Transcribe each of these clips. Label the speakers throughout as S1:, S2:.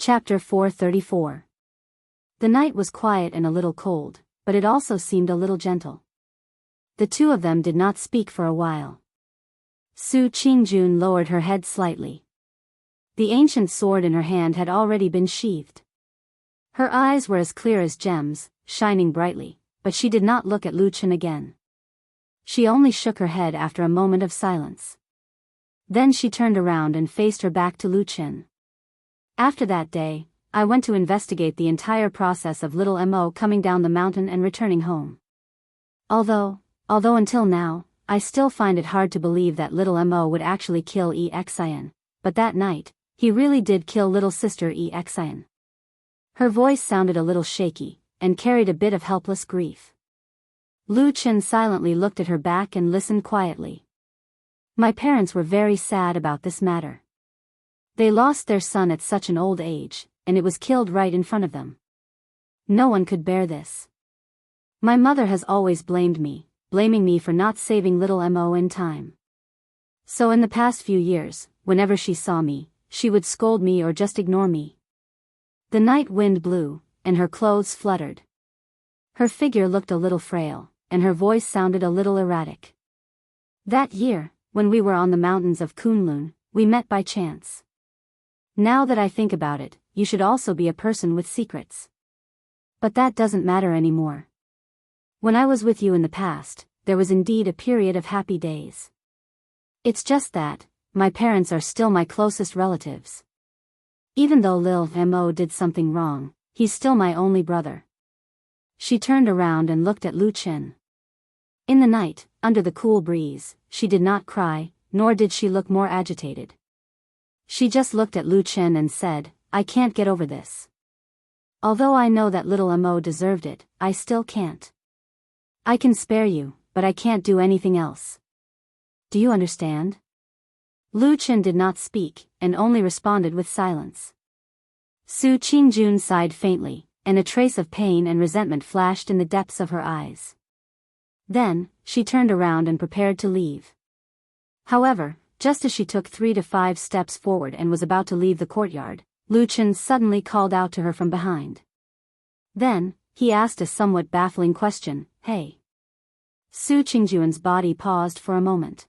S1: Chapter 434. The night was quiet and a little cold, but it also seemed a little gentle. The two of them did not speak for a while. Su Qingjun lowered her head slightly. The ancient sword in her hand had already been sheathed. Her eyes were as clear as gems, shining brightly, but she did not look at Lu Chen again. She only shook her head after a moment of silence. Then she turned around and faced her back to Lu Chen. After that day, I went to investigate the entire process of little Mo coming down the mountain and returning home. Although until now, I still find it hard to believe that little Mo would actually kill Xian, but that night, he really did kill little sister Xian. Her voice sounded a little shaky, and carried a bit of helpless grief. Lu Chen silently looked at her back and listened quietly. My parents were very sad about this matter. They lost their son at such an old age, and it was killed right in front of them. No one could bear this. My mother has always blamed me, blaming me for not saving little Mo in time. So in the past few years, whenever she saw me, she would scold me or just ignore me. The night wind blew, and her clothes fluttered. Her figure looked a little frail, and her voice sounded a little erratic. That year, when we were on the mountains of Kunlun, we met by chance. Now that I think about it, you should also be a person with secrets. But that doesn't matter anymore. When I was with you in the past, there was indeed a period of happy days. It's just that, my parents are still my closest relatives. Even though Lil Mo did something wrong, he's still my only brother. She turned around and looked at Lu Chen. In the night, under the cool breeze, she did not cry, nor did she look more agitated. She just looked at Lu Chen and said, I can't get over this. Although I know that little Mo deserved it, I still can't. I can spare you, but I can't do anything else. Do you understand? Lu Chen did not speak, and only responded with silence. Su Qingjun sighed faintly, and a trace of pain and resentment flashed in the depths of her eyes. Then, she turned around and prepared to leave. However, just as she took 3 to 5 steps forward and was about to leave the courtyard, Lu Chen suddenly called out to her from behind. Then, he asked a somewhat baffling question, Hey. Su Qingjun's body paused for a moment.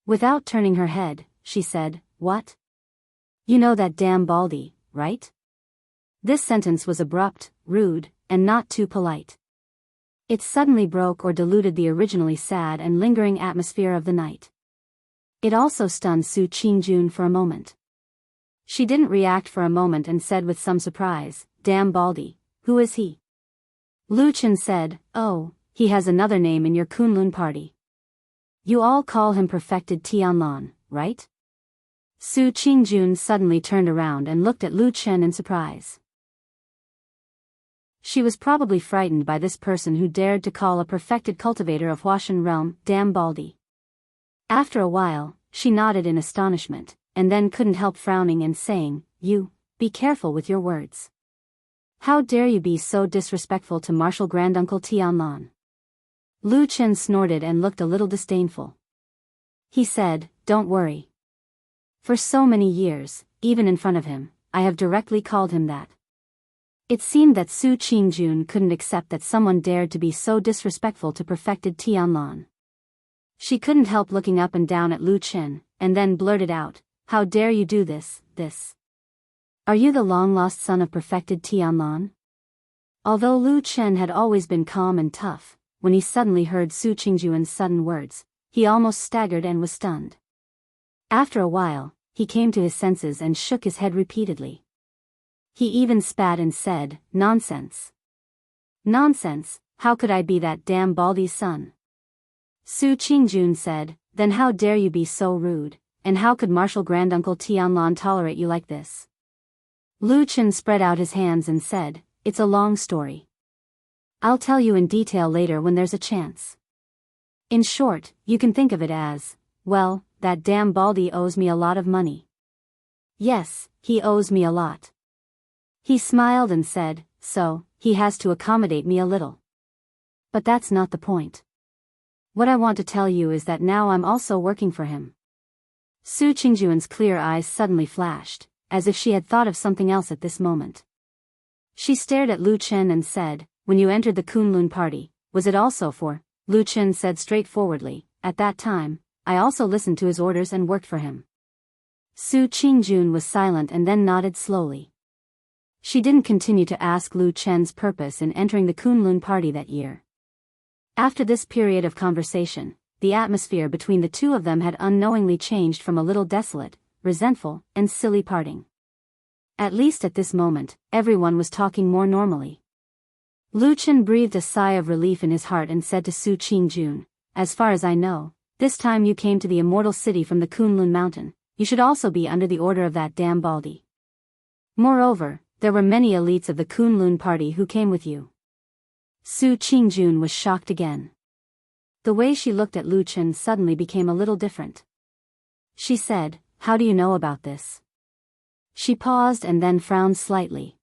S1: Without turning her head, she said, What? You know that damn Baldy, right? This sentence was abrupt, rude, and not too polite. It suddenly broke or diluted the originally sad and lingering atmosphere of the night. It also stunned Su Qingjun for a moment. She didn't react for a moment and said with some surprise, Damn Baldy, who is he? Lu Chen said, Oh, he has another name in your Kunlun party. You all call him Perfected Tianlan, right? Su Qingjun suddenly turned around and looked at Lu Chen in surprise. She was probably frightened by this person who dared to call a perfected cultivator of Huashan realm, Damn Baldy. After a while, she nodded in astonishment, and then couldn't help frowning and saying, You, be careful with your words. How dare you be so disrespectful to Martial Granduncle Tianlan? Lu Chen snorted and looked a little disdainful. He said, Don't worry. For so many years, even in front of him, I have directly called him that. It seemed that Su Qingjun couldn't accept that someone dared to be so disrespectful to Perfected Tianlan. She couldn't help looking up and down at Lu Chen, and then blurted out, How dare you do this? Are you the long-lost son of Perfected Tianlan? Although Lu Chen had always been calm and tough, when he suddenly heard Su Qingjun's sudden words, he almost staggered and was stunned. After a while, he came to his senses and shook his head repeatedly. He even spat and said, Nonsense. Nonsense, how could I be that damn Baldy's son? Su Qingjun said, Then how dare you be so rude, and how could Martial Granduncle Tianlan tolerate you like this? Lu Chen spread out his hands and said, It's a long story. I'll tell you in detail later when there's a chance. In short, you can think of it as, well, that damn Baldy owes me a lot of money. Yes, he owes me a lot. He smiled and said, So, he has to accommodate me a little. But that's not the point. What I want to tell you is that now I'm also working for him. Su Qingjun's clear eyes suddenly flashed, as if she had thought of something else at this moment. She stared at Lu Chen and said, "When you entered the Kunlun party, was it also for?" Lu Chen said straightforwardly, "At that time, I also listened to his orders and worked for him." Su Qingjun was silent and then nodded slowly. She didn't continue to ask Lu Chen's purpose in entering the Kunlun party that year. After this period of conversation, the atmosphere between the two of them had unknowingly changed from a little desolate, resentful, and silly parting. At least at this moment, everyone was talking more normally. Lu Chen breathed a sigh of relief in his heart and said to Su Qingjun, "As far as I know, this time you came to the immortal city from the Kunlun mountain, you should also be under the order of that damn Baldi. Moreover, there were many elites of the Kunlun party who came with you." Su Qingjun was shocked again. The way she looked at Lu Chen suddenly became a little different. She said, "How do you know about this?" She paused and then frowned slightly.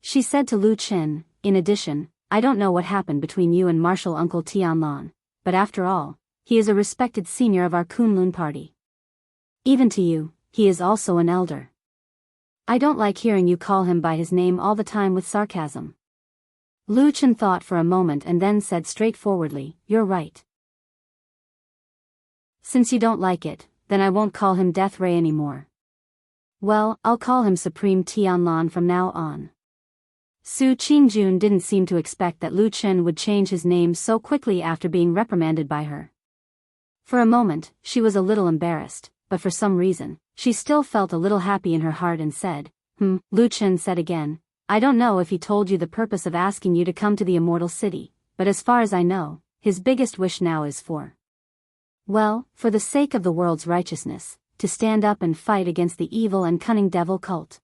S1: She said to Lu Chen, "In addition, I don't know what happened between you and Marshal Uncle Tianlan, but after all, he is a respected senior of our Kunlun party. Even to you, he is also an elder. I don't like hearing you call him by his name all the time with sarcasm." Lu Chen thought for a moment and then said straightforwardly, "You're right. Since you don't like it, then I won't call him Death Ray anymore. Well, I'll call him Supreme Tianlan from now on." Su Qingjun didn't seem to expect that Lu Chen would change his name so quickly after being reprimanded by her. For a moment, she was a little embarrassed, but for some reason, she still felt a little happy in her heart and said, Lu Chen said again, "I don't know if he told you the purpose of asking you to come to the immortal city, but as far as I know, his biggest wish now is for the sake of the world's righteousness, to stand up and fight against the evil and cunning devil cult."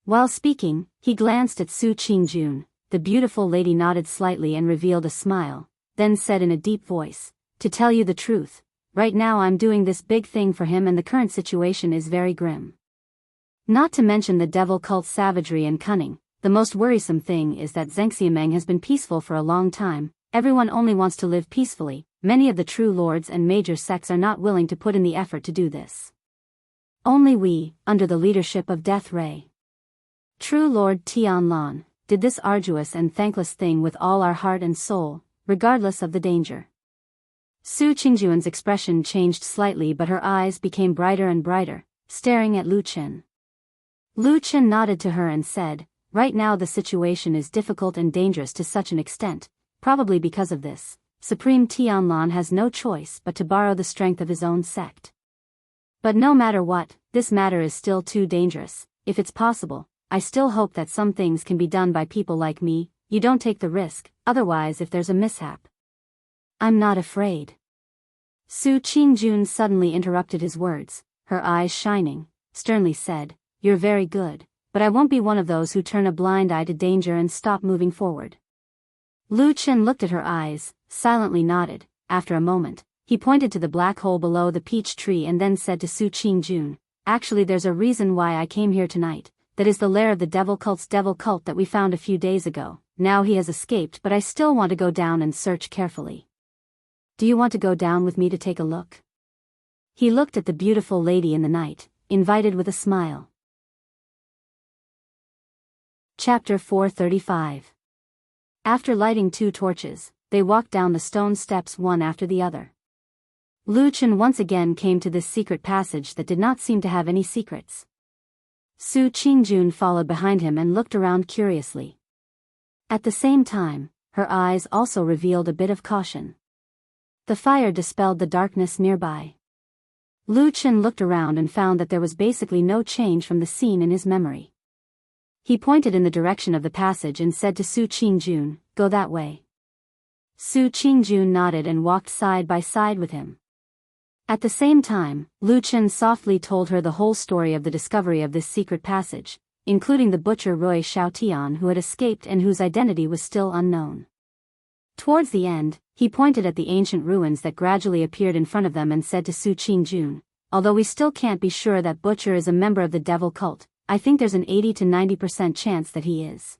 S1: While speaking, he glanced at Su Qingjun. The beautiful lady nodded slightly and revealed a smile, then said in a deep voice, "To tell you the truth, right now I'm doing this big thing for him and the current situation is very grim. Not to mention the devil cult's savagery and cunning, the most worrisome thing is that Zhengxiameng has been peaceful for a long time, everyone only wants to live peacefully, many of the true lords and major sects are not willing to put in the effort to do this. Only we, under the leadership of Death Ray, True Lord Tianlan, did this arduous and thankless thing with all our heart and soul, regardless of the danger." Su Qingjun's expression changed slightly but her eyes became brighter and brighter, staring at Lu Chen. Lu Chen nodded to her and said, "Right now the situation is difficult and dangerous to such an extent, probably because of this, Supreme Tianlan has no choice but to borrow the strength of his own sect. But no matter what, this matter is still too dangerous. If it's possible, I still hope that some things can be done by people like me. You don't take the risk, otherwise if there's a mishap." "I'm not afraid." Su Qingjun suddenly interrupted his words, her eyes shining, sternly said, "You're very good, but I won't be one of those who turn a blind eye to danger and stop moving forward." Lu Chen looked at her eyes, silently nodded. After a moment, he pointed to the black hole below the peach tree and then said to Su Qingjun, "Actually there's a reason why I came here tonight. That is the lair of the devil cult that we found a few days ago. Now he has escaped, but I still want to go down and search carefully. Do you want to go down with me to take a look?" He looked at the beautiful lady in the night, invited with a smile. Chapter 435. After lighting 2 torches, they walked down the stone steps one after the other. Lu Chen once again came to this secret passage that did not seem to have any secrets. Su Qingjun followed behind him and looked around curiously. At the same time, her eyes also revealed a bit of caution. The fire dispelled the darkness nearby. Lu Chen looked around and found that there was basically no change from the scene in his memory. He pointed in the direction of the passage and said to Su Qingjun, "Go that way." Su Qingjun nodded and walked side by side with him. At the same time, Lu Chen softly told her the whole story of the discovery of this secret passage, including the butcher Rui Xiaotian who had escaped and whose identity was still unknown. Towards the end, he pointed at the ancient ruins that gradually appeared in front of them and said to Su Qingjun, "Although we still can't be sure that Butcher is a member of the devil cult, I think there's an 80 to 90% chance that he is.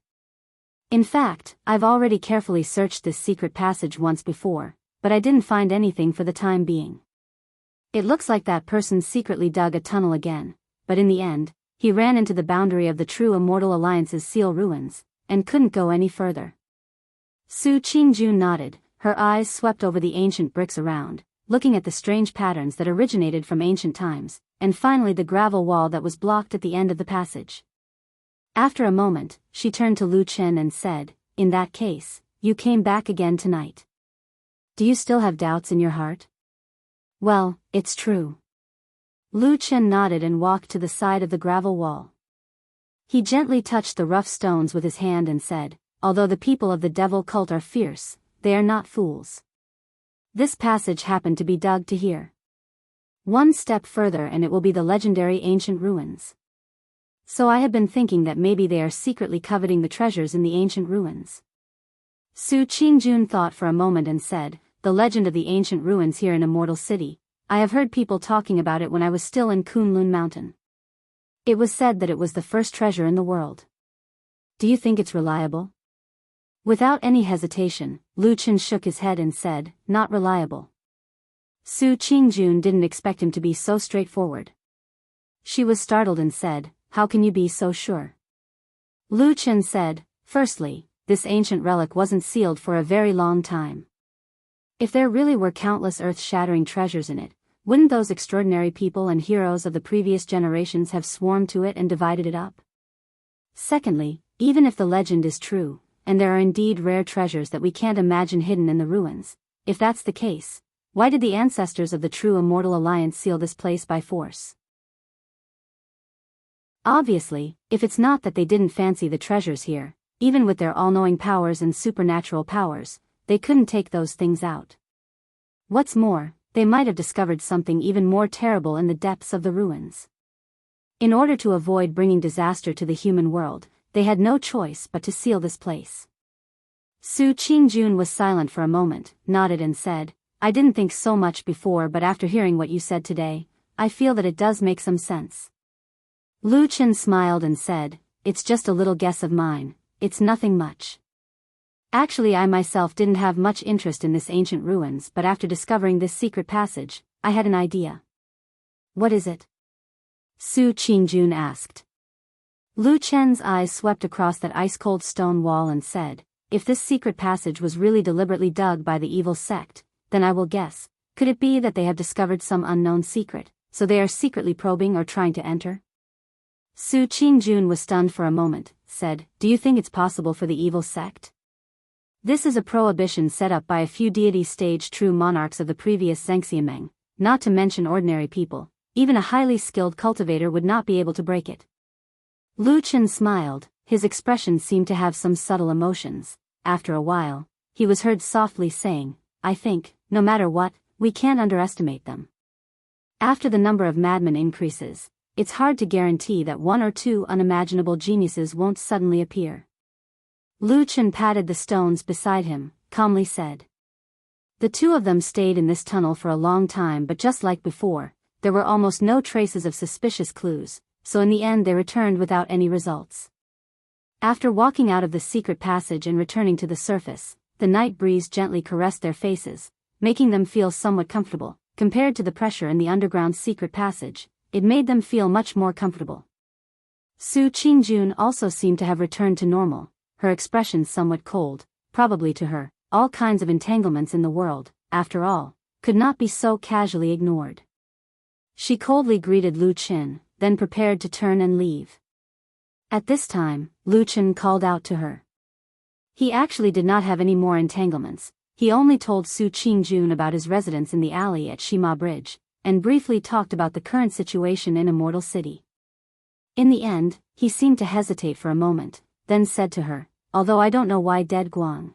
S1: In fact, I've already carefully searched this secret passage once before, but I didn't find anything for the time being. It looks like that person secretly dug a tunnel again, but in the end, he ran into the boundary of the True Immortal Alliance's seal ruins, and couldn't go any further. Su Qingjun nodded, her eyes swept over the ancient bricks around, looking at the strange patterns that originated from ancient times, and finally the gravel wall that was blocked at the end of the passage. After a moment, she turned to Lu Chen and said, "In that case, you came back again tonight. Do you still have doubts in your heart?" "Well, it's true." Lu Chen nodded and walked to the side of the gravel wall. He gently touched the rough stones with his hand and said, "Although the people of the devil cult are fierce, they are not fools. This passage happened to be dug to here. One step further and it will be the legendary ancient ruins. So I have been thinking that maybe they are secretly coveting the treasures in the ancient ruins." Su Qingjun thought for a moment and said, "The legend of the ancient ruins here in Immortal City, I have heard people talking about it when I was still in Kunlun Mountain. It was said that it was the first treasure in the world. Do you think it's reliable?" Without any hesitation, Lu Chen shook his head and said, "Not reliable." Su Qingjun didn't expect him to be so straightforward. She was startled and said, "How can you be so sure?" Lu Chen said, "Firstly, this ancient relic wasn't sealed for a very long time. If there really were countless earth-shattering treasures in it, wouldn't those extraordinary people and heroes of the previous generations have swarmed to it and divided it up? Secondly, even if the legend is true, and there are indeed rare treasures that we can't imagine hidden in the ruins, if that's the case, why did the ancestors of the True Immortal Alliance seal this place by force? Obviously, if it's not that they didn't fancy the treasures here, even with their all-knowing powers and supernatural powers, they couldn't take those things out. What's more, they might have discovered something even more terrible in the depths of the ruins. In order to avoid bringing disaster to the human world, they had no choice but to seal this place." Su Qingjun was silent for a moment, nodded and said, "I didn't think so much before, but after hearing what you said today, I feel that it does make some sense." Lu Chen smiled and said, "It's just a little guess of mine, it's nothing much. Actually, I myself didn't have much interest in this ancient ruins, but after discovering this secret passage, I had an idea." "What is it?" Su Qingjun asked. Lu Chen's eyes swept across that ice-cold stone wall and said, "If this secret passage was really deliberately dug by the evil sect, then I will guess, could it be that they have discovered some unknown secret, so they are secretly probing or trying to enter?" Su Qingjun was stunned for a moment, said, "Do you think it's possible for the evil sect? This is a prohibition set up by a few deity-stage true monarchs of the previous Xianxia, not to mention ordinary people. Even a highly skilled cultivator would not be able to break it." Lu Chen smiled, his expression seemed to have some subtle emotions. After a while, he was heard softly saying, "I think, no matter what, we can't underestimate them. After the number of madmen increases, it's hard to guarantee that one or two unimaginable geniuses won't suddenly appear." Lu Chen patted the stones beside him, calmly said. The two of them stayed in this tunnel for a long time, but just like before, there were almost no traces of suspicious clues, so in the end they returned without any results. After walking out of the secret passage and returning to the surface, the night breeze gently caressed their faces, making them feel somewhat comfortable. Compared to the pressure in the underground secret passage, it made them feel much more comfortable. Su Qingjun also seemed to have returned to normal, her expression somewhat cold. Probably to her, all kinds of entanglements in the world, after all, could not be so casually ignored. She coldly greeted Lu Chen, then prepared to turn and leave. At this time, Lu Chen called out to her. He actually did not have any more entanglements. He only told Su Qingjun about his residence in the alley at Shima Bridge, and briefly talked about the current situation in Immortal City. In the end, he seemed to hesitate for a moment, then said to her, "Although I don't know why Dead Guang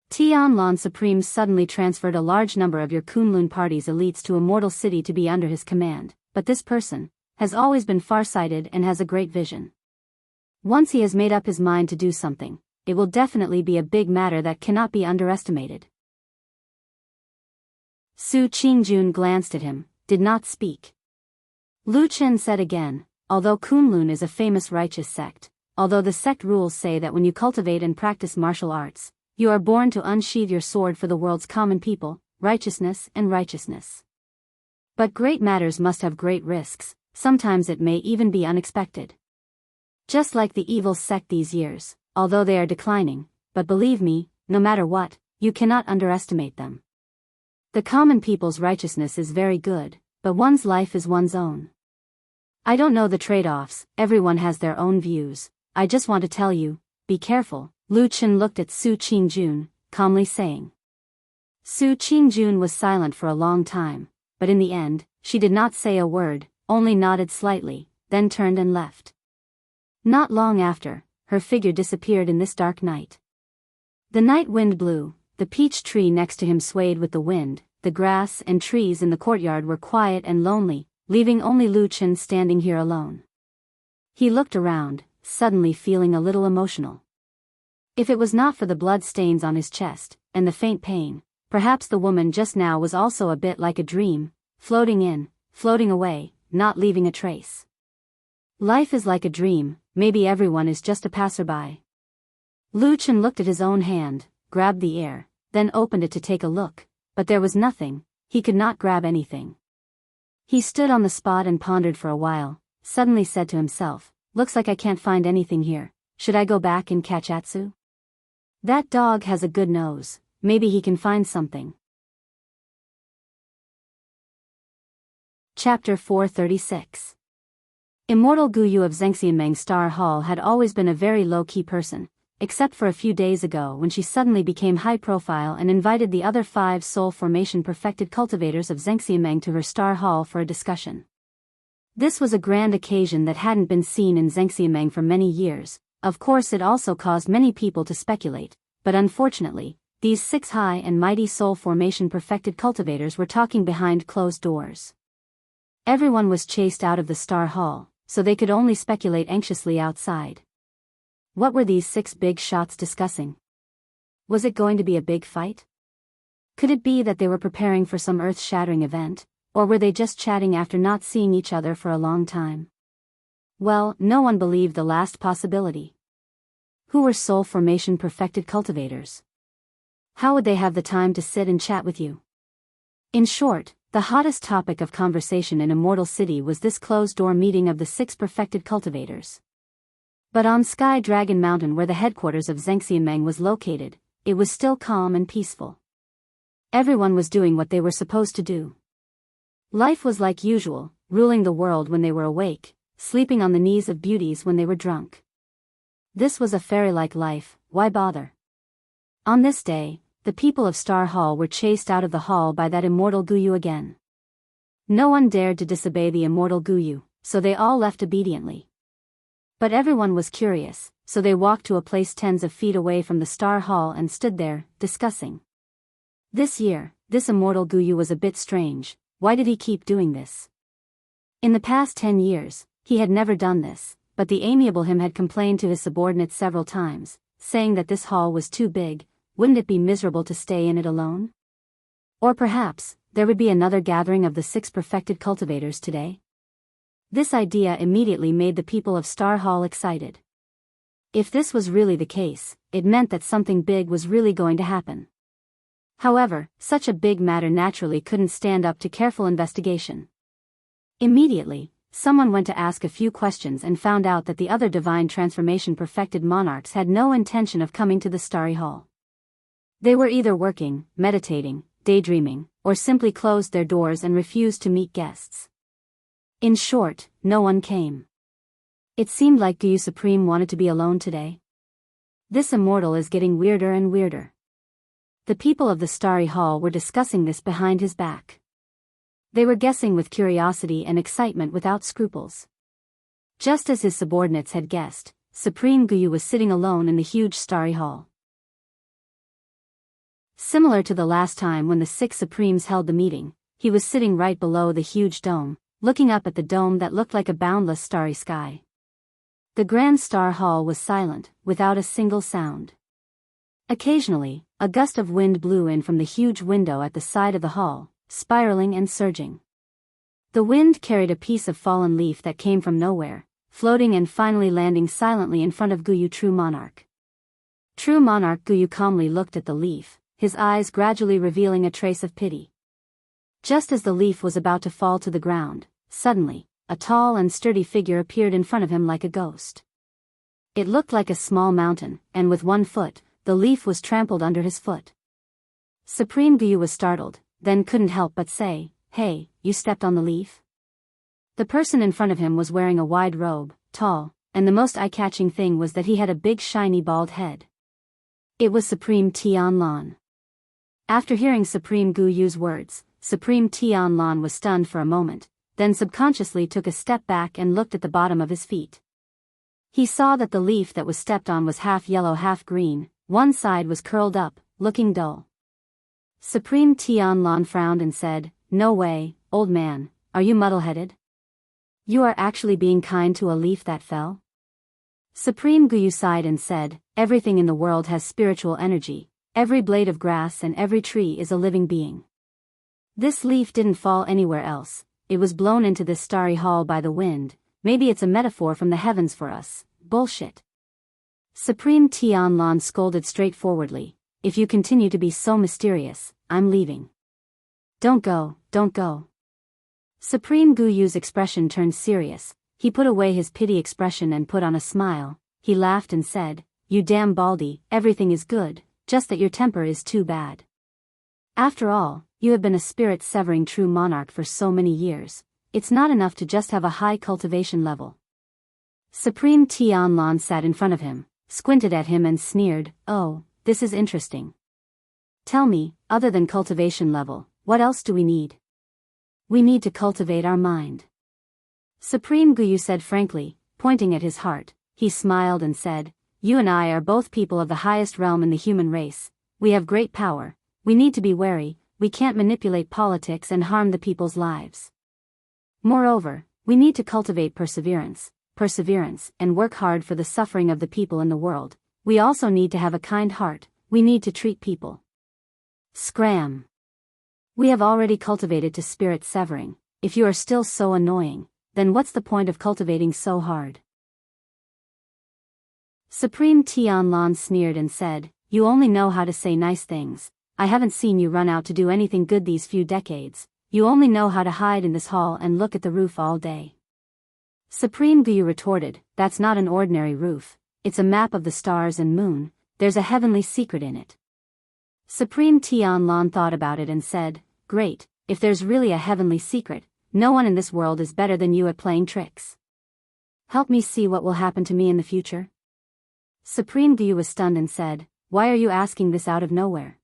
S1: Tianlan Supreme suddenly transferred a large number of your Kunlun party's elites to Immortal City to be under his command, but this person has always been farsighted and has a great vision. Once he has made up his mind to do something, it will definitely be a big matter that cannot be underestimated." Su Qingjun glanced at him, did not speak. Lu Chen said again, "Although Kunlun is a famous righteous sect, although the sect rules say that when you cultivate and practice martial arts, you are born to unsheathe your sword for the world's common people, righteousness and righteousness. But great matters must have great risks, sometimes it may even be unexpected. Just like the evil sect these years, although they are declining, but believe me, no matter what, you cannot underestimate them. The common people's righteousness is very good, but one's life is one's own. I don't know the trade-offs, everyone has their own views. I just want to tell you, be careful. Lu Chen looked at Su Qingjun, calmly saying. Su Qingjun was silent for a long time, but in the end, she did not say a word, only nodded slightly, then turned and left. Not long after, her figure disappeared in this dark night. The night wind blew, the peach tree next to him swayed with the wind, the grass and trees in the courtyard were quiet and lonely, leaving only Lu Chen standing here alone. He looked around, suddenly feeling a little emotional. If it was not for the blood stains on his chest, and the faint pain, perhaps the woman just now was also a bit like a dream, floating in, floating away, not leaving a trace. Life is like a dream, maybe everyone is just a passerby. Lu Chen looked at his own hand, grabbed the air, then opened it to take a look, but there was nothing, he could not grab anything. He stood on the spot and pondered for a while, suddenly said to himself, looks like I can't find anything here, should I go back and catch Atsu? That dog has a good nose, maybe he can find something. Chapter 436. Immortal Guyu of Zhengxianmeng Star Hall had always been a very low-key person, except for a few days ago when she suddenly became high-profile and invited the other 5 soul formation perfected cultivators of Zhengxianmeng to her Star Hall for a discussion. This was a grand occasion that hadn't been seen in Zhengxianmeng for many years. Of course it also caused many people to speculate, but unfortunately, these 6 high and mighty soul formation perfected cultivators were talking behind closed doors. Everyone was chased out of the Star Hall, so they could only speculate anxiously outside. What were these 6 big shots discussing? Was it going to be a big fight? Could it be that they were preparing for some earth-shattering event, or were they just chatting after not seeing each other for a long time? Well, no one believed the last possibility. Who were soul formation perfected cultivators? How would they have the time to sit and chat with you? In short, the hottest topic of conversation in Immortal City was this closed-door meeting of the 6 perfected cultivators. But on Sky Dragon Mountain, where the headquarters of Zhengxianmeng was located, it was still calm and peaceful. Everyone was doing what they were supposed to do. Life was like usual, ruling the world when they were awake, sleeping on the knees of beauties when they were drunk. This was a fairy-like life, why bother? On this day, the people of Star Hall were chased out of the hall by that immortal Guyu again. No one dared to disobey the immortal Guyu, so they all left obediently. But everyone was curious, so they walked to a place tens of feet away from the Star Hall and stood there, discussing. This year, this immortal Guyu was a bit strange. Why did he keep doing this? In the past 10 years, he had never done this, but the amiable him had complained to his subordinates several times, saying that this hall was too big. Wouldn't it be miserable to stay in it alone? Or perhaps, there would be another gathering of the 6 perfected cultivators today? This idea immediately made the people of Star Hall excited. If this was really the case, it meant that something big was really going to happen. However, such a big matter naturally couldn't stand up to careful investigation. Immediately, someone went to ask a few questions and found out that the other divine transformation perfected monarchs had no intention of coming to the Starry Hall. They were either working, meditating, daydreaming, or simply closed their doors and refused to meet guests. In short, no one came. It seemed like Guyu Supreme wanted to be alone today. This immortal is getting weirder and weirder. The people of the Starry Hall were discussing this behind his back. They were guessing with curiosity and excitement without scruples. Just as his subordinates had guessed, Supreme Guyu was sitting alone in the huge Starry Hall. Similar to the last time when the 6 Supremes held the meeting, he was sitting right below the huge dome, looking up at the dome that looked like a boundless starry sky. The Grand Star Hall was silent, without a single sound. Occasionally, a gust of wind blew in from the huge window at the side of the hall, spiraling and surging. The wind carried a piece of fallen leaf that came from nowhere, floating and finally landing silently in front of Guyu True Monarch. True Monarch Guyu calmly looked at the leaf, his eyes gradually revealing a trace of pity. Just as the leaf was about to fall to the ground, suddenly, a tall and sturdy figure appeared in front of him like a ghost. It looked like a small mountain, and with one foot, the leaf was trampled under his foot. Supreme Guyu was startled, then couldn't help but say, "Hey, you stepped on the leaf?" The person in front of him was wearing a wide robe, tall, and the most eye-catching thing was that he had a big shiny bald head. It was Supreme Tianlan. After hearing Supreme Guyu's words, Supreme Tianlan was stunned for a moment, then subconsciously took a step back and looked at the bottom of his feet. He saw that the leaf that was stepped on was half yellow half green, one side was curled up, looking dull. Supreme Tianlan frowned and said, "No way, old man, are you muddle-headed? You are actually being kind to a leaf that fell?" Supreme Guyu sighed and said, "Everything in the world has spiritual energy, every blade of grass and every tree is a living being. This leaf didn't fall anywhere else, it was blown into this starry hall by the wind, maybe it's a metaphor from the heavens for us." Bullshit. Supreme Tianlan scolded straightforwardly, "If you continue to be so mysterious, I'm leaving." Don't go, don't go." Supreme Guyu's expression turned serious, he put away his pity expression and put on a smile, he laughed and said, "You damn baldy, everything is good, just that your temper is too bad. After all, you have been a spirit-severing true monarch for so many years, it's not enough to just have a high cultivation level." Supreme Tianlan sat in front of him, squinted at him and sneered, "Oh, this is interesting. Tell me, other than cultivation level, what else do we need?" "We need to cultivate our mind." Supreme Guyu said frankly, pointing at his heart. He smiled and said, "You and I are both people of the highest realm in the human race, we have great power, we need to be wary, we can't manipulate politics and harm the people's lives. Moreover, we need to cultivate perseverance, and work hard for the suffering of the people in the world. We also need to have a kind heart, we need to treat people." Scram. "We have already cultivated to spirit severing, if you are still so annoying, then what's the point of cultivating so hard?" Supreme Tianlan sneered and said, "You only know how to say nice things, I haven't seen you run out to do anything good these few decades, you only know how to hide in this hall and look at the roof all day." Supreme Guyu retorted, "That's not an ordinary roof, it's a map of the stars and moon, there's a heavenly secret in it." Supreme Tianlan thought about it and said, "Great, if there's really a heavenly secret, no one in this world is better than you at playing tricks. Help me see what will happen to me in the future." Supreme Guyu was stunned and said, "Why are you asking this out of nowhere?"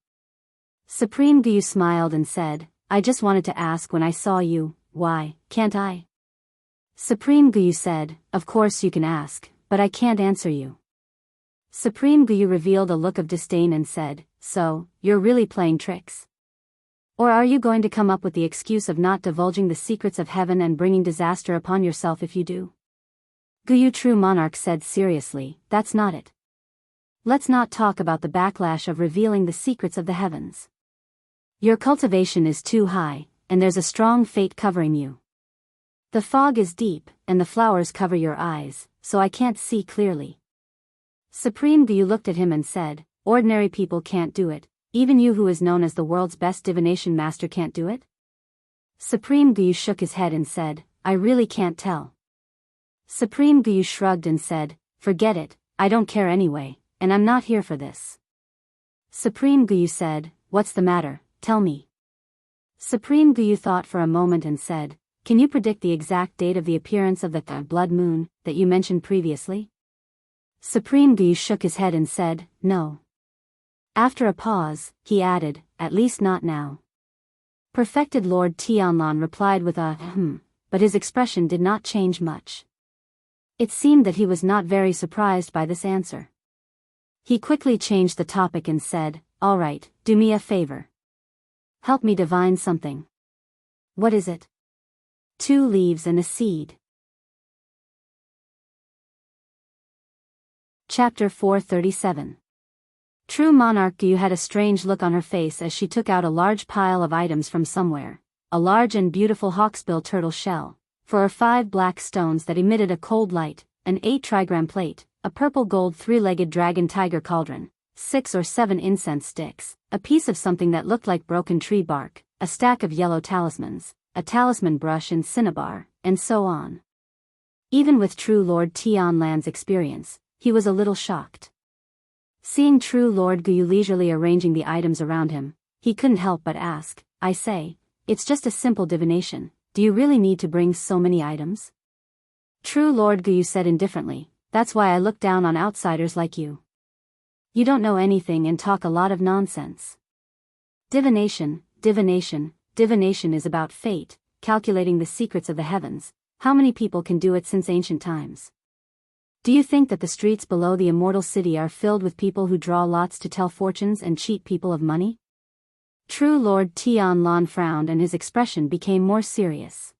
S1: Supreme Guyu smiled and said, "I just wanted to ask when I saw you, why, can't I?" Supreme Guyu said, "Of course you can ask, but I can't answer you." Supreme Guyu revealed a look of disdain and said, "So, you're really playing tricks? Or are you going to come up with the excuse of not divulging the secrets of heaven and bringing disaster upon yourself if you do?" Guyu True Monarch said seriously, "That's not it. Let's not talk about the backlash of revealing the secrets of the heavens. Your cultivation is too high, and there's a strong fate covering you. The fog is deep, and the flowers cover your eyes, so I can't see clearly." Supreme Guyu looked at him and said, "Ordinary people can't do it, even you who is known as the world's best divination master can't do it?" Supreme Guyu shook his head and said, "I really can't tell." Supreme Guyu shrugged and said, "Forget it, I don't care anyway, and I'm not here for this." Supreme Guyu said, "What's the matter, tell me." Supreme Guyu thought for a moment and said, "Can you predict the exact date of the appearance of the blood moon that you mentioned previously?" Supreme Guyu shook his head and said, "No." After a pause, he added, "At least not now." Perfected Lord Tianlan replied with a but his expression did not change much. It seemed that he was not very surprised by this answer. He quickly changed the topic and said, "All right, do me a favor. Help me divine something." "What is it?" "2 leaves and a seed." Chapter 437. True Monarch Guyu had a strange look on her face as she took out a large pile of items from somewhere, a large and beautiful hawksbill turtle shell, 4 or 5 black stones that emitted a cold light, an 8 trigram plate, a purple gold 3-legged dragon tiger cauldron, 6 or 7 incense sticks, a piece of something that looked like broken tree bark, a stack of yellow talismans, a talisman brush and cinnabar, and so on. Even with true Lord Tianlan's experience, he was a little shocked. Seeing true Lord Guyu leisurely arranging the items around him, he couldn't help but ask, I say, it's just a simple divination, do you really need to bring so many items? True Lord Guyu said indifferently, that's why I look down on outsiders like you. You don't know anything and talk a lot of nonsense. Divination is about fate, calculating the secrets of the heavens. How many people can do it since ancient times? Do you think that the streets below the immortal city are filled with people who draw lots to tell fortunes and cheat people of money? True Lord Tianlan frowned and his expression became more serious.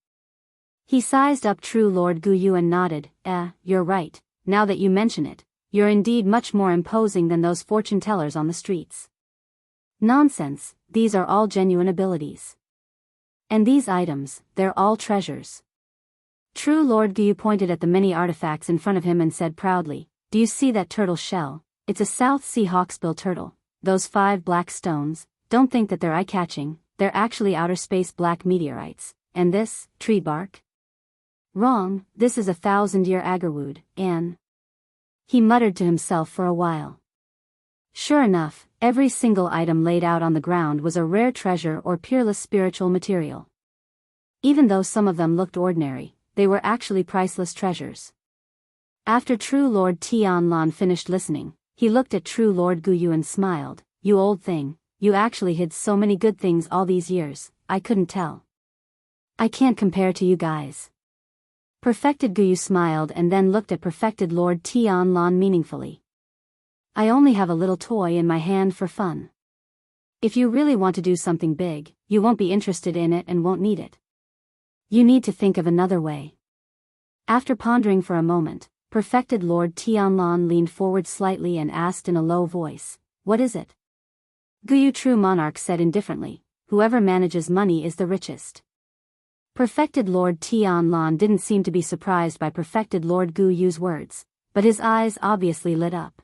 S1: He sized up True Lord Guyu and nodded, you're right, now that you mention it, you're indeed much more imposing than those fortune tellers on the streets. Nonsense, these are all genuine abilities. And these items, they're all treasures. True Lord Guyu pointed at the many artifacts in front of him and said proudly, do you see that turtle shell? It's a South Sea hawksbill turtle. Those 5 black stones, don't think that they're eye-catching, they're actually outer space black meteorites. And this, tree bark? Wrong, this is 1,000-year agarwood, and... He muttered to himself for a while. Sure enough, every single item laid out on the ground was a rare treasure or peerless spiritual material. Even though some of them looked ordinary, they were actually priceless treasures. After True Lord Tianlan finished listening, he looked at True Lord Guyu and smiled, you old thing, you actually hid so many good things all these years, I couldn't tell. I can't compare to you guys. Perfected Guyu smiled and then looked at Perfected Lord Tianlan meaningfully. I only have a little toy in my hand for fun. If you really want to do something big, you won't be interested in it and won't need it. You need to think of another way. After pondering for a moment, Perfected Lord Tianlan leaned forward slightly and asked in a low voice, what is it? Guyu True Monarch said indifferently, whoever manages money is the richest. Perfected Lord Tianlan didn't seem to be surprised by Perfected Lord Guyu's words, but his eyes obviously lit up.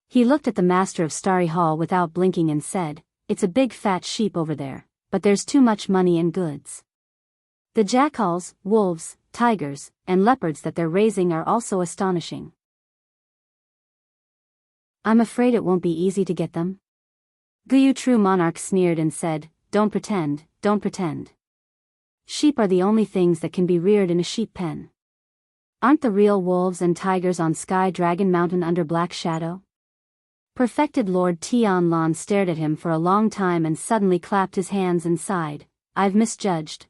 S1: He looked at the master of Starry Hall without blinking and said, it's a big fat sheep over there, but there's too much money and goods. The jackals, wolves, tigers, and leopards that they're raising are also astonishing. I'm afraid it won't be easy to get them. Guyu True Monarch sneered and said, don't pretend. Sheep are the only things that can be reared in a sheep pen. Aren't the real wolves and tigers on Sky Dragon Mountain under Black Shadow? Perfected Lord Tianlan stared at him for a long time and suddenly clapped his hands and sighed, I've misjudged.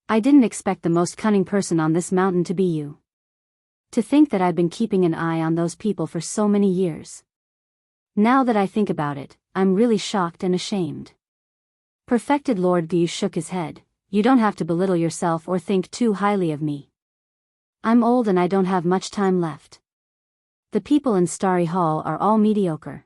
S1: I didn't expect the most cunning person on this mountain to be you. To think that I've been keeping an eye on those people for so many years. Now that I think about it, I'm really shocked and ashamed. Perfected Lord Guyu shook his head, you don't have to belittle yourself or think too highly of me. I'm old and I don't have much time left. The people in Starry Hall are all mediocre.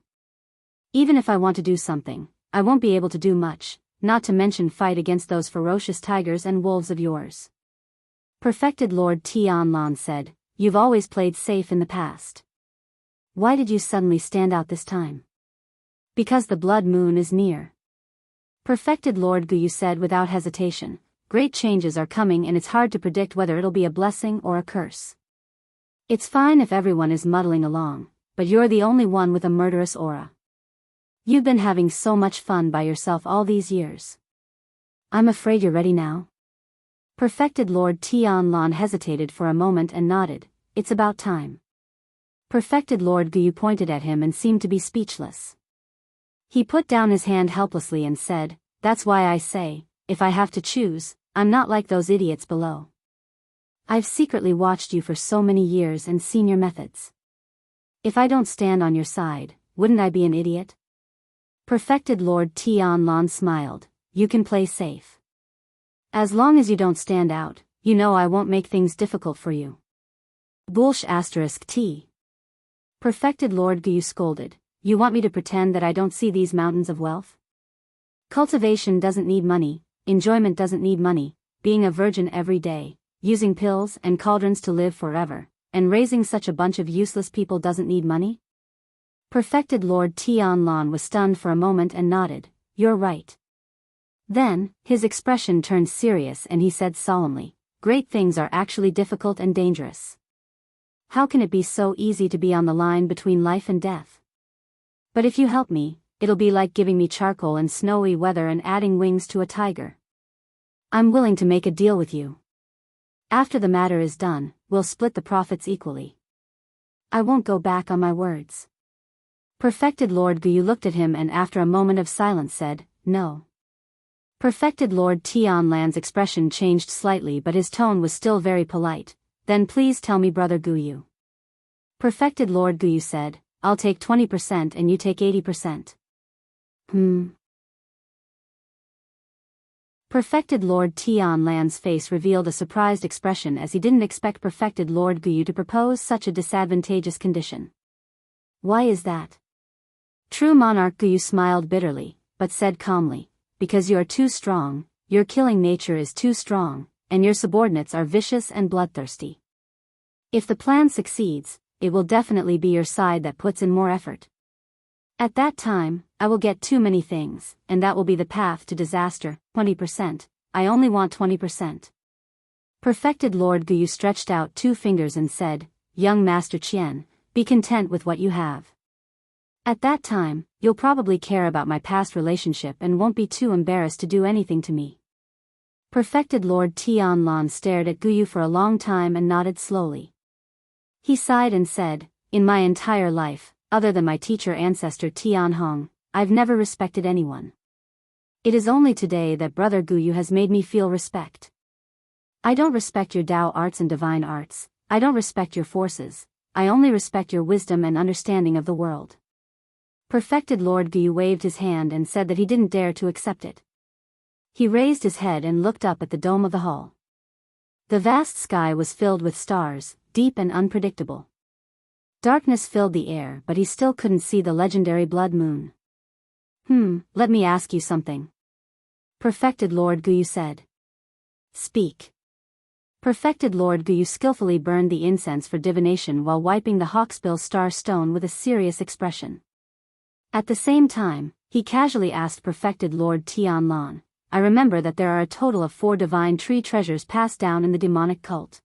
S1: Even if I want to do something, I won't be able to do much, not to mention fight against those ferocious tigers and wolves of yours. Perfected Lord Tianlan said, you've always played safe in the past. Why did you suddenly stand out this time? Because the blood moon is near. Perfected Lord Guyu said without hesitation, great changes are coming and it's hard to predict whether it'll be a blessing or a curse. It's fine if everyone is muddling along, but you're the only one with a murderous aura. You've been having so much fun by yourself all these years. I'm afraid you're ready now. Perfected Lord Tianlan hesitated for a moment and nodded, it's about time. Perfected Lord Guyu pointed at him and seemed to be speechless. He put down his hand helplessly and said, that's why I say, if I have to choose, I'm not like those idiots below. I've secretly watched you for so many years and seen your methods. If I don't stand on your side, wouldn't I be an idiot? Perfected Lord Tianlan smiled, you can play safe. As long as you don't stand out, you know I won't make things difficult for you. Bullsh *T. Perfected Lord Guyu scolded, you want me to pretend that I don't see these mountains of wealth? Cultivation doesn't need money, enjoyment doesn't need money, being a virgin every day, using pills and cauldrons to live forever, and raising such a bunch of useless people doesn't need money? Perfected Lord Tianlan was stunned for a moment and nodded, you're right. Then, his expression turned serious and he said solemnly, "Great things are actually difficult and dangerous. How can it be so easy to be on the line between life and death? But if you help me, it'll be like giving me charcoal in snowy weather and adding wings to a tiger. I'm willing to make a deal with you. After the matter is done, we'll split the profits equally. I won't go back on my words." Perfected Lord Guyu looked at him and after a moment of silence said, "No." Perfected Lord Tianlan's expression changed slightly but his tone was still very polite. "Then please tell me, Brother Guyu." Perfected Lord Guyu said, "I'll take 20% and you take 80%. Perfected Lord Tianlan's face revealed a surprised expression as he didn't expect Perfected Lord Guyu to propose such a disadvantageous condition. "Why is that?" True Monarch Guyu smiled bitterly, but said calmly, "Because you are too strong, your killing nature is too strong, and your subordinates are vicious and bloodthirsty. If the plan succeeds, it will definitely be your side that puts in more effort. At that time, I will get too many things, and that will be the path to disaster. 20%, I only want 20%. Perfected Lord Guyu stretched out 2 fingers and said, "Young Master Qian, be content with what you have. At that time, you'll probably care about my past relationship and won't be too embarrassed to do anything to me." Perfected Lord Tianlan stared at Guyu for a long time and nodded slowly. He sighed and said, "In my entire life, other than my teacher ancestor Tianhong, I've never respected anyone. It is only today that Brother Guyu has made me feel respect. I don't respect your Dao arts and divine arts, I don't respect your forces, I only respect your wisdom and understanding of the world." Perfected Lord Guyu waved his hand and said that he didn't dare to accept it. He raised his head and looked up at the dome of the hall. The vast sky was filled with stars, deep and unpredictable. Darkness filled the air but he still couldn't see the legendary blood moon. Let me ask you something." Perfected Lord Guyu said. "Speak." Perfected Lord Guyu skillfully burned the incense for divination while wiping the hawksbill star stone with a serious expression. At the same time, he casually asked Perfected Lord Tianlan, "I remember that there are a total of 4 divine tree treasures passed down in the demonic cult.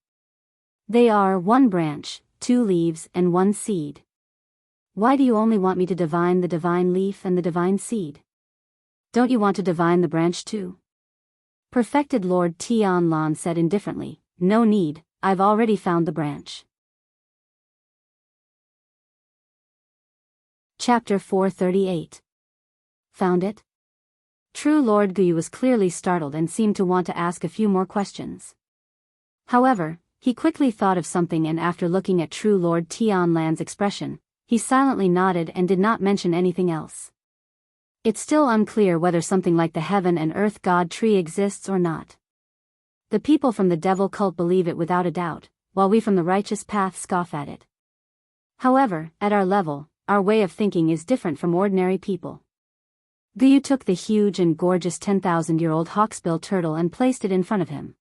S1: They are 1 branch, 2 leaves and 1 seed. Why do you only want me to divine the divine leaf and the divine seed? Don't you want to divine the branch too?" Perfected Lord Tianlan said indifferently, "No need, I've already found the branch." Chapter 438. Found it? True Lord Guyu was clearly startled and seemed to want to ask a few more questions. However, he quickly thought of something and after looking at True Lord Tianlan's expression, he silently nodded and did not mention anything else. It's still unclear whether something like the heaven and earth god tree exists or not. The people from the devil cult believe it without a doubt, while we from the righteous path scoff at it. However, at our level, our way of thinking is different from ordinary people. Guyu took the huge and gorgeous 10,000-year-old hawksbill turtle and placed it in front of him.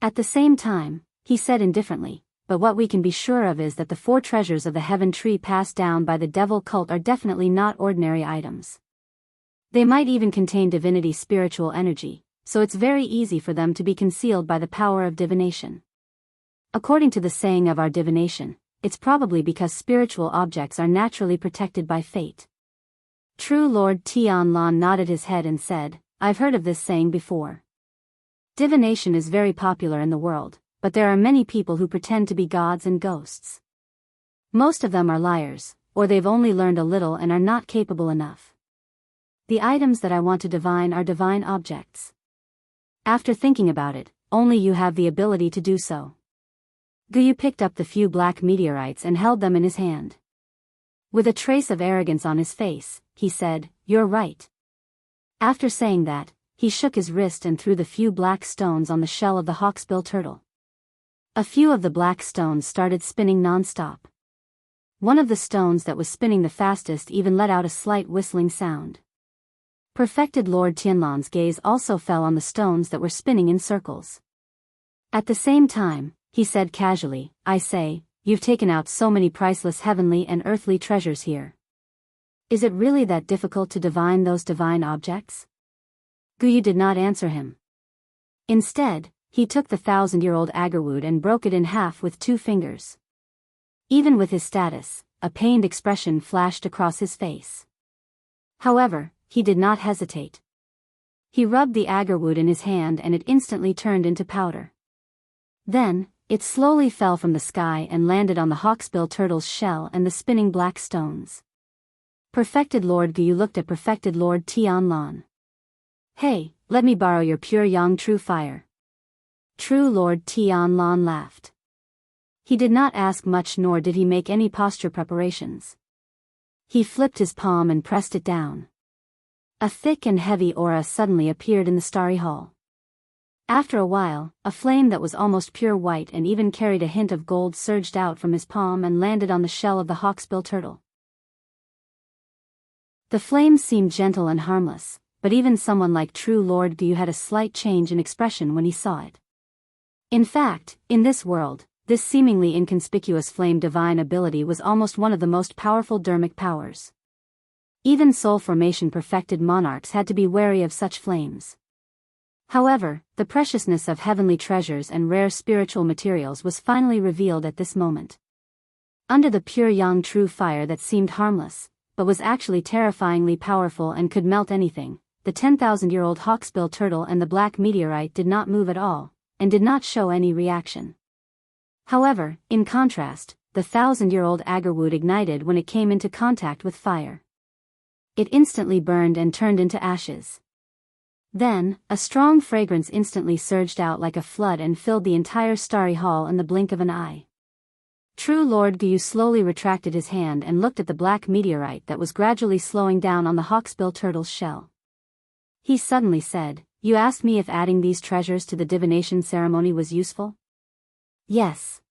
S1: At the same time, he said indifferently, "But what we can be sure of is that the 4 treasures of the heaven tree passed down by the devil cult are definitely not ordinary items. They might even contain divinity spiritual energy, so it's very easy for them to be concealed by the power of divination. According to the saying of our divination, it's probably because spiritual objects are naturally protected by fate." True Lord Tianlan nodded his head and said, "I've heard of this saying before. Divination is very popular in the world, but there are many people who pretend to be gods and ghosts. Most of them are liars, or they've only learned a little and are not capable enough. The items that I want to divine are divine objects. After thinking about it, only you have the ability to do so." Guyu picked up the few black meteorites and held them in his hand. With a trace of arrogance on his face, he said, "You're right." After saying that, he shook his wrist and threw the few black stones on the shell of the hawksbill turtle. A few of the black stones started spinning non-stop. One of the stones that was spinning the fastest even let out a slight whistling sound. Perfected Lord Tianlan's gaze also fell on the stones that were spinning in circles. At the same time, he said casually, "I say, you've taken out so many priceless heavenly and earthly treasures here. Is it really that difficult to divine those divine objects?" Guyu did not answer him. Instead, he took the 1,000-year-old agarwood and broke it in half with 2 fingers. Even with his status, a pained expression flashed across his face. However, he did not hesitate. He rubbed the agarwood in his hand and it instantly turned into powder. Then, it slowly fell from the sky and landed on the hawksbill turtle's shell and the spinning black stones. Perfected Lord Guyu looked at Perfected Lord Tianlan. "Hey, let me borrow your pure yang true fire." True Lord Tianlan laughed. He did not ask much nor did he make any posture preparations. He flipped his palm and pressed it down. A thick and heavy aura suddenly appeared in the starry hall. After a while, a flame that was almost pure white and even carried a hint of gold surged out from his palm and landed on the shell of the hawksbill turtle. The flame seemed gentle and harmless, but even someone like true Lord Guyu had a slight change in expression when he saw it. In fact, in this world, this seemingly inconspicuous flame divine ability was almost one of the most powerful dermic powers. Even soul formation perfected monarchs had to be wary of such flames. However, the preciousness of heavenly treasures and rare spiritual materials was finally revealed at this moment. Under the pure yang true fire that seemed harmless, but was actually terrifyingly powerful and could melt anything, the 10,000-year-old hawksbill turtle and the black meteorite did not move at all, and did not show any reaction. However, in contrast, the 1,000-year-old agarwood ignited when it came into contact with fire. It instantly burned and turned into ashes. Then, a strong fragrance instantly surged out like a flood and filled the entire starry hall in the blink of an eye. True Lord Guyu slowly retracted his hand and looked at the black meteorite that was gradually slowing down on the hawksbill turtle's shell. He suddenly said, "You asked me if adding these treasures to the divination ceremony was useful?" "Yes."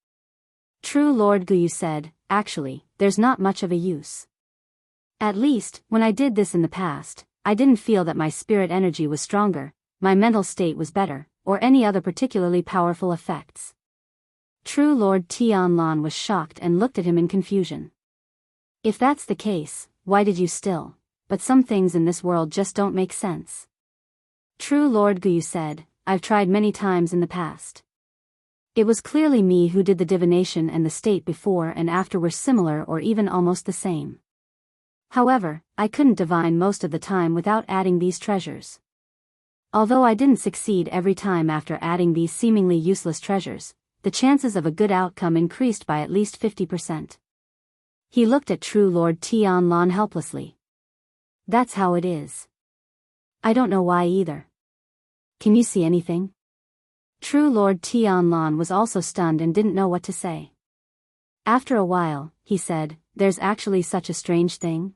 S1: True Lord Guyu said, "Actually, there's not much of a use. At least, when I did this in the past, I didn't feel that my spirit energy was stronger, my mental state was better, or any other particularly powerful effects." True Lord Tianlan was shocked and looked at him in confusion. "If that's the case, why did you still? But some things in this world just don't make sense." True Lord Guyu said, "I've tried many times in the past. It was clearly me who did the divination and the state before and after were similar or even almost the same. However, I couldn't divine most of the time without adding these treasures. Although I didn't succeed every time after adding these seemingly useless treasures, the chances of a good outcome increased by at least 50%. He looked at True Lord Tianlan helplessly. "That's how it is. I don't know why either. Can you see anything?" True Lord Tianlan was also stunned and didn't know what to say. After a while, he said, "There's actually such a strange thing."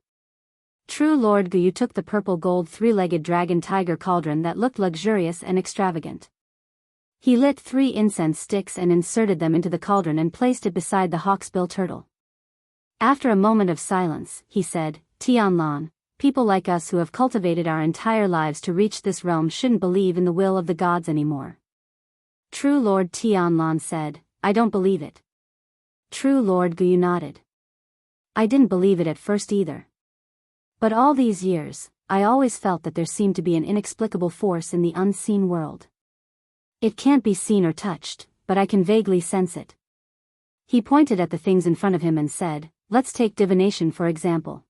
S1: True Lord Guyu took the purple gold 3-legged dragon tiger cauldron that looked luxurious and extravagant. He lit 3 incense sticks and inserted them into the cauldron and placed it beside the hawksbill turtle. After a moment of silence, he said, "Tianlan, people like us who have cultivated our entire lives to reach this realm shouldn't believe in the will of the gods anymore." True Lord Tianlan said, "I don't believe it." True Lord Guyu nodded. "I didn't believe it at first either. But all these years, I always felt that there seemed to be an inexplicable force in the unseen world. It can't be seen or touched, but I can vaguely sense it." He pointed at the things in front of him and said, "Let's take divination for example.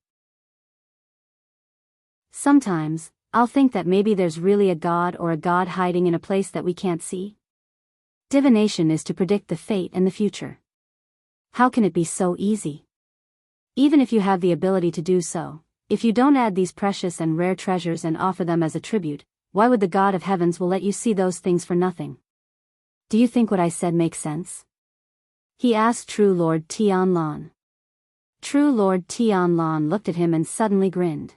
S1: Sometimes, I'll think that maybe there's really a god or a god hiding in a place that we can't see. Divination is to predict the fate and the future. How can it be so easy? Even if you have the ability to do so, if you don't add these precious and rare treasures and offer them as a tribute, why would the God of heavens will let you see those things for nothing? Do you think what I said makes sense?" He asked True Lord Tianlan. True Lord Tianlan looked at him and suddenly grinned.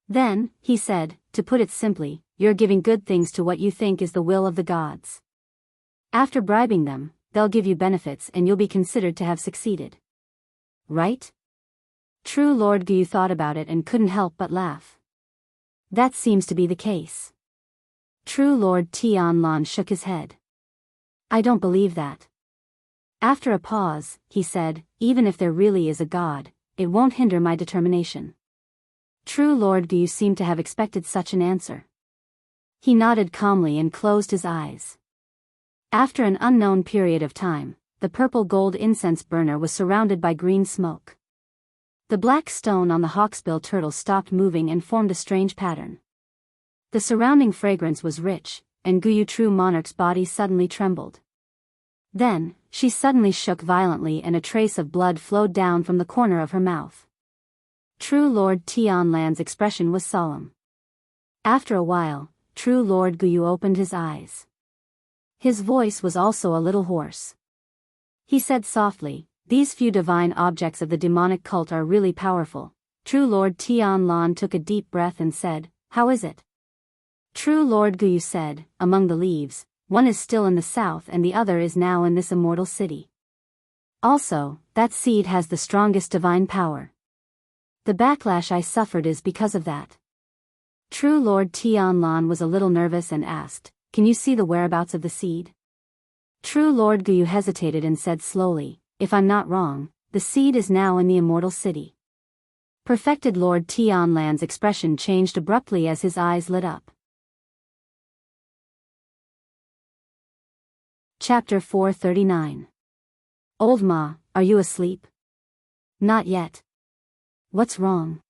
S1: Then, he said, "To put it simply, you're giving good things to what you think is the will of the gods. After bribing them, they'll give you benefits and you'll be considered to have succeeded. Right?" True Lord Guyu thought about it and couldn't help but laugh. "That seems to be the case." True Lord Tianlan shook his head. "I don't believe that." After a pause, he said, "Even if there really is a god, it won't hinder my determination." True Lord Guyu seemed to have expected such an answer. He nodded calmly and closed his eyes. After an unknown period of time, the purple gold incense burner was surrounded by green smoke. The black stone on the hawksbill turtle stopped moving and formed a strange pattern. The surrounding fragrance was rich, and Guyu True Monarch's body suddenly trembled. Then, she suddenly shook violently and a trace of blood flowed down from the corner of her mouth. True Lord Tianlan's expression was solemn. After a while, True Lord Guyu opened his eyes. His voice was also a little hoarse. He said softly, "These few divine objects of the demonic cult are really powerful." True Lord Tianlan took a deep breath and said, "How is it?" True Lord Guyu said, "Among the leaves, one is still in the south and the other is now in this immortal city. Also, that seed has the strongest divine power. The backlash I suffered is because of that." True Lord Tianlan was a little nervous and asked, "Can you see the whereabouts of the seed?" True Lord Guyu hesitated and said slowly, "If I'm not wrong, the seed is now in the immortal city." Perfected Lord Tianlan's expression changed abruptly as his eyes lit up. Chapter 439. Old Ma, are you asleep? Not yet. What's wrong?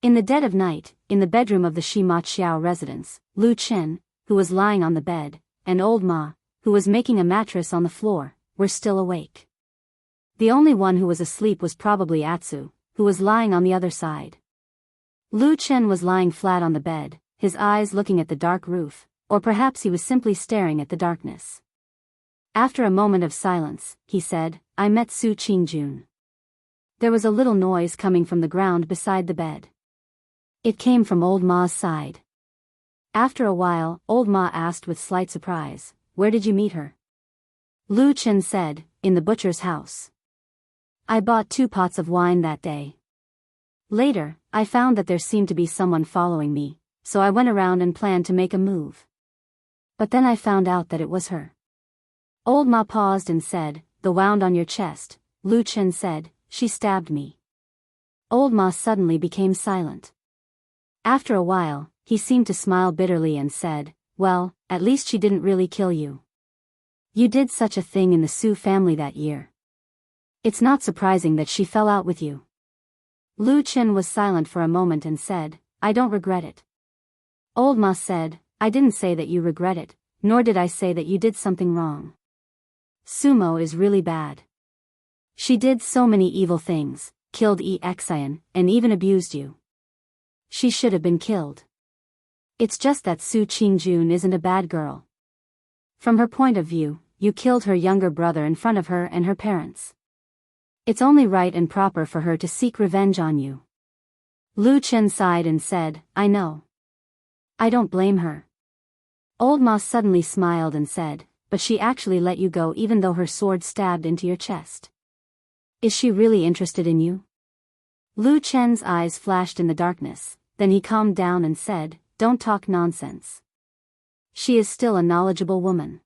S1: In the dead of night, in the bedroom of the Shima Qiao residence, Lu Chen, who was lying on the bed, and Old Ma, who was making a mattress on the floor, were still awake. The only one who was asleep was probably Atsu, who was lying on the other side. Lu Chen was lying flat on the bed, his eyes looking at the dark roof, or perhaps he was simply staring at the darkness. After a moment of silence, he said, "I met Su Qingjun." There was a little noise coming from the ground beside the bed. It came from Old Ma's side. After a while, Old Ma asked with slight surprise, "Where did you meet her?" Lu Chen said, "In the butcher's house. I bought 2 pots of wine that day. Later, I found that there seemed to be someone following me, so I went around and planned to make a move. But then I found out that it was her." Old Ma paused and said, "The wound on your chest." Lu Chen said, "She stabbed me." Old Ma suddenly became silent. After a while, he seemed to smile bitterly and said, "Well, at least she didn't really kill you. You did such a thing in the Su family that year. It's not surprising that she fell out with you." Lu Chen was silent for a moment and said, "I don't regret it." Old Ma said, "I didn't say that you regret it, nor did I say that you did something wrong. Sumo is really bad. She did so many evil things, killed Exian, and even abused you. She should have been killed. It's just that Su Qingjun isn't a bad girl. From her point of view, you killed her younger brother in front of her and her parents. It's only right and proper for her to seek revenge on you." Lu Chen sighed and said, "I know. I don't blame her." Old Ma suddenly smiled and said, "But she actually let you go even though her sword stabbed into your chest. Is she really interested in you?" Lu Chen's eyes flashed in the darkness, then he calmed down and said, "Don't talk nonsense. She is still a knowledgeable woman.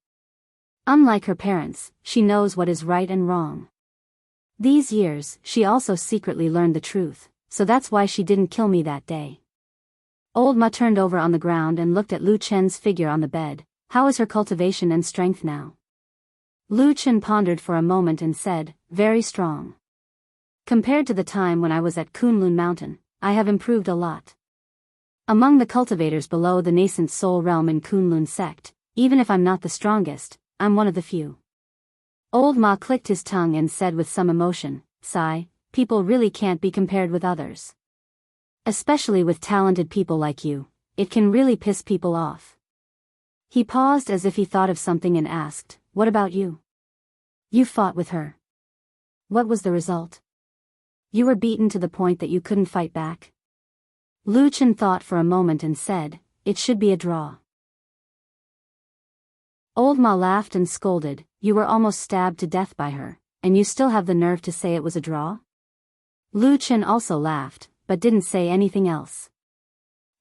S1: Unlike her parents, she knows what is right and wrong. These years, she also secretly learned the truth, so that's why she didn't kill me that day." Old Ma turned over on the ground and looked at Lu Chen's figure on the bed. "How is her cultivation and strength now?" Lu Chen pondered for a moment and said, "Very strong. Compared to the time when I was at Kunlun Mountain, I have improved a lot. Among the cultivators below the nascent soul realm in Kunlun sect, even if I'm not the strongest, I'm one of the few." Old Ma clicked his tongue and said with some emotion, "Sigh, people really can't be compared with others. Especially with talented people like you, it can really piss people off." He paused as if he thought of something and asked, "What about you? You fought with her. What was the result? You were beaten to the point that you couldn't fight back?" Lu Chen thought for a moment and said, "It should be a draw." Old Ma laughed and scolded, "You were almost stabbed to death by her, and you still have the nerve to say it was a draw?" Lu Chen also laughed, but didn't say anything else.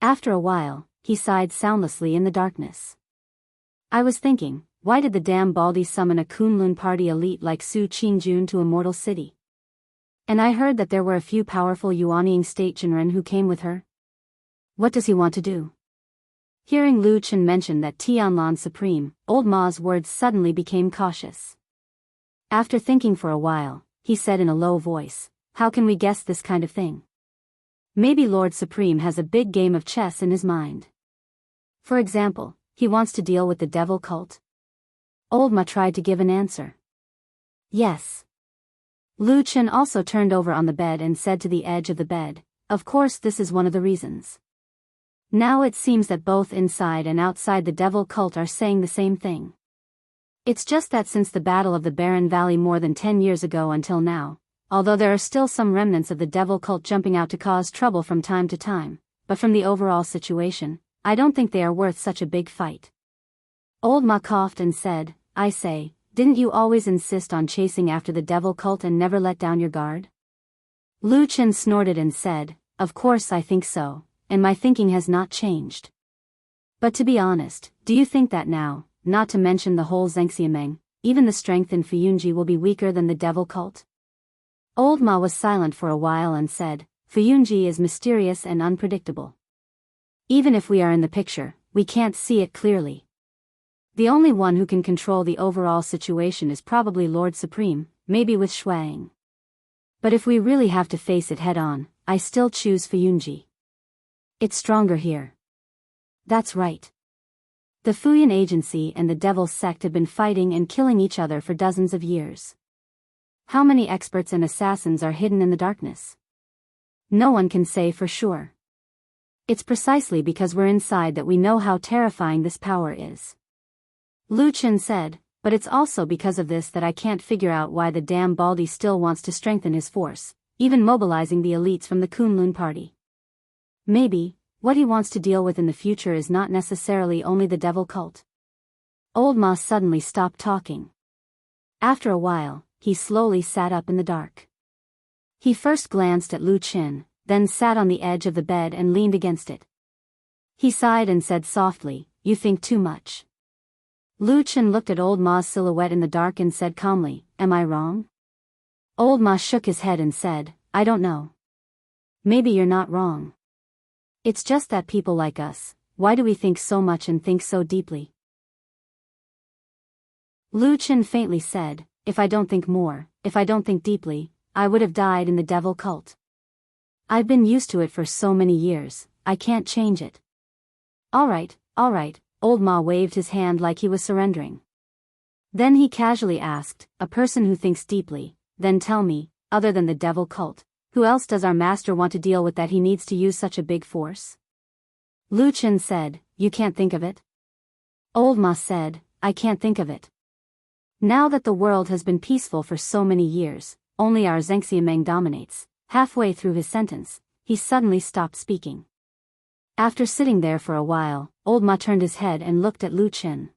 S1: After a while, he sighed soundlessly in the darkness. "I was thinking, why did the damn Baldy summon a Kunlun party elite like Su Qingjun to Immortal City? And I heard that there were a few powerful Yuanying state Jinren who came with her. What does he want to do?" Hearing Lu Chen mention that Tianlan Supreme, old Ma's words suddenly became cautious. After thinking for a while, he said in a low voice, "How can we guess this kind of thing? Maybe Lord Supreme has a big game of chess in his mind. For example, he wants to deal with the devil cult." Old Ma tried to give an answer. Yes. Lu Chen also turned over on the bed and said to the edge of the bed, "Of course this is one of the reasons." Now it seems that both inside and outside the devil cult are saying the same thing. It's just that since the Battle of the Barren Valley more than 10 years ago until now, although there are still some remnants of the devil cult jumping out to cause trouble from time to time, but from the overall situation, I don't think they are worth such a big fight. Old Ma coughed and said, "I say, didn't you always insist on chasing after the devil cult and never let down your guard?" Lu Chen snorted and said, "Of course I think so, and my thinking has not changed. But to be honest, do you think that now, not to mention the whole Xianxia, even the strength in Fuyunji will be weaker than the devil cult?" Old Ma was silent for a while and said, "Fuyunji is mysterious and unpredictable. Even if we are in the picture, we can't see it clearly. The only one who can control the overall situation is probably Lord Supreme, maybe with Shuang. But if we really have to face it head-on, I still choose Fuyunji. It's stronger here." That's right. The Fuyan Agency and the Devil's Sect have been fighting and killing each other for dozens of years. How many experts and assassins are hidden in the darkness? No one can say for sure. It's precisely because we're inside that we know how terrifying this power is. Lu Chen said, "But it's also because of this that I can't figure out why the damn Baldy still wants to strengthen his force, even mobilizing the elites from the Kunlun party. Maybe, what he wants to deal with in the future is not necessarily only the devil cult." Old Ma suddenly stopped talking. After a while, he slowly sat up in the dark. He first glanced at Lu Chen, then sat on the edge of the bed and leaned against it. He sighed and said softly, "You think too much." Lu Chen looked at Old Ma's silhouette in the dark and said calmly, "Am I wrong?" Old Ma shook his head and said, "I don't know. Maybe you're not wrong. It's just that people like us, why do we think so much and think so deeply?" Lu Chen faintly said, "If I don't think more, if I don't think deeply, I would have died in the devil cult. I've been used to it for so many years, I can't change it." All right, Old Ma waved his hand like he was surrendering. Then he casually asked, "A person who thinks deeply, then tell me, other than the devil cult, who else does our master want to deal with that he needs to use such a big force?" Lu Chen said, "You can't think of it?" Old Ma said, "I can't think of it. Now that the world has been peaceful for so many years, only our Xianxia dominates." Halfway through his sentence, he suddenly stopped speaking. After sitting there for a while, Old Ma turned his head and looked at Lu Chen.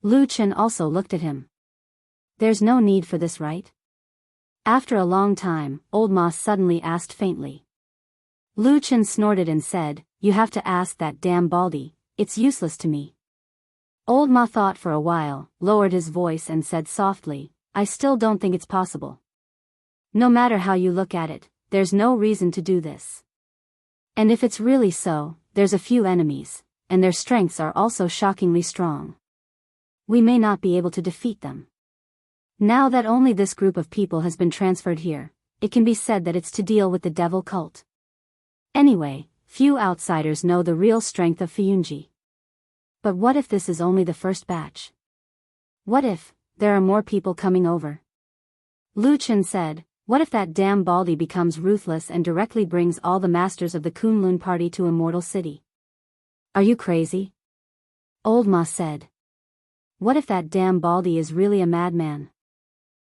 S1: Lu Chen also looked at him. "There's no need for this, right?" After a long time, Old Ma suddenly asked faintly. Lu Chen snorted and said, "You have to ask that damn Baldy, it's useless to me." Old Ma thought for a while, lowered his voice and said softly, "I still don't think it's possible. No matter how you look at it, there's no reason to do this. And if it's really so, there's a few enemies, and their strengths are also shockingly strong. We may not be able to defeat them. Now that only this group of people has been transferred here, it can be said that it's to deal with the devil cult. Anyway, few outsiders know the real strength of Fuyunji. But what if this is only the first batch? What if there are more people coming over?" Lu Chen said, "What if that damn Baldy becomes ruthless and directly brings all the masters of the Kunlun party to Immortal City?" "Are you crazy?" Old Ma said. "What if that damn Baldy is really a madman?"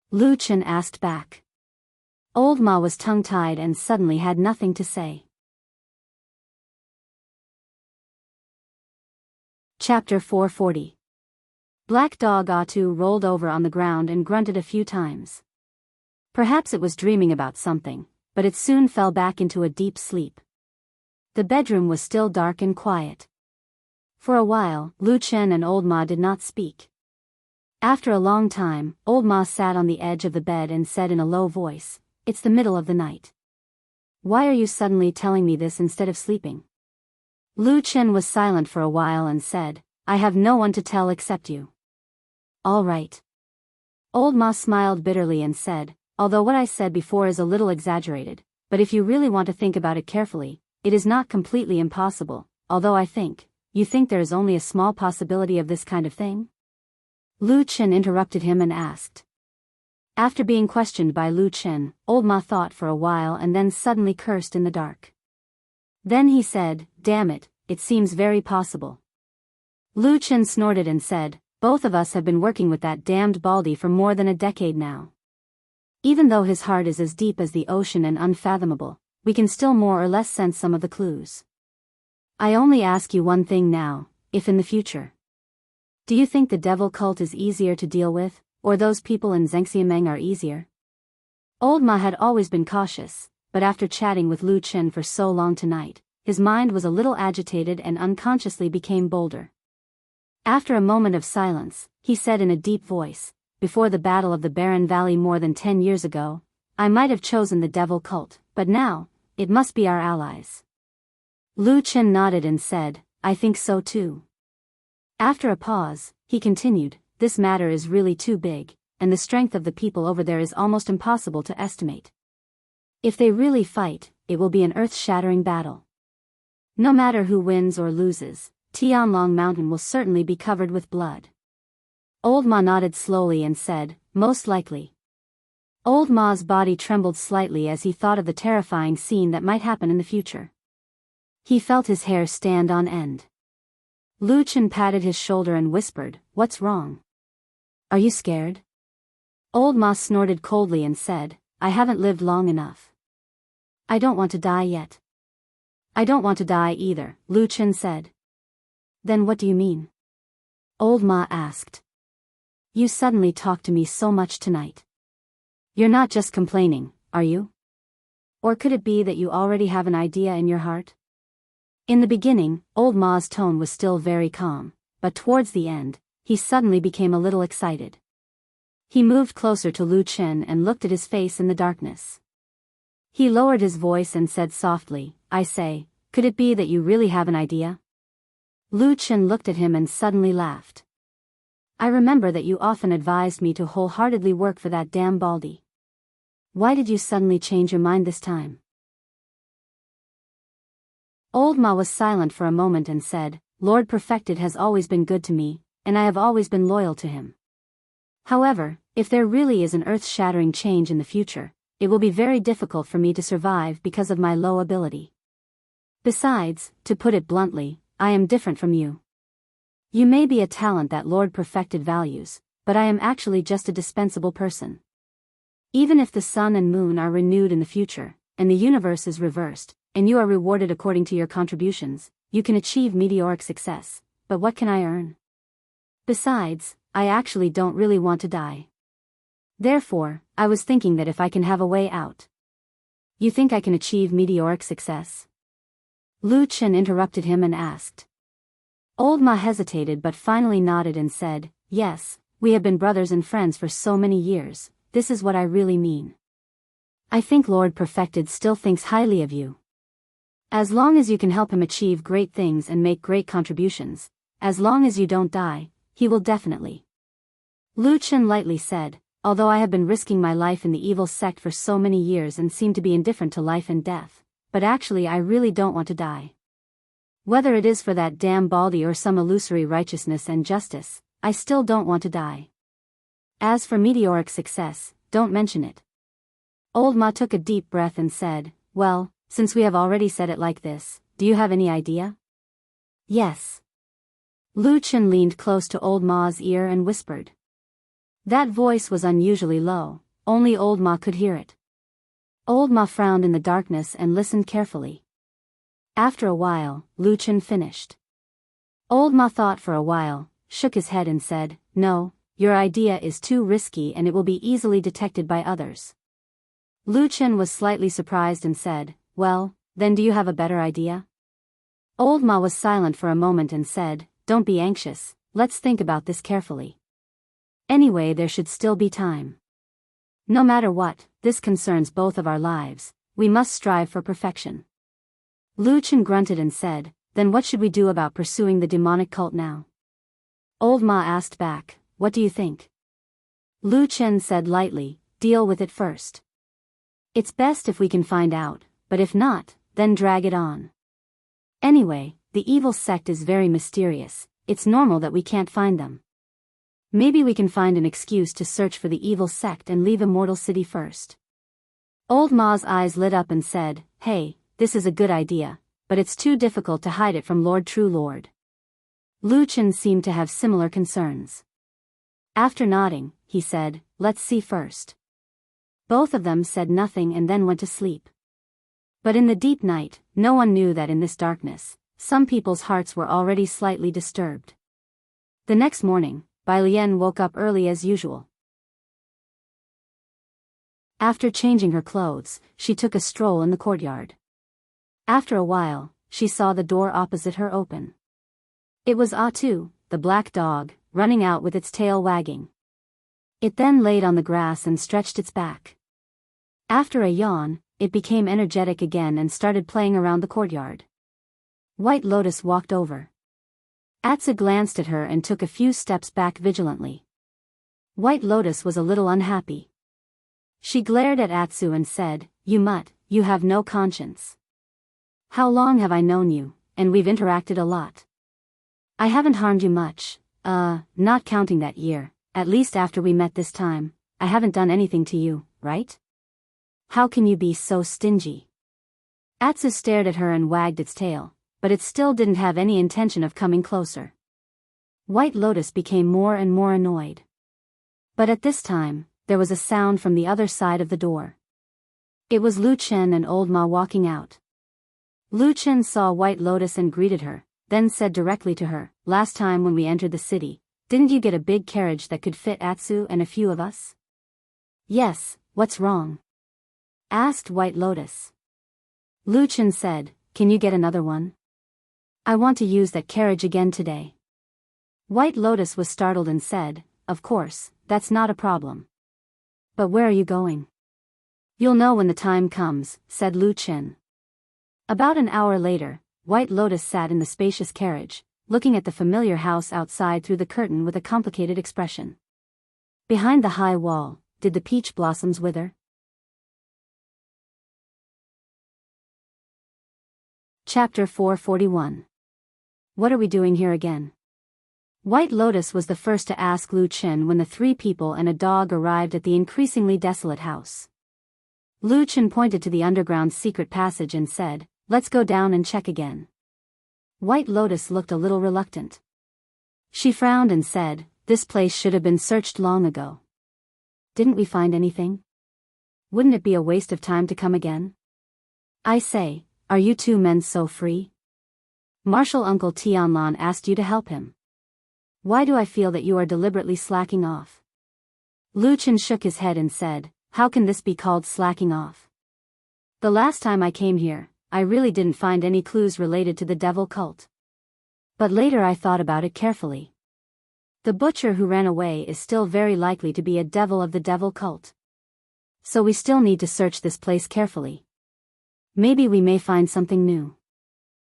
S1: Lu Chen asked back. Old Ma was tongue-tied and suddenly had nothing to say. Chapter 440. Black Dog Atu rolled over on the ground and grunted a few times. Perhaps it was dreaming about something, but it soon fell back into a deep sleep. The bedroom was still dark and quiet. For a while, Lu Chen and Old Ma did not speak. After a long time, Old Ma sat on the edge of the bed and said in a low voice, "It's the middle of the night. Why are you suddenly telling me this instead of sleeping?" Lu Chen was silent for a while and said, I have no one to tell except you. All right. Old Ma smiled bitterly and said, although what I said before is a little exaggerated, but if you really want to think about it carefully, it is not completely impossible, although you think there is only a small possibility of this kind of thing? Lu Chen interrupted him and asked. After being questioned by Lu Chen, Old Ma thought for a while and then suddenly cursed in the dark. Then he said, damn it, it seems very possible. Lu Chen snorted and said, both of us have been working with that damned Baldy for more than a decade now. Even though his heart is as deep as the ocean and unfathomable, we can still more or less sense some of the clues. I only ask you one thing now, if in the future. Do you think the devil cult is easier to deal with, or those people in Zhengxiameng are easier? Old Ma had always been cautious, but after chatting with Lu Chen for so long tonight, his mind was a little agitated and unconsciously became bolder. After a moment of silence, he said in a deep voice, before the Battle of the Barren Valley more than 10 years ago, I might have chosen the devil cult, but now, it must be our allies. Lu Chen nodded and said, I think so too. After a pause, he continued, this matter is really too big, and the strength of the people over there is almost impossible to estimate. If they really fight, it will be an earth-shattering battle. No matter who wins or loses, Tianlong Mountain will certainly be covered with blood. Old Ma nodded slowly and said, most likely. Old Ma's body trembled slightly as he thought of the terrifying scene that might happen in the future. He felt his hair stand on end. Lu Chen patted his shoulder and whispered, what's wrong? Are you scared? Old Ma snorted coldly and said, I haven't lived long enough. I don't want to die yet. I don't want to die either, Lu Chen said. Then what do you mean? Old Ma asked. You suddenly talk to me so much tonight. You're not just complaining, are you? Or could it be that you already have an idea in your heart? In the beginning, Old Ma's tone was still very calm, but towards the end, he suddenly became a little excited. He moved closer to Lu Chen and looked at his face in the darkness. He lowered his voice and said softly, I say, could it be that you really have an idea? Lu Chen looked at him and suddenly laughed. I remember that you often advised me to wholeheartedly work for that damn Baldy. Why did you suddenly change your mind this time? Old Ma was silent for a moment and said, Lord Perfected has always been good to me, and I have always been loyal to him. However, if there really is an earth-shattering change in the future, it will be very difficult for me to survive because of my low ability. Besides, to put it bluntly, I am different from you. You may be a talent that Lord Perfected values, but I am actually just a dispensable person. Even if the sun and moon are renewed in the future, and the universe is reversed, and you are rewarded according to your contributions, you can achieve meteoric success, but what can I earn? Besides, I actually don't really want to die. Therefore, I was thinking that if I can have a way out. You think I can achieve meteoric success? Lu Chen interrupted him and asked. Old Ma hesitated but finally nodded and said, yes, we have been brothers and friends for so many years, this is what I really mean. I think Lord Perfected still thinks highly of you. As long as you can help him achieve great things and make great contributions, as long as you don't die, he will definitely. Lu Chen lightly said, although I have been risking my life in the evil sect for so many years and seem to be indifferent to life and death, but actually I really don't want to die. Whether it is for that damn Baldy or some illusory righteousness and justice, I still don't want to die. As for meteoric success, don't mention it. Old Ma took a deep breath and said, well, since we have already said it like this, do you have any idea? Yes. Lu Chen leaned close to Old Ma's ear and whispered. That voice was unusually low, only Old Ma could hear it. Old Ma frowned in the darkness and listened carefully. After a while, Lu Chen finished. Old Ma thought for a while, shook his head and said, no, your idea is too risky and it will be easily detected by others. Lu Chen was slightly surprised and said, well, then do you have a better idea? Old Ma was silent for a moment and said, don't be anxious, let's think about this carefully. Anyway, there should still be time. No matter what, this concerns both of our lives, we must strive for perfection. Lu Chen grunted and said, then what should we do about pursuing the demonic cult now? Old Ma asked back, what do you think? Lu Chen said lightly, deal with it first. It's best if we can find out, but if not, then drag it on. Anyway, the evil sect is very mysterious, it's normal that we can't find them. Maybe we can find an excuse to search for the evil sect and leave Immortal City first. Old Ma's eyes lit up and said, hey, this is a good idea, but it's too difficult to hide it from Lord True Lord. Lu Chen seemed to have similar concerns. After nodding, he said, let's see first. Both of them said nothing and then went to sleep. But in the deep night, no one knew that in this darkness, some people's hearts were already slightly disturbed. The next morning, Bai Lian woke up early as usual. After changing her clothes, she took a stroll in the courtyard. After a while, she saw the door opposite her open. It was Atu, the black dog, running out with its tail wagging. It then laid on the grass and stretched its back. After a yawn, it became energetic again and started playing around the courtyard. White Lotus walked over. Atsu glanced at her and took a few steps back vigilantly. White Lotus was a little unhappy. She glared at Atsu and said, you mutt, you have no conscience. How long have I known you, and we've interacted a lot. I haven't harmed you much, not counting that year, at least after we met this time, I haven't done anything to you, right? How can you be so stingy? Atsu stared at her and wagged its tail, but it still didn't have any intention of coming closer. White Lotus became more and more annoyed. But at this time, there was a sound from the other side of the door. It was Lu Chen and Old Ma walking out. Lu Chen saw White Lotus and greeted her, then said directly to her, last time when we entered the city, didn't you get a big carriage that could fit Atsu and a few of us? Yes, what's wrong? Asked White Lotus. Lu Chen said, can you get another one? I want to use that carriage again today. White Lotus was startled and said, of course, that's not a problem. But where are you going? You'll know when the time comes, said Lu Chen. About an hour later, White Lotus sat in the spacious carriage, looking at the familiar house outside through the curtain with a complicated expression. Behind the high wall, did the peach blossoms wither? Chapter 441. What are we doing here again? White Lotus was the first to ask Lu Chen when the three people and a dog arrived at the increasingly desolate house. Lu Chen pointed to the underground secret passage and said, let's go down and check again. White Lotus looked a little reluctant. She frowned and said, this place should have been searched long ago. Didn't we find anything? Wouldn't it be a waste of time to come again? I say, are you two men so free? Martial Uncle Tianlan asked you to help him. Why do I feel that you are deliberately slacking off? Lu Chen shook his head and said, how can this be called slacking off? The last time I came here, I really didn't find any clues related to the devil cult. But later I thought about it carefully. The butcher who ran away is still very likely to be a devil of the devil cult. So we still need to search this place carefully. Maybe we may find something new.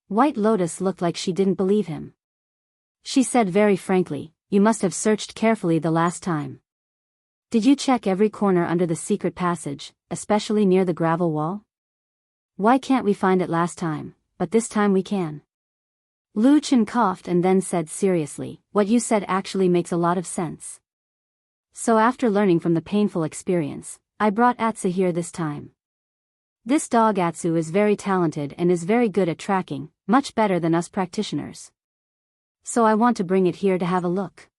S1: White Lotus looked like she didn't believe him. She said very frankly, you must have searched carefully the last time. Did you check every corner under the secret passage, especially near the gravel wall? Why can't we find it last time, but this time we can? Lu Chen coughed and then said seriously, what you said actually makes a lot of sense. So after learning from the painful experience, I brought Atsu here this time. This dog Atsu is very talented and is very good at tracking, much better than us practitioners. So I want to bring it here to have a look.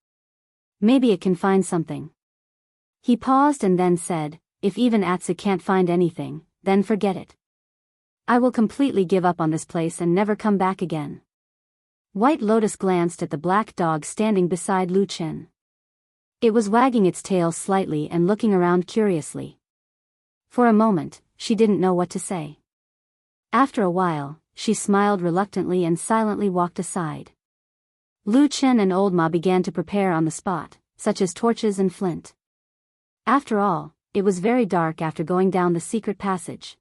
S1: Maybe it can find something. He paused and then said, if even Atsu can't find anything, then forget it. I will completely give up on this place and never come back again. White Lotus glanced at the black dog standing beside Lu Chen. It was wagging its tail slightly and looking around curiously. For a moment, she didn't know what to say. After a while, she smiled reluctantly and silently walked aside. Lu Chen and Old Ma began to prepare on the spot, such as torches and flint. After all, it was very dark after going down the secret passage.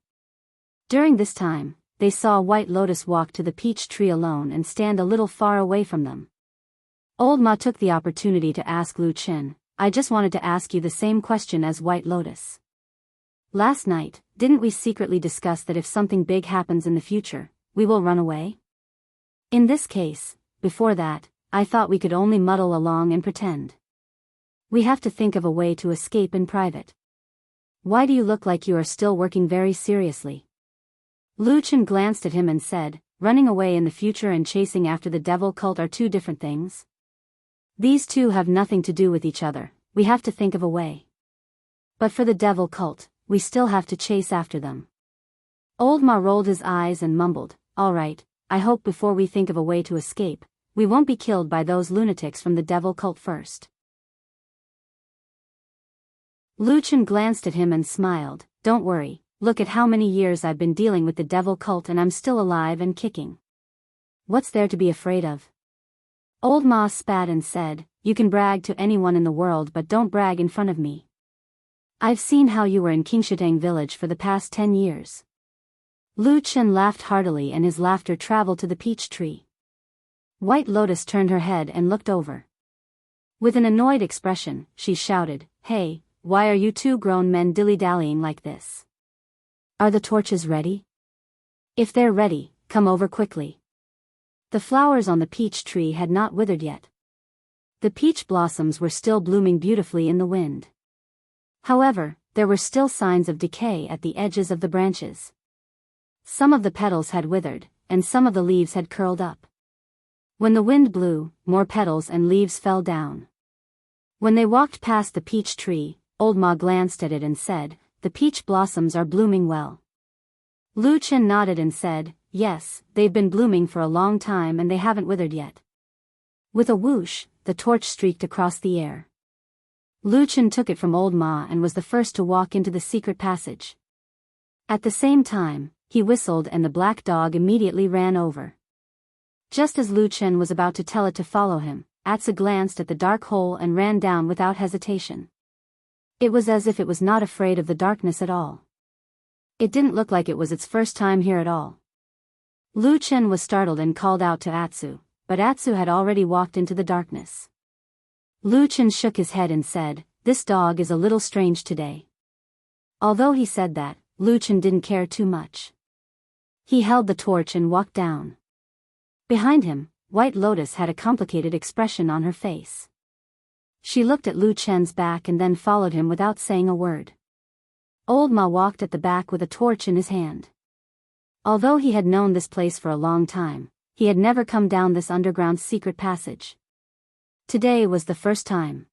S1: During this time, they saw White Lotus walk to the peach tree alone and stand a little far away from them. Old Ma took the opportunity to ask Lu Qin, "I just wanted to ask you the same question as White Lotus. Last night, didn't we secretly discuss that if something big happens in the future, we will run away? In this case, before that, I thought we could only muddle along and pretend. We have to think of a way to escape in private. Why do you look like you are still working very seriously?" Lu Qin glanced at him and said, "Running away in the future and chasing after the devil cult are two different things. These two have nothing to do with each other, we have to think of a way. But for the devil cult, we still have to chase after them." Old Ma rolled his eyes and mumbled, "All right, I hope before we think of a way to escape, we won't be killed by those lunatics from the devil cult first." Lu Qin glanced at him and smiled, "Don't worry, look at how many years I've been dealing with the devil cult and I'm still alive and kicking. What's there to be afraid of?" Old Ma spat and said, "You can brag to anyone in the world but don't brag in front of me. I've seen how you were in Qingshitang village for the past 10 years. Lu Qin laughed heartily and his laughter traveled to the peach tree. White Lotus turned her head and looked over. With an annoyed expression, she shouted, "Hey, why are you two grown men dilly-dallying like this? Are the torches ready? If they're ready, come over quickly." The flowers on the peach tree had not withered yet. The peach blossoms were still blooming beautifully in the wind. However, there were still signs of decay at the edges of the branches. Some of the petals had withered, and some of the leaves had curled up. When the wind blew, more petals and leaves fell down. When they walked past the peach tree, Old Ma glanced at it and said, "The peach blossoms are blooming well." Lu Qin nodded and said, "Yes, they've been blooming for a long time and they haven't withered yet." With a whoosh, the torch streaked across the air. Lu Qin took it from Old Ma and was the first to walk into the secret passage. At the same time, he whistled and the black dog immediately ran over. Just as Lu Qin was about to tell it to follow him, Atsu glanced at the dark hole and ran down without hesitation. It was as if it was not afraid of the darkness at all. It didn't look like it was its first time here at all. Lu Qin was startled and called out to Atsu, but Atsu had already walked into the darkness. Lu Qin shook his head and said, "This dog is a little strange today." Although he said that, Lu Qin didn't care too much. He held the torch and walked down. Behind him, White Lotus had a complicated expression on her face. She looked at Lu Qin's back and then followed him without saying a word. Old Ma walked at the back with a torch in his hand. Although he had known this place for a long time, he had never come down this underground secret passage. Today was the first time.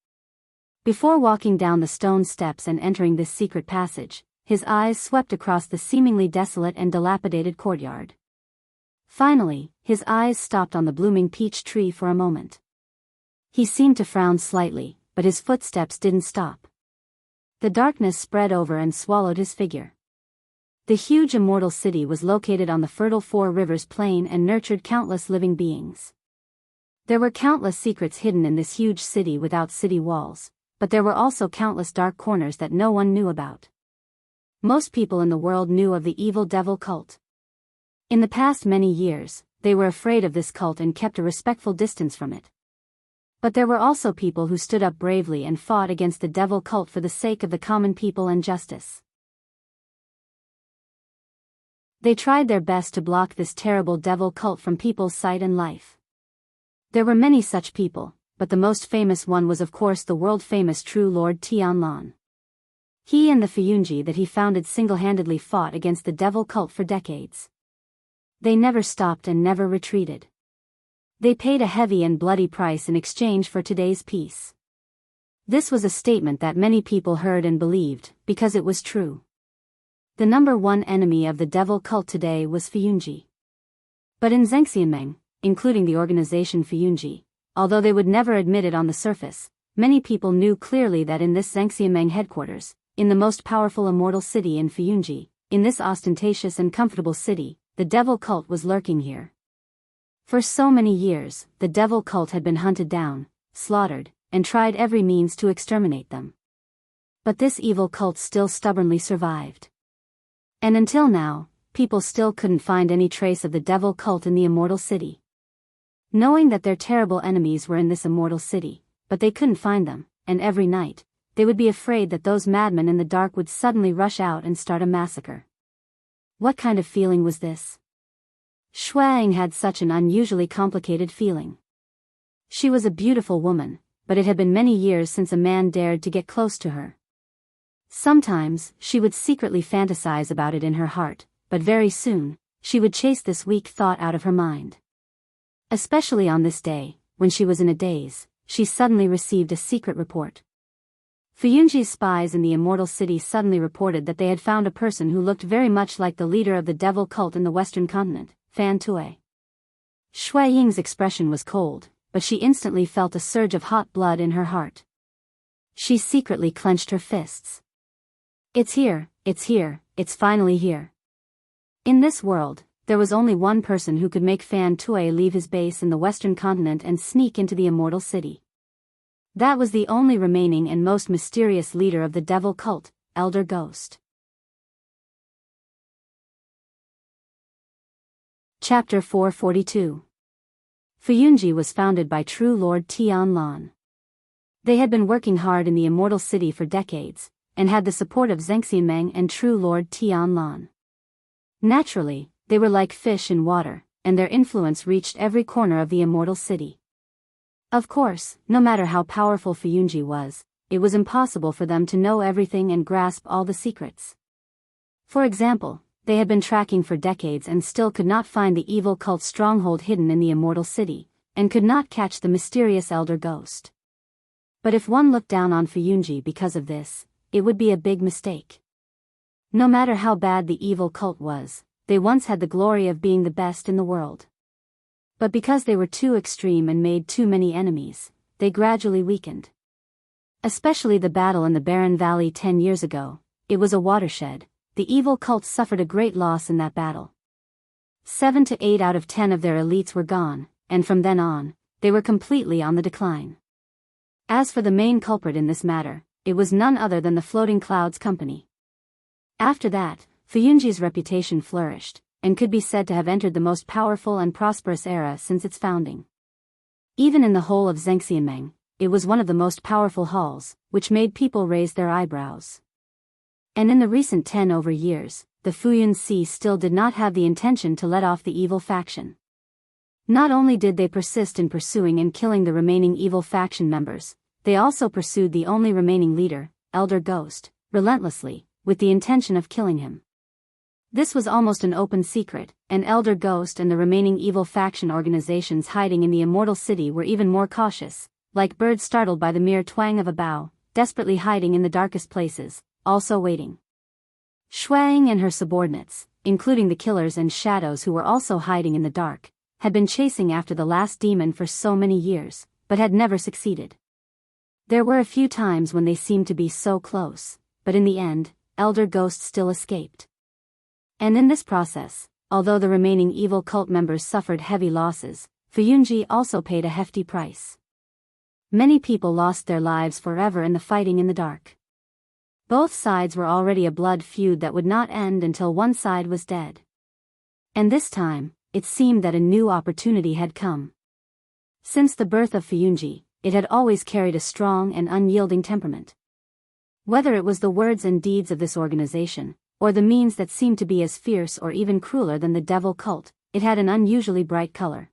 S1: Before walking down the stone steps and entering this secret passage, his eyes swept across the seemingly desolate and dilapidated courtyard. Finally, his eyes stopped on the blooming peach tree for a moment. He seemed to frown slightly, but his footsteps didn't stop. The darkness spread over and swallowed his figure. The huge immortal city was located on the fertile Four Rivers plain and nurtured countless living beings. There were countless secrets hidden in this huge city without city walls, but there were also countless dark corners that no one knew about. Most people in the world knew of the evil devil cult. In the past many years, they were afraid of this cult and kept a respectful distance from it. But there were also people who stood up bravely and fought against the devil cult for the sake of the common people and justice. They tried their best to block this terrible devil cult from people's sight and life. There were many such people, but the most famous one was of course the world-famous True Lord Tianlan. He and the Fuyunji that he founded single-handedly fought against the devil cult for decades. They never stopped and never retreated. They paid a heavy and bloody price in exchange for today's peace. This was a statement that many people heard and believed, because it was true. The number one enemy of the devil cult today was Fuyunji. But in Zhangxiameng, including the organization Fuyunji, although they would never admit it on the surface, many people knew clearly that in this Zhangxiameng headquarters, in the most powerful immortal city in Fuyunji, in this ostentatious and comfortable city, the devil cult was lurking here. For so many years, the devil cult had been hunted down, slaughtered, and tried every means to exterminate them. But this evil cult still stubbornly survived. And until now, people still couldn't find any trace of the devil cult in the immortal city. Knowing that their terrible enemies were in this immortal city, but they couldn't find them, and every night, they would be afraid that those madmen in the dark would suddenly rush out and start a massacre. What kind of feeling was this? Shuang had such an unusually complicated feeling. She was a beautiful woman, but it had been many years since a man dared to get close to her. Sometimes, she would secretly fantasize about it in her heart, but very soon, she would chase this weak thought out of her mind. Especially on this day, when she was in a daze, she suddenly received a secret report. Fuyunji's spies in the immortal city suddenly reported that they had found a person who looked very much like the leader of the devil cult in the western continent, Fan Tui. Shui Ying's expression was cold, but she instantly felt a surge of hot blood in her heart. She secretly clenched her fists. It's here, it's finally here. In this world, there was only one person who could make Fan Tui leave his base in the western continent and sneak into the immortal city. That was the only remaining and most mysterious leader of the devil cult, Elder Ghost. Chapter 442. Fuyunji was founded by true Lord Tianlan. They had been working hard in the immortal city for decades, and had the support of Zhengxianmeng and true Lord Tianlan. Naturally, they were like fish in water, and their influence reached every corner of the immortal city. Of course, no matter how powerful Fuyunji was, it was impossible for them to know everything and grasp all the secrets. For example, they had been tracking for decades and still could not find the evil cult stronghold hidden in the immortal city, and could not catch the mysterious Elder Ghost. But if one looked down on Fuyunji because of this, it would be a big mistake. No matter how bad the evil cult was, they once had the glory of being the best in the world. But because they were too extreme and made too many enemies, they gradually weakened. Especially the battle in the barren valley 10 years ago, it was a watershed. The evil cult suffered a great loss in that battle. 7 to 8 out of 10 of their elites were gone, and from then on, they were completely on the decline. As for the main culprit in this matter, it was none other than the Floating Clouds Company. After that, Fuyunji's reputation flourished, and could be said to have entered the most powerful and prosperous era since its founding. Even in the whole of Zhengxianmeng, it was one of the most powerful halls, which made people raise their eyebrows. And in the recent 10 over years, the Fuyunci still did not have the intention to let off the evil faction. Not only did they persist in pursuing and killing the remaining evil faction members, they also pursued the only remaining leader, Elder Ghost, relentlessly, with the intention of killing him. This was almost an open secret, and Elder Ghost and the remaining evil faction organizations hiding in the immortal city were even more cautious, like birds startled by the mere twang of a bough, desperately hiding in the darkest places, also waiting. Shuang and her subordinates, including the killers and shadows who were also hiding in the dark, had been chasing after the last demon for so many years, but had never succeeded. There were a few times when they seemed to be so close, but in the end, Elder Ghost still escaped. And in this process, although the remaining evil cult members suffered heavy losses, Fuyunji also paid a hefty price. Many people lost their lives forever in the fighting in the dark. Both sides were already a blood feud that would not end until one side was dead. And this time, it seemed that a new opportunity had come. Since the birth of Fuyunji, it had always carried a strong and unyielding temperament. Whether it was the words and deeds of this organization, or the means that seemed to be as fierce or even crueler than the devil cult, it had an unusually bright color.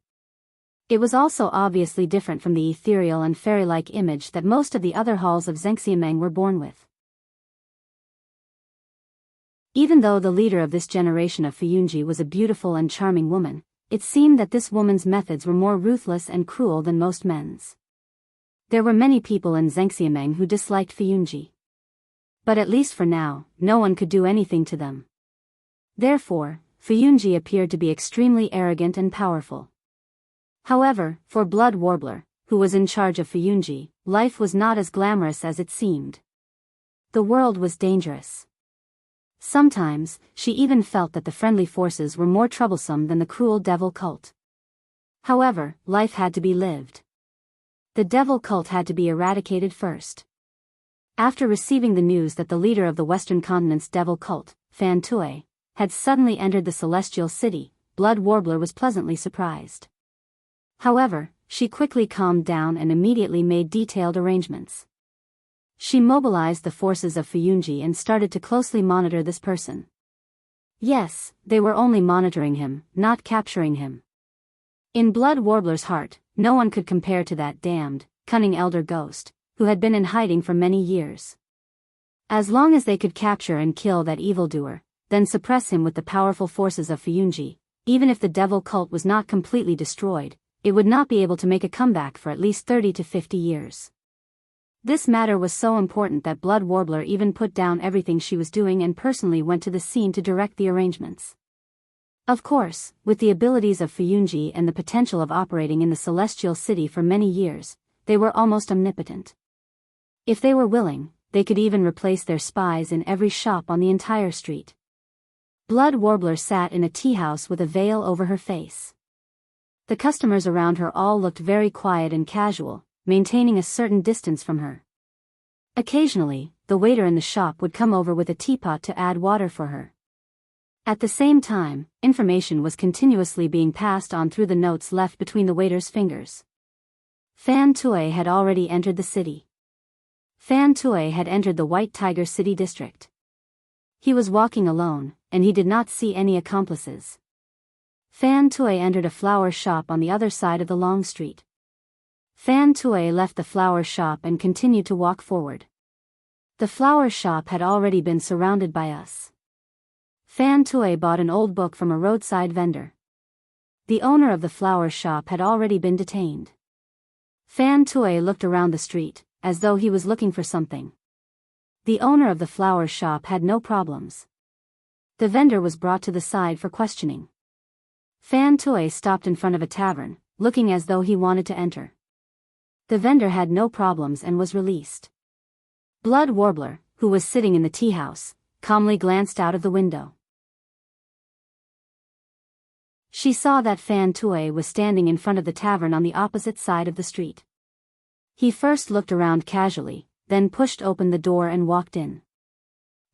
S1: It was also obviously different from the ethereal and fairy-like image that most of the other halls of Zhengxianmeng were born with. Even though the leader of this generation of Fuyunji was a beautiful and charming woman, it seemed that this woman's methods were more ruthless and cruel than most men's. There were many people in Zhengxianmeng who disliked Fuyunji. But at least for now, no one could do anything to them. Therefore, Fuyunji appeared to be extremely arrogant and powerful. However, for Blood Warbler, who was in charge of Fuyunji, life was not as glamorous as it seemed. The world was dangerous. Sometimes, she even felt that the friendly forces were more troublesome than the cruel devil cult. However, life had to be lived. The devil cult had to be eradicated first. After receiving the news that the leader of the Western Continent's devil cult, Fan Tui, had suddenly entered the celestial city, Blood Warbler was pleasantly surprised. However, she quickly calmed down and immediately made detailed arrangements. She mobilized the forces of Fuyunji and started to closely monitor this person. Yes, they were only monitoring him, not capturing him. In Blood Warbler's heart, no one could compare to that damned, cunning elder ghost, who had been in hiding for many years. As long as they could capture and kill that evildoer, then suppress him with the powerful forces of Fuyunji, even if the devil cult was not completely destroyed, it would not be able to make a comeback for at least 30 to 50 years. This matter was so important that Blood Warbler even put down everything she was doing and personally went to the scene to direct the arrangements. Of course, with the abilities of Fuyunji and the potential of operating in the celestial city for many years, they were almost omnipotent. If they were willing, they could even replace their spies in every shop on the entire street. Blood Warbler sat in a tea house with a veil over her face. The customers around her all looked very quiet and casual, maintaining a certain distance from her. Occasionally, the waiter in the shop would come over with a teapot to add water for her. At the same time, information was continuously being passed on through the notes left between the waiter's fingers. Fan Tui had already entered the city. Fan Tui had entered the White Tiger City district. He was walking alone, and he did not see any accomplices. Fan Tui entered a flower shop on the other side of the long street. Fan Tui left the flower shop and continued to walk forward. The flower shop had already been surrounded by us. Fan Tui bought an old book from a roadside vendor. The owner of the flower shop had already been detained. Fan Tui looked around the street, as though he was looking for something. The owner of the flower shop had no problems. The vendor was brought to the side for questioning. Fan Tui stopped in front of a tavern, looking as though he wanted to enter. The vendor had no problems and was released. Blood Warbler, who was sitting in the tea house, calmly glanced out of the window. She saw that Fan Tui was standing in front of the tavern on the opposite side of the street. He first looked around casually, then pushed open the door and walked in.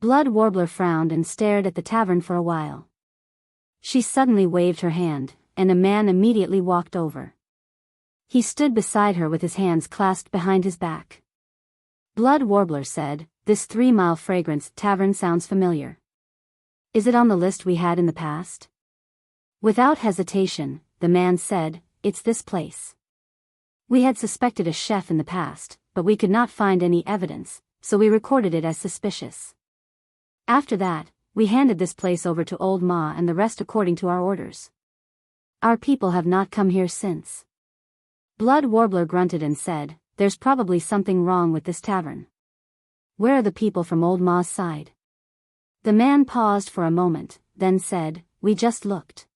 S1: Blood Warbler frowned and stared at the tavern for a while. She suddenly waved her hand, and a man immediately walked over. He stood beside her with his hands clasped behind his back. Blood Warbler said, "This 3 Mile Fragrance tavern sounds familiar. Is it on the list we had in the past?" Without hesitation, the man said, "It's this place. We had suspected a chef in the past, but we could not find any evidence, so we recorded it as suspicious. After that, we handed this place over to Old Ma and the rest according to our orders. Our people have not come here since." Blood Warbler grunted and said, "There's probably something wrong with this tavern. Where are the people from Old Ma's side?" The man paused for a moment, then said, "We just looked.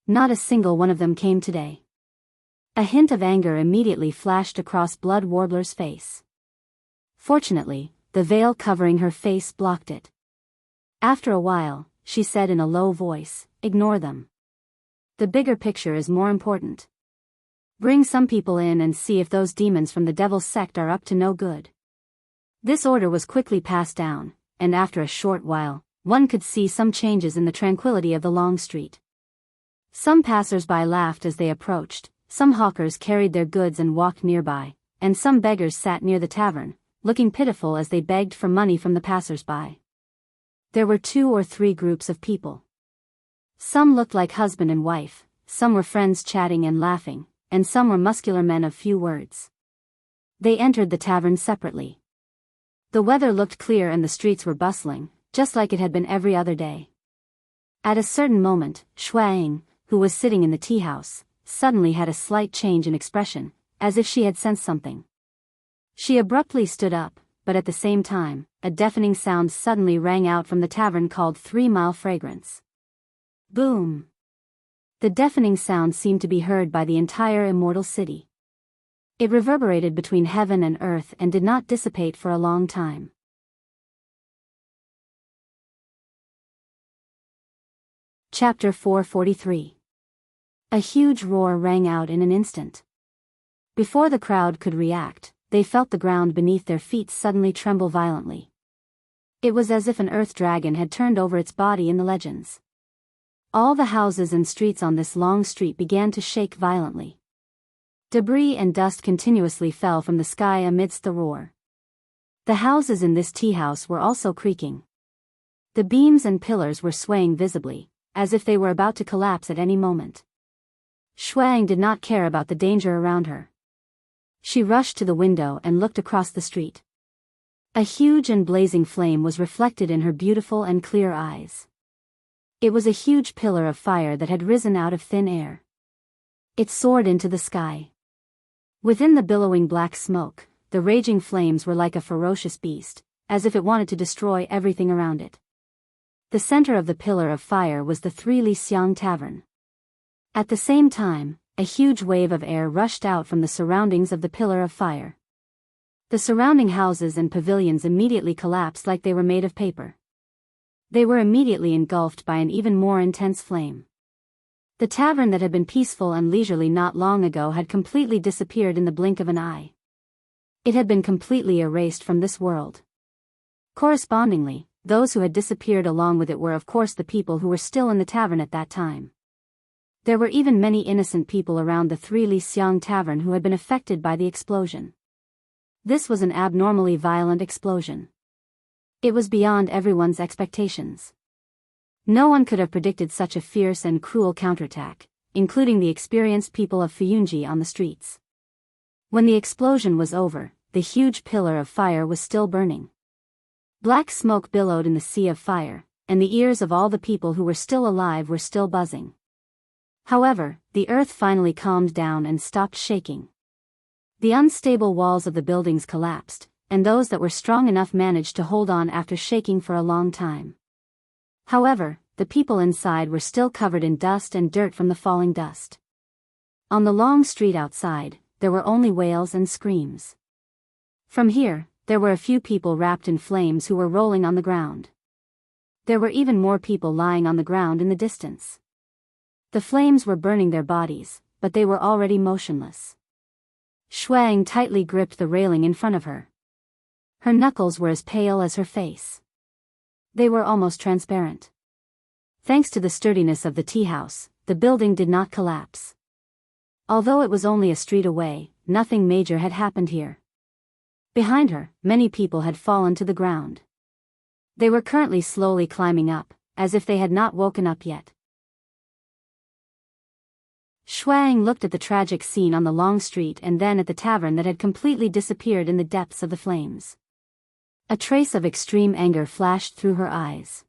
S1: Not a single one of them came today." A hint of anger immediately flashed across Blood Warbler's face. Fortunately, the veil covering her face blocked it. After a while, she said in a low voice, "Ignore them. The bigger picture is more important. Bring some people in and see if those demons from the Devil's sect are up to no good." This order was quickly passed down, and after a short while, one could see some changes in the tranquility of the long street. Some passers-by laughed as they approached, some hawkers carried their goods and walked nearby, and some beggars sat near the tavern, looking pitiful as they begged for money from the passers-by. There were 2 or 3 groups of people. Some looked like husband and wife, some were friends chatting and laughing, and some were muscular men of few words. They entered the tavern separately. The weather looked clear and the streets were bustling, just like it had been every other day. At a certain moment, Shuang, who was sitting in the tea house, suddenly had a slight change in expression, as if she had sensed something. She abruptly stood up, but at the same time, a deafening sound suddenly rang out from the tavern called 3 Mile Fragrance. Boom! The deafening sound seemed to be heard by the entire immortal city. It reverberated between heaven and earth and did not dissipate for a long time. Chapter 443. A huge roar rang out in an instant. Before the crowd could react, they felt the ground beneath their feet suddenly tremble violently. It was as if an earth dragon had turned over its body in the legends. All the houses and streets on this long street began to shake violently. Debris and dust continuously fell from the sky amidst the roar. The houses in this tea house were also creaking. The beams and pillars were swaying visibly, as if they were about to collapse at any moment. Shuang did not care about the danger around her. She rushed to the window and looked across the street. A huge and blazing flame was reflected in her beautiful and clear eyes. It was a huge pillar of fire that had risen out of thin air. It soared into the sky. Within the billowing black smoke, the raging flames were like a ferocious beast, as if it wanted to destroy everything around it. The center of the pillar of fire was the Three Li Xiang Tavern. At the same time, a huge wave of air rushed out from the surroundings of the pillar of fire. The surrounding houses and pavilions immediately collapsed like they were made of paper. They were immediately engulfed by an even more intense flame. The tavern that had been peaceful and leisurely not long ago had completely disappeared in the blink of an eye. It had been completely erased from this world. Correspondingly, those who had disappeared along with it were of course the people who were still in the tavern at that time. There were even many innocent people around the Three Li Xiang Tavern who had been affected by the explosion. This was an abnormally violent explosion. It was beyond everyone's expectations. No one could have predicted such a fierce and cruel counterattack, including the experienced people of Fuyunji on the streets. When the explosion was over, the huge pillar of fire was still burning. Black smoke billowed in the sea of fire, and the ears of all the people who were still alive were still buzzing. However, the earth finally calmed down and stopped shaking. The unstable walls of the buildings collapsed, and those that were strong enough managed to hold on after shaking for a long time. However, the people inside were still covered in dust and dirt from the falling dust. On the long street outside, there were only wails and screams. From here, there were a few people wrapped in flames who were rolling on the ground. There were even more people lying on the ground in the distance. The flames were burning their bodies, but they were already motionless. Shuang tightly gripped the railing in front of her. Her knuckles were as pale as her face. They were almost transparent. Thanks to the sturdiness of the tea house, the building did not collapse. Although it was only a street away, nothing major had happened here. Behind her, many people had fallen to the ground. They were currently slowly climbing up, as if they had not woken up yet. Shuang looked at the tragic scene on the long street and then at the tavern that had completely disappeared in the depths of the flames. A trace of extreme anger flashed through her eyes.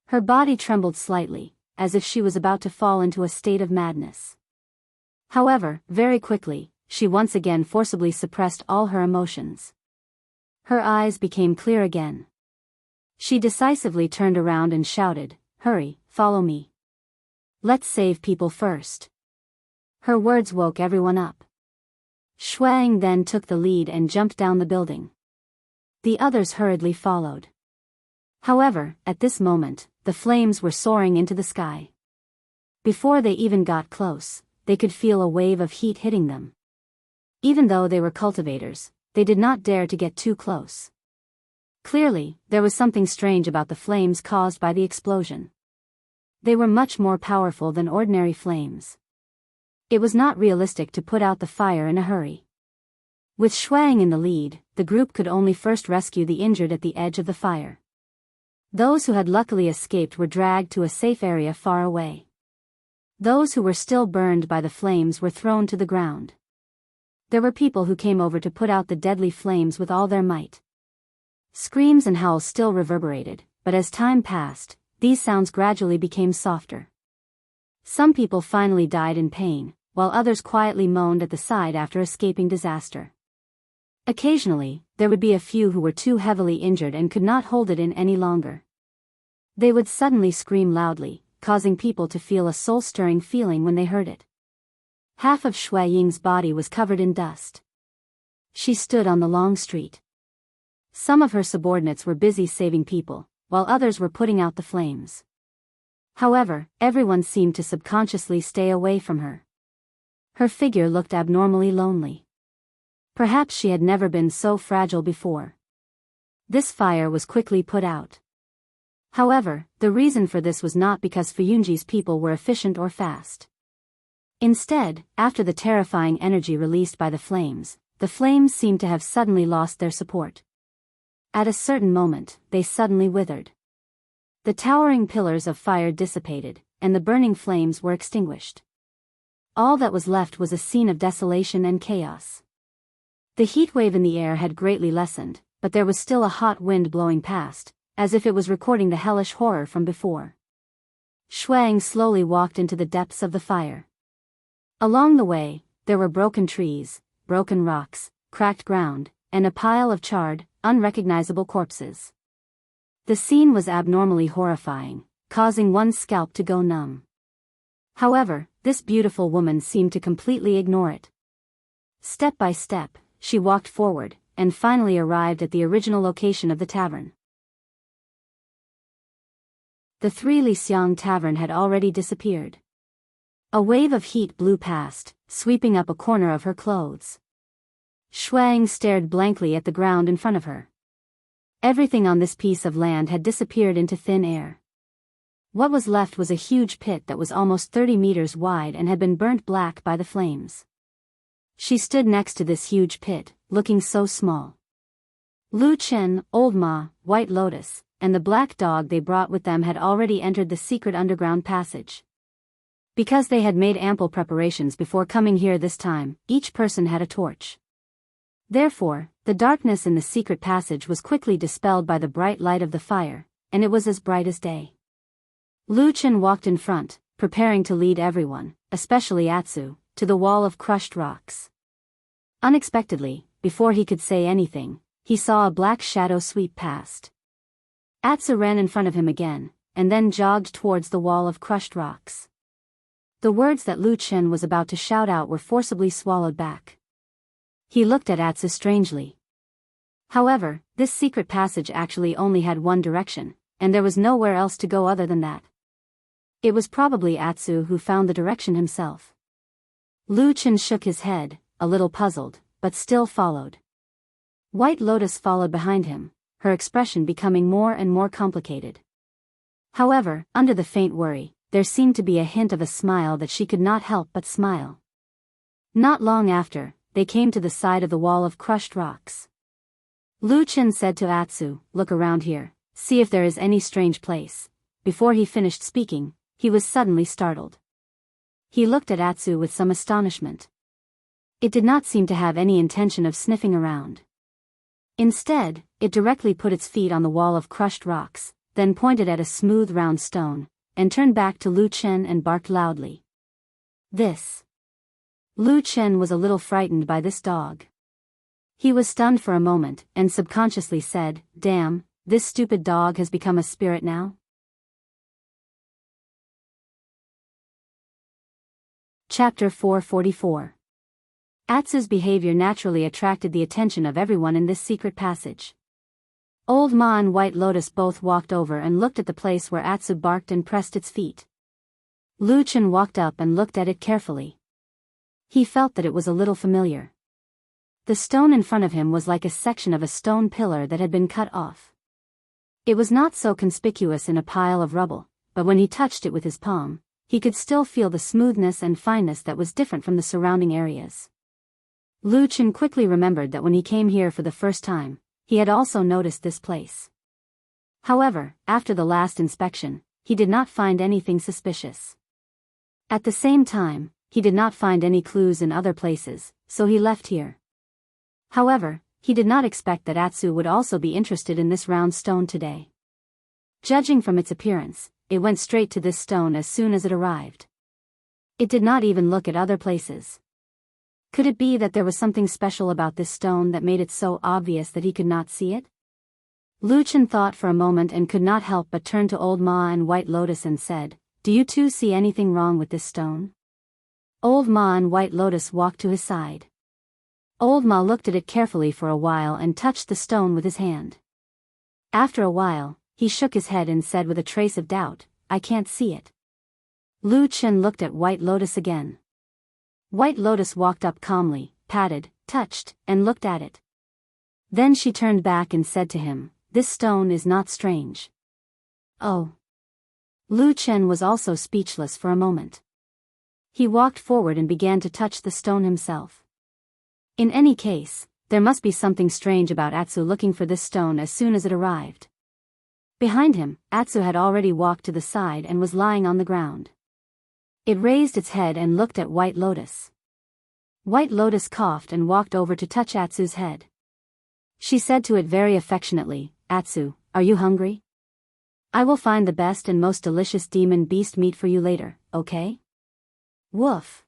S1: Her body trembled slightly, as if she was about to fall into a state of madness. However, very quickly, she once again forcibly suppressed all her emotions. Her eyes became clear again. She decisively turned around and shouted, "Hurry, follow me. Let's save people first." Her words woke everyone up. Shuang then took the lead and jumped down the building. The others hurriedly followed. However, at this moment, the flames were soaring into the sky. Before they even got close, they could feel a wave of heat hitting them. Even though they were cultivators, they did not dare to get too close. Clearly, there was something strange about the flames caused by the explosion. They were much more powerful than ordinary flames. It was not realistic to put out the fire in a hurry. With Shuang in the lead, the group could only first rescue the injured at the edge of the fire. Those who had luckily escaped were dragged to a safe area far away. Those who were still burned by the flames were thrown to the ground. There were people who came over to put out the deadly flames with all their might. Screams and howls still reverberated, but as time passed, these sounds gradually became softer. Some people finally died in pain, while others quietly moaned at the side after escaping disaster. Occasionally, there would be a few who were too heavily injured and could not hold it in any longer. They would suddenly scream loudly, causing people to feel a soul-stirring feeling when they heard it. Half of Shui Ying's body was covered in dust. She stood on the long street. Some of her subordinates were busy saving people, while others were putting out the flames. However, everyone seemed to subconsciously stay away from her. Her figure looked abnormally lonely. Perhaps she had never been so fragile before. This fire was quickly put out. However, the reason for this was not because Fuyunji's people were efficient or fast. Instead, after the terrifying energy released by the flames seemed to have suddenly lost their support. At a certain moment, they suddenly withered. The towering pillars of fire dissipated, and the burning flames were extinguished. All that was left was a scene of desolation and chaos. The heat wave in the air had greatly lessened, but there was still a hot wind blowing past, as if it was recording the hellish horror from before. Shuang slowly walked into the depths of the fire. Along the way, there were broken trees, broken rocks, cracked ground, and a pile of charred, unrecognizable corpses. The scene was abnormally horrifying, causing one's scalp to go numb. However, this beautiful woman seemed to completely ignore it. Step by step, she walked forward, and finally arrived at the original location of the tavern. The 3 Li Xiang tavern had already disappeared. A wave of heat blew past, sweeping up a corner of her clothes. Shuang stared blankly at the ground in front of her. Everything on this piece of land had disappeared into thin air. What was left was a huge pit that was almost 30 meters wide and had been burnt black by the flames. She stood next to this huge pit, looking so small. Lu Chen, Old Ma, White Lotus, and the black dog they brought with them had already entered the secret underground passage. Because they had made ample preparations before coming here this time, each person had a torch. Therefore, the darkness in the secret passage was quickly dispelled by the bright light of the fire, and it was as bright as day. Lu Chen walked in front, preparing to lead everyone, especially Atsu, to the wall of crushed rocks. Unexpectedly, before he could say anything, he saw a black shadow sweep past. Atsu ran in front of him again, and then jogged towards the wall of crushed rocks. The words that Lu Chen was about to shout out were forcibly swallowed back. He looked at Atsu strangely. However, this secret passage actually only had one direction, and there was nowhere else to go other than that. It was probably Atsu who found the direction himself. Lu Chen shook his head, a little puzzled, but still followed. White Lotus followed behind him, her expression becoming more and more complicated. However, under the faint worry, there seemed to be a hint of a smile that she could not help but smile. Not long after, they came to the side of the wall of crushed rocks. Lu Chen said to Atsu, "Look around here, see if there is any strange place." Before he finished speaking, he was suddenly startled. He looked at Atsu with some astonishment. It did not seem to have any intention of sniffing around. Instead, it directly put its feet on the wall of crushed rocks, then pointed at a smooth round stone, and turned back to Lu Chen and barked loudly. This. Lu Chen was a little frightened by this dog. He was stunned for a moment, and subconsciously said, "Damn, this stupid dog has become a spirit now?" Chapter 444. Atsu's behavior naturally attracted the attention of everyone in this secret passage. Old Ma and White Lotus both walked over and looked at the place where Atsu barked and pressed its feet. Lu Chen walked up and looked at it carefully. He felt that it was a little familiar. The stone in front of him was like a section of a stone pillar that had been cut off. It was not so conspicuous in a pile of rubble, but when he touched it with his palm, he could still feel the smoothness and fineness that was different from the surrounding areas. Lu Chen quickly remembered that when he came here for the first time, he had also noticed this place. However, after the last inspection, he did not find anything suspicious. At the same time, he did not find any clues in other places, so he left here. However, he did not expect that Atsu would also be interested in this round stone today. Judging from its appearance, it went straight to this stone as soon as it arrived. It did not even look at other places. Could it be that there was something special about this stone that made it so obvious that he could not see it? Lu Chen thought for a moment and could not help but turn to Old Ma and White Lotus and said, "Do you two see anything wrong with this stone?" Old Ma and White Lotus walked to his side. Old Ma looked at it carefully for a while and touched the stone with his hand. After a while, he shook his head and said with a trace of doubt, "I can't see it." Lu Chen looked at White Lotus again. White Lotus walked up calmly, patted, touched, and looked at it. Then she turned back and said to him, this stone is not strange. Oh. Lu Chen was also speechless for a moment. He walked forward and began to touch the stone himself. In any case, there must be something strange about Atsu looking for this stone as soon as it arrived. Behind him, Atsu had already walked to the side and was lying on the ground. It raised its head and looked at White Lotus. White Lotus coughed and walked over to touch Atsu's head. She said to it very affectionately, "Atsu, are you hungry? I will find the best and most delicious demon beast meat for you later, okay?" Woof.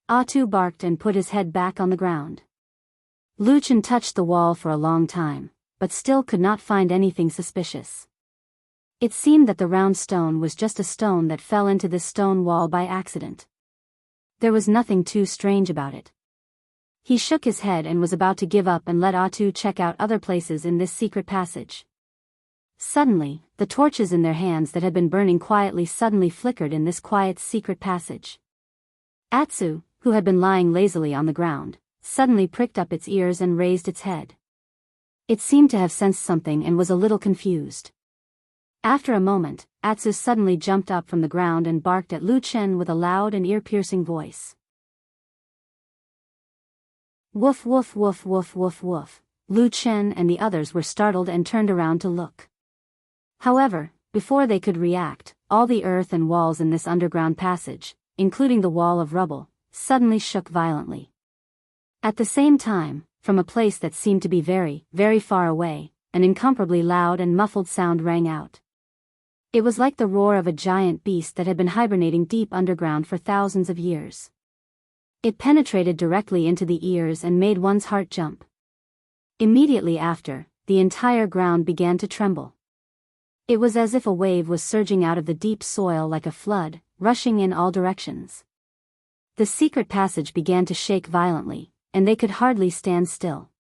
S1: Atsu barked and put his head back on the ground. Lu Chen touched the wall for a long time, but still could not find anything suspicious. It seemed that the round stone was just a stone that fell into this stone wall by accident. There was nothing too strange about it. He shook his head and was about to give up and let Atsu check out other places in this secret passage. Suddenly, the torches in their hands that had been burning quietly suddenly flickered in this quiet secret passage. Atsu, who had been lying lazily on the ground, suddenly pricked up its ears and raised its head. It seemed to have sensed something and was a little confused. After a moment, Atsu suddenly jumped up from the ground and barked at Lu Chen with a loud and ear-piercing voice. Woof woof woof woof woof woof. Lu Chen and the others were startled and turned around to look. However, before they could react, all the earth and walls in this underground passage, including the wall of rubble, suddenly shook violently. At the same time, from a place that seemed to be very, very far away, an incomparably loud and muffled sound rang out. It was like the roar of a giant beast that had been hibernating deep underground for thousands of years. It penetrated directly into the ears and made one's heart jump. Immediately after, the entire ground began to tremble. It was as if a wave was surging out of the deep soil like a flood, rushing in all directions. The secret passage began to shake violently, and they could hardly stand still.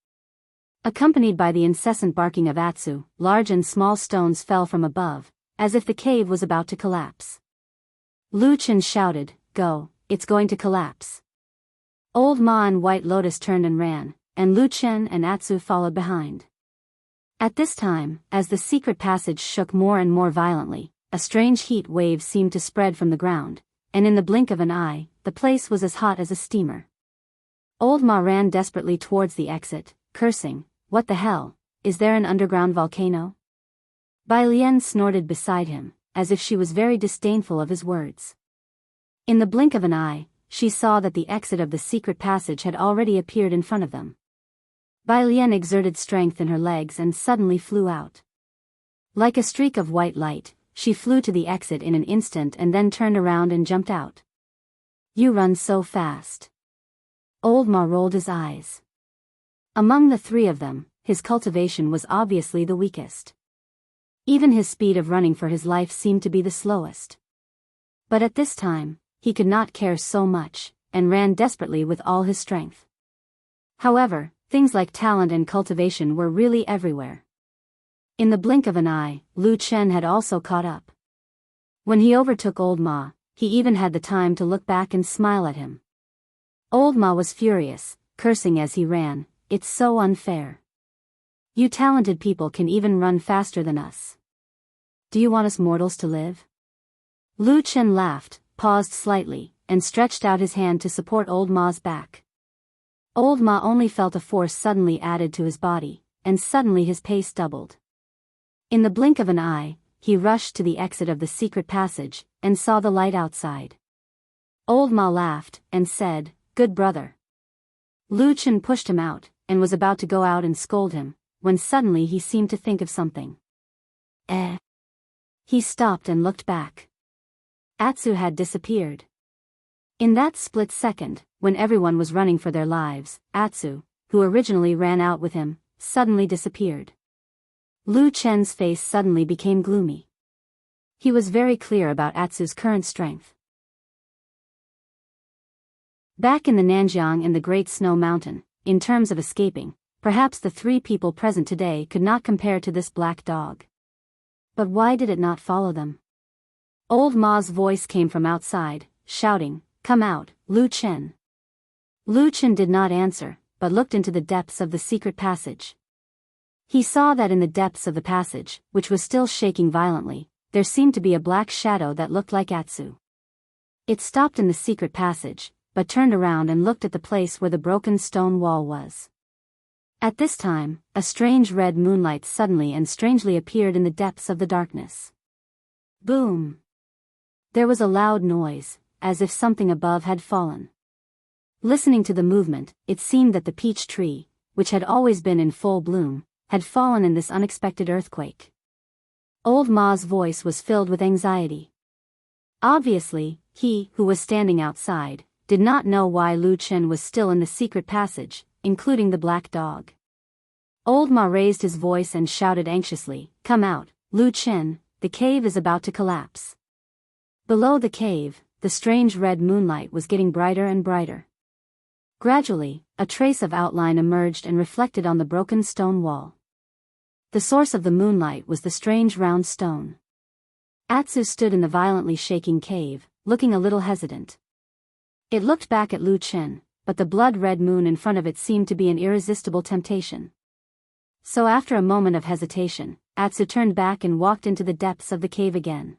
S1: Accompanied by the incessant barking of Atsu, large and small stones fell from above, as if the cave was about to collapse. Lu Chen shouted, "Go, it's going to collapse." Old Ma and White Lotus turned and ran, and Lu Chen and Atsu followed behind. At this time, as the secret passage shook more and more violently, a strange heat wave seemed to spread from the ground, and in the blink of an eye, the place was as hot as a steamer. Old Ma ran desperately towards the exit, cursing, "What the hell, is there an underground volcano?" Bai Lian snorted beside him, as if she was very disdainful of his words. In the blink of an eye, she saw that the exit of the secret passage had already appeared in front of them. Bai Lian exerted strength in her legs and suddenly flew out. Like a streak of white light, she flew to the exit in an instant and then turned around and jumped out. "You run so fast." Old Ma rolled his eyes. Among the three of them, his cultivation was obviously the weakest. Even his speed of running for his life seemed to be the slowest. But at this time, he could not care so much, and ran desperately with all his strength. However, things like talent and cultivation were really everywhere. In the blink of an eye, Lu Chen had also caught up. When he overtook Old Ma, he even had the time to look back and smile at him. Old Ma was furious, cursing as he ran, "It's so unfair. You talented people can even run faster than us. Do you want us mortals to live?" Lu Chen laughed, paused slightly, and stretched out his hand to support Old Ma's back. Old Ma only felt a force suddenly added to his body, and suddenly his pace doubled. In the blink of an eye, he rushed to the exit of the secret passage, and saw the light outside. Old Ma laughed, and said, "Good brother." Lu Chen pushed him out, and was about to go out and scold him, when suddenly he seemed to think of something. He stopped and looked back. Atsu had disappeared. In that split second, when everyone was running for their lives, Atsu, who originally ran out with him, suddenly disappeared. Lu Chen's face suddenly became gloomy. He was very clear about Atsu's current strength. Back in the Nanjiang and the Great Snow Mountain, in terms of escaping, perhaps the three people present today could not compare to this black dog. But why did it not follow them? Old Ma's voice came from outside, shouting, "Come out, Lu Chen." Lu Chen did not answer, but looked into the depths of the secret passage. He saw that in the depths of the passage, which was still shaking violently, there seemed to be a black shadow that looked like Atsu. It stopped in the secret passage, but turned around and looked at the place where the broken stone wall was. At this time, a strange red moonlight suddenly and strangely appeared in the depths of the darkness. Boom! There was a loud noise, as if something above had fallen. Listening to the movement, it seemed that the peach tree, which had always been in full bloom, had fallen in this unexpected earthquake. Old Ma's voice was filled with anxiety. Obviously, he, who was standing outside, did not know why Lu Chen was still in the secret passage, including the black dog. Old Ma raised his voice and shouted anxiously, "Come out, Lu Chen, the cave is about to collapse." Below the cave, the strange red moonlight was getting brighter and brighter. Gradually, a trace of outline emerged and reflected on the broken stone wall. The source of the moonlight was the strange round stone. Atsu stood in the violently shaking cave, looking a little hesitant. It looked back at Lu Chen, but the blood-red moon in front of it seemed to be an irresistible temptation. So after a moment of hesitation, Atsu turned back and walked into the depths of the cave again.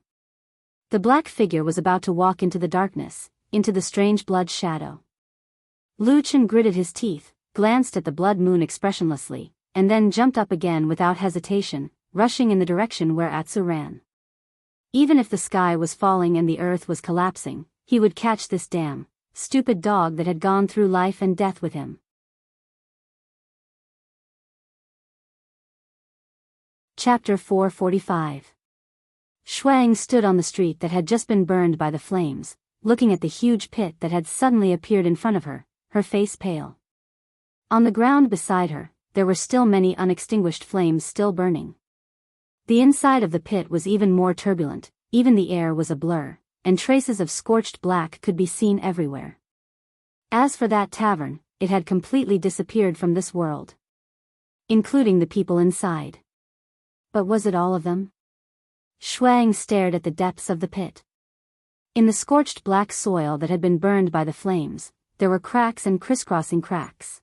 S1: The black figure was about to walk into the darkness, into the strange blood shadow. Lu Chen gritted his teeth, glanced at the blood moon expressionlessly, and then jumped up again without hesitation, rushing in the direction where Atsu ran. Even if the sky was falling and the earth was collapsing, he would catch this damn, stupid dog that had gone through life and death with him. Chapter 445. Shuang stood on the street that had just been burned by the flames, looking at the huge pit that had suddenly appeared in front of her, her face pale. On the ground beside her, there were still many unextinguished flames still burning. The inside of the pit was even more turbulent, even the air was a blur, and traces of scorched black could be seen everywhere. As for that tavern, it had completely disappeared from this world, including the people inside. But was it all of them? Shuang stared at the depths of the pit. In the scorched black soil that had been burned by the flames, there were cracks and crisscrossing cracks.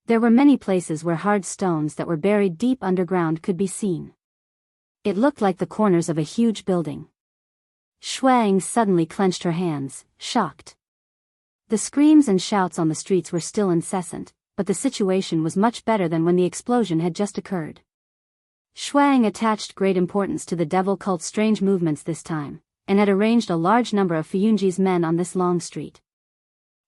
S1: There were many places where hard stones that were buried deep underground could be seen. It looked like the corners of a huge building. Shuang suddenly clenched her hands, shocked. The screams and shouts on the streets were still incessant, but the situation was much better than when the explosion had just occurred. Shuang attached great importance to the devil cult's strange movements this time, and had arranged a large number of Fuyunji's men on this long street.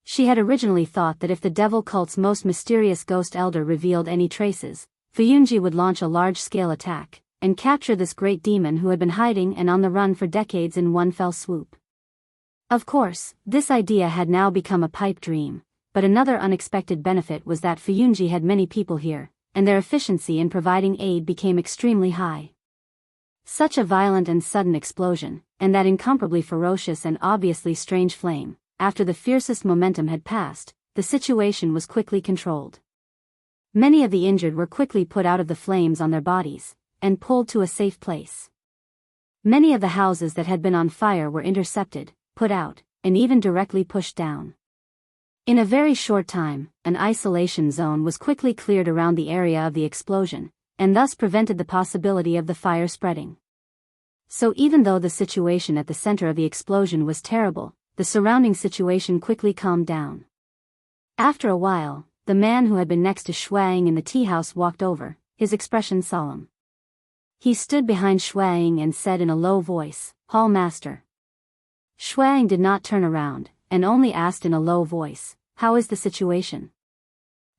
S1: She had originally thought that if the devil cult's most mysterious ghost elder revealed any traces, Fuyunji would launch a large-scale attack, and capture this great demon who had been hiding and on the run for decades in one fell swoop. Of course, this idea had now become a pipe dream, but another unexpected benefit was that Fuyunji had many people here, and their efficiency in providing aid became extremely high. Such a violent and sudden explosion, and that incomparably ferocious and obviously strange flame, after the fiercest momentum had passed, the situation was quickly controlled. Many of the injured were quickly put out of the flames on their bodies, and pulled to a safe place. Many of the houses that had been on fire were intercepted, put out, and even directly pushed down. In a very short time, an isolation zone was quickly cleared around the area of the explosion, and thus prevented the possibility of the fire spreading. So even though the situation at the center of the explosion was terrible, the surrounding situation quickly calmed down. After a while, the man who had been next to Shuang in the tea house walked over, his expression solemn. He stood behind Shuang and said in a low voice, "Hall master." Shuang did not turn around, and only asked in a low voice, "How is the situation?"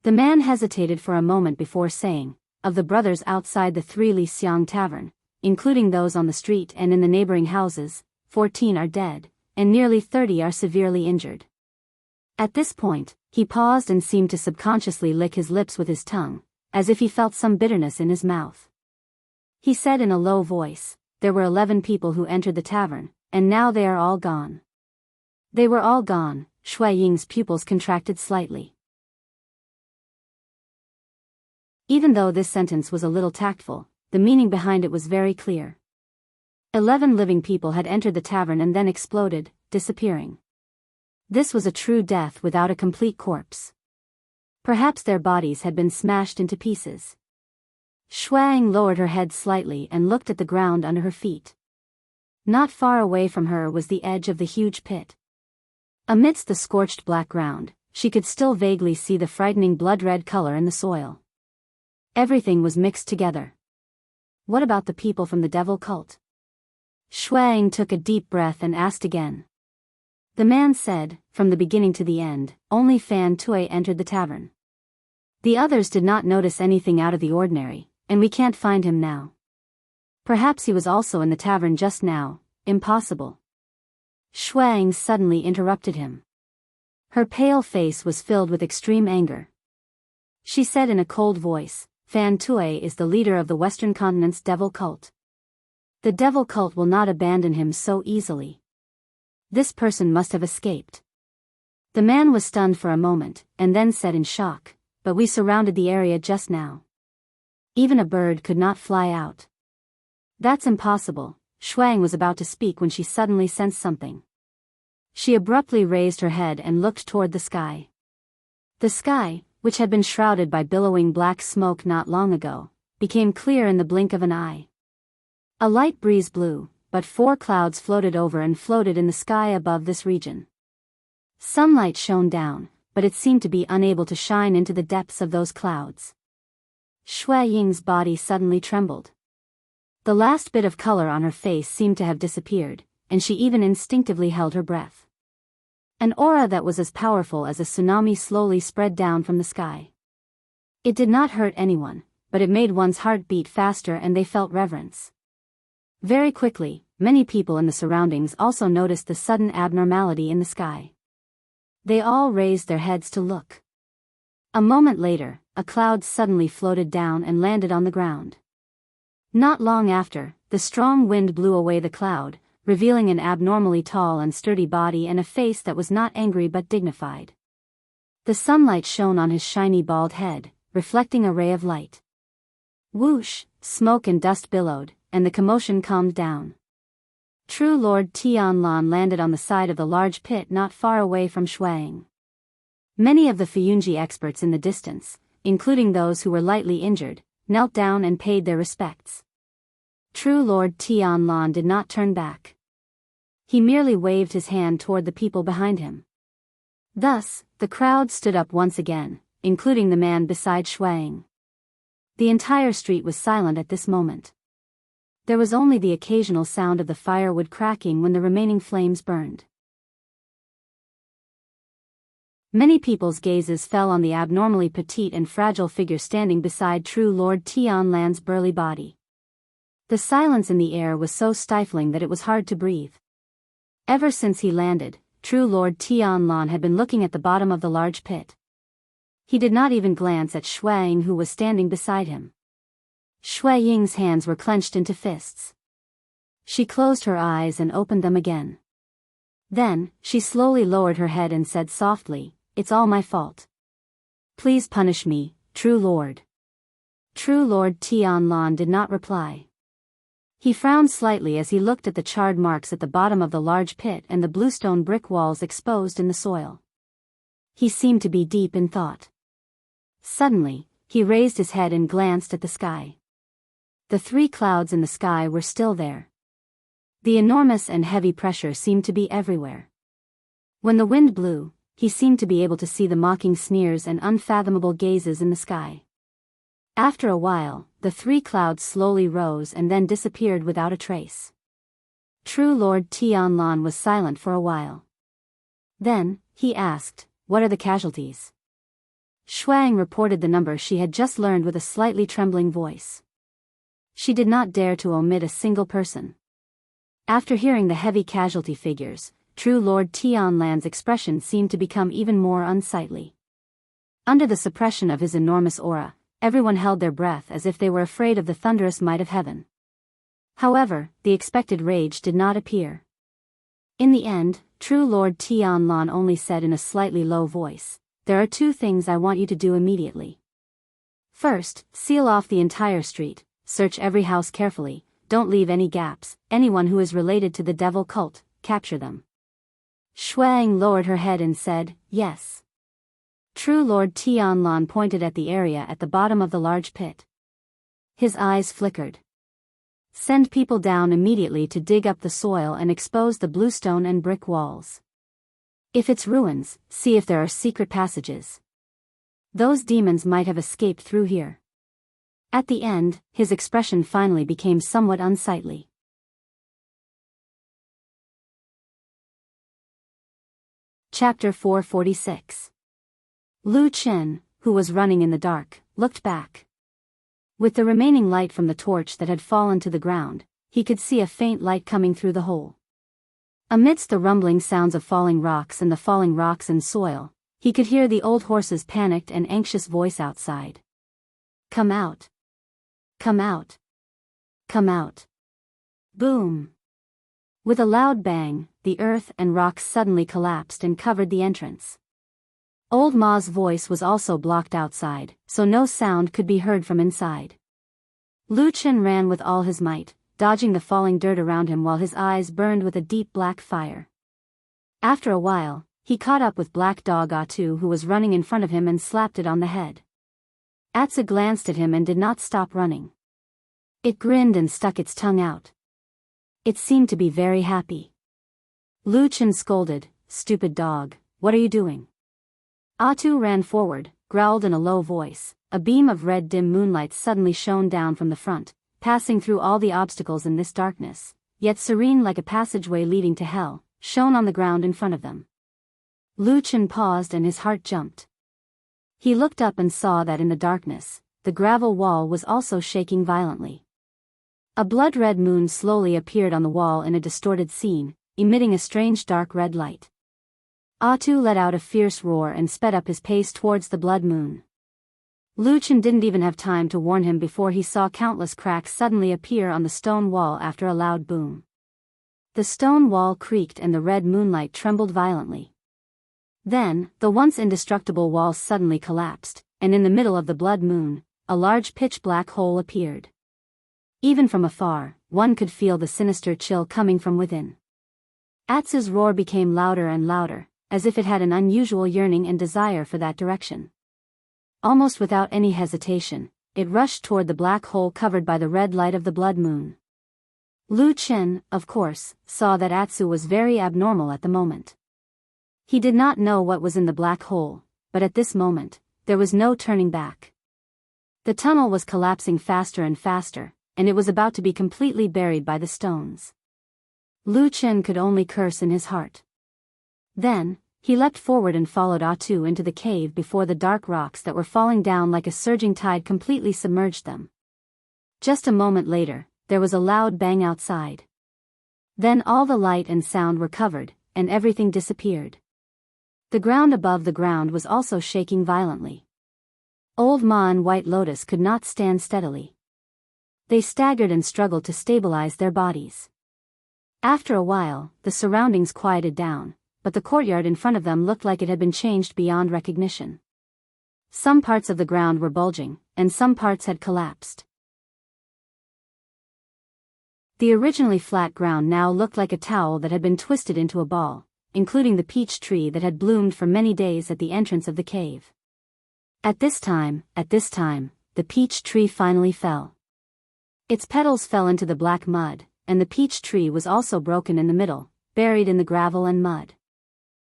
S1: The man hesitated for a moment before saying, "Of the brothers outside the 3 Li Xiang tavern, including those on the street and in the neighboring houses, 14 are dead, and nearly 30 are severely injured." At this point, he paused and seemed to subconsciously lick his lips with his tongue, as if he felt some bitterness in his mouth. He said in a low voice, "There were 11 people who entered the tavern, and now they are all gone." They were all gone. Shui Ying's pupils contracted slightly. Even though this sentence was a little tactful, the meaning behind it was very clear. 11 living people had entered the tavern and then exploded, disappearing. This was a true death without a complete corpse. Perhaps their bodies had been smashed into pieces. Shuang lowered her head slightly and looked at the ground under her feet. Not far away from her was the edge of the huge pit. Amidst the scorched black ground, she could still vaguely see the frightening blood-red color in the soil. Everything was mixed together. What about the people from the devil cult? Shuang took a deep breath and asked again. The man said, from the beginning to the end, only Fan Tui entered the tavern. The others did not notice anything out of the ordinary, and we can't find him now. Perhaps he was also in the tavern just now. Impossible. Shuang suddenly interrupted him. Her pale face was filled with extreme anger. She said in a cold voice, Fan Tui is the leader of the Western Continent's devil cult. The devil cult will not abandon him so easily. This person must have escaped. The man was stunned for a moment, and then said in shock, but we surrounded the area just now. Even a bird could not fly out. That's impossible. Shuang was about to speak when she suddenly sensed something. She abruptly raised her head and looked toward the sky. The sky, which had been shrouded by billowing black smoke not long ago, became clear in the blink of an eye. A light breeze blew, but 4 clouds floated over and floated in the sky above this region. Sunlight shone down, but it seemed to be unable to shine into the depths of those clouds. Shui Ying's body suddenly trembled. The last bit of color on her face seemed to have disappeared, and she even instinctively held her breath. An aura that was as powerful as a tsunami slowly spread down from the sky. It did not hurt anyone, but it made one's heart beat faster and they felt reverence. Very quickly, many people in the surroundings also noticed the sudden abnormality in the sky. They all raised their heads to look. A moment later, a cloud suddenly floated down and landed on the ground. Not long after, the strong wind blew away the cloud, revealing an abnormally tall and sturdy body and a face that was not angry but dignified. The sunlight shone on his shiny bald head, reflecting a ray of light. Whoosh, smoke and dust billowed, and the commotion calmed down. True Lord Tianlan landed on the side of the large pit not far away from Shuang. Many of the Fuyunji experts in the distance, including those who were lightly injured, knelt down and paid their respects. True Lord Tianlan did not turn back. He merely waved his hand toward the people behind him. Thus, the crowd stood up once again, including the man beside Shuang. The entire street was silent at this moment. There was only the occasional sound of the firewood cracking when the remaining flames burned. Many people's gazes fell on the abnormally petite and fragile figure standing beside True Lord Tianlan's burly body. The silence in the air was so stifling that it was hard to breathe. Ever since he landed, True Lord Tianlan had been looking at the bottom of the large pit. He did not even glance at Shuang, who was standing beside him. Shui Ying's hands were clenched into fists. She closed her eyes and opened them again. Then, she slowly lowered her head and said softly, "It's all my fault. Please punish me, True Lord." True Lord Tianlan did not reply. He frowned slightly as he looked at the charred marks at the bottom of the large pit and the bluestone brick walls exposed in the soil. He seemed to be deep in thought. Suddenly, he raised his head and glanced at the sky. The 3 clouds in the sky were still there. The enormous and heavy pressure seemed to be everywhere. When the wind blew, he seemed to be able to see the mocking sneers and unfathomable gazes in the sky. After a while, the 3 clouds slowly rose and then disappeared without a trace. True Lord Tianlan was silent for a while. Then, he asked, "What are the casualties?" Shuang reported the number she had just learned with a slightly trembling voice. She did not dare to omit a single person. After hearing the heavy casualty figures, True Lord Tianlan's expression seemed to become even more unsightly. Under the suppression of his enormous aura, everyone held their breath as if they were afraid of the thunderous might of heaven. However, the expected rage did not appear. In the end, True Lord Tianlan only said in a slightly low voice, "There are 2 things I want you to do immediately. First, seal off the entire street, search every house carefully, don't leave any gaps, anyone who is related to the devil cult, capture them." Shuang lowered her head and said, "Yes." True Lord Tianlan pointed at the area at the bottom of the large pit. His eyes flickered. Send people down immediately to dig up the soil and expose the bluestone and brick walls. If it's ruins, see if there are secret passages. Those demons might have escaped through here. At the end, his expression finally became somewhat unsightly. Chapter 446. Lu Chen, who was running in the dark, looked back. With the remaining light from the torch that had fallen to the ground, he could see a faint light coming through the hole. Amidst the rumbling sounds of falling rocks and the falling rocks and soil, he could hear the old horse's panicked and anxious voice outside. Come out. Come out. Come out. Boom. With a loud bang, the earth and rocks suddenly collapsed and covered the entrance. Old Ma's voice was also blocked outside, so no sound could be heard from inside. Lu Chen ran with all his might, dodging the falling dirt around him while his eyes burned with a deep black fire. After a while, he caught up with Black Dog Atu, who was running in front of him, and slapped it on the head. Atsu glanced at him and did not stop running. It grinned and stuck its tongue out. It seemed to be very happy. Lu Chen scolded, "Stupid dog, what are you doing?" Atu ran forward, growled in a low voice. A beam of red dim moonlight suddenly shone down from the front, passing through all the obstacles in this darkness, yet serene like a passageway leading to hell, shone on the ground in front of them. Lu Chen paused and his heart jumped. He looked up and saw that in the darkness, the gravel wall was also shaking violently. A blood-red moon slowly appeared on the wall in a distorted scene, emitting a strange dark red light. Atu let out a fierce roar and sped up his pace towards the blood moon. Lu Chen didn't even have time to warn him before he saw countless cracks suddenly appear on the stone wall after a loud boom. The stone wall creaked and the red moonlight trembled violently. Then, the once indestructible wall suddenly collapsed, and in the middle of the blood moon, a large pitch-black hole appeared. Even from afar, one could feel the sinister chill coming from within. Atsu's roar became louder and louder, as if it had an unusual yearning and desire for that direction. Almost without any hesitation, it rushed toward the black hole covered by the red light of the blood moon. Lu Chen, of course, saw that Atsu was very abnormal at the moment. He did not know what was in the black hole, but at this moment, there was no turning back. The tunnel was collapsing faster and faster, and it was about to be completely buried by the stones. Lu Chen could only curse in his heart. Then, he leapt forward and followed Atu into the cave before the dark rocks that were falling down like a surging tide completely submerged them. Just a moment later, there was a loud bang outside. Then all the light and sound were covered, and everything disappeared. The ground above the ground was also shaking violently. Old Ma and White Lotus could not stand steadily. They staggered and struggled to stabilize their bodies. After a while, the surroundings quieted down, but the courtyard in front of them looked like it had been changed beyond recognition. Some parts of the ground were bulging, and some parts had collapsed. The originally flat ground now looked like a towel that had been twisted into a ball, including the peach tree that had bloomed for many days at the entrance of the cave. At this time, the peach tree finally fell. Its petals fell into the black mud, and the peach tree was also broken in the middle, buried in the gravel and mud.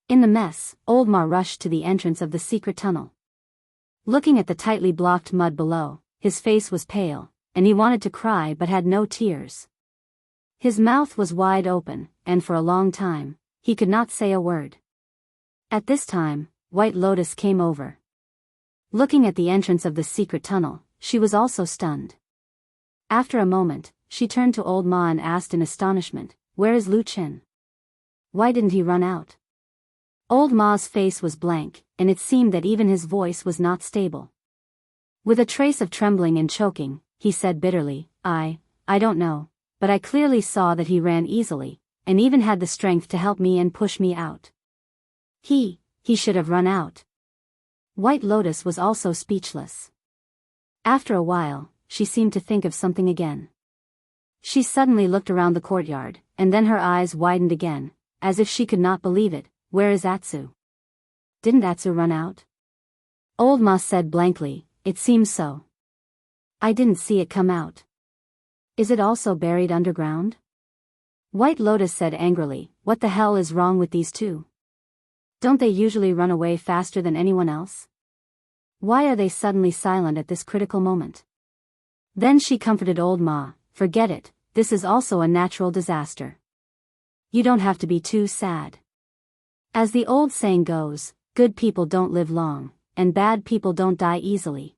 S1: In the mess, Old Ma rushed to the entrance of the secret tunnel. Looking at the tightly blocked mud below, his face was pale, and he wanted to cry but had no tears. His mouth was wide open, and for a long time, he could not say a word. At this time, White Lotus came over. Looking at the entrance of the secret tunnel, she was also stunned. After a moment, she turned to Old Ma and asked in astonishment, "Where is Lu Chen? Why didn't he run out?" Old Ma's face was blank, and it seemed that even his voice was not stable. With a trace of trembling and choking, he said bitterly, I don't know, but I clearly saw that he ran easily, and even had the strength to help me and push me out. He should have run out." White Lotus was also speechless. After a while, she seemed to think of something again. She suddenly looked around the courtyard, and then her eyes widened again, as if she could not believe it. "Where is Atsu? Didn't Atsu run out?" Old Ma said blankly, "It seems so." I didn't see it come out. Is it also buried underground? White Lotus said angrily, what the hell is wrong with these two? Don't they usually run away faster than anyone else? Why are they suddenly silent at this critical moment? Then she comforted old Ma, forget it, this is also a natural disaster. You don't have to be too sad. As the old saying goes, good people don't live long, and bad people don't die easily.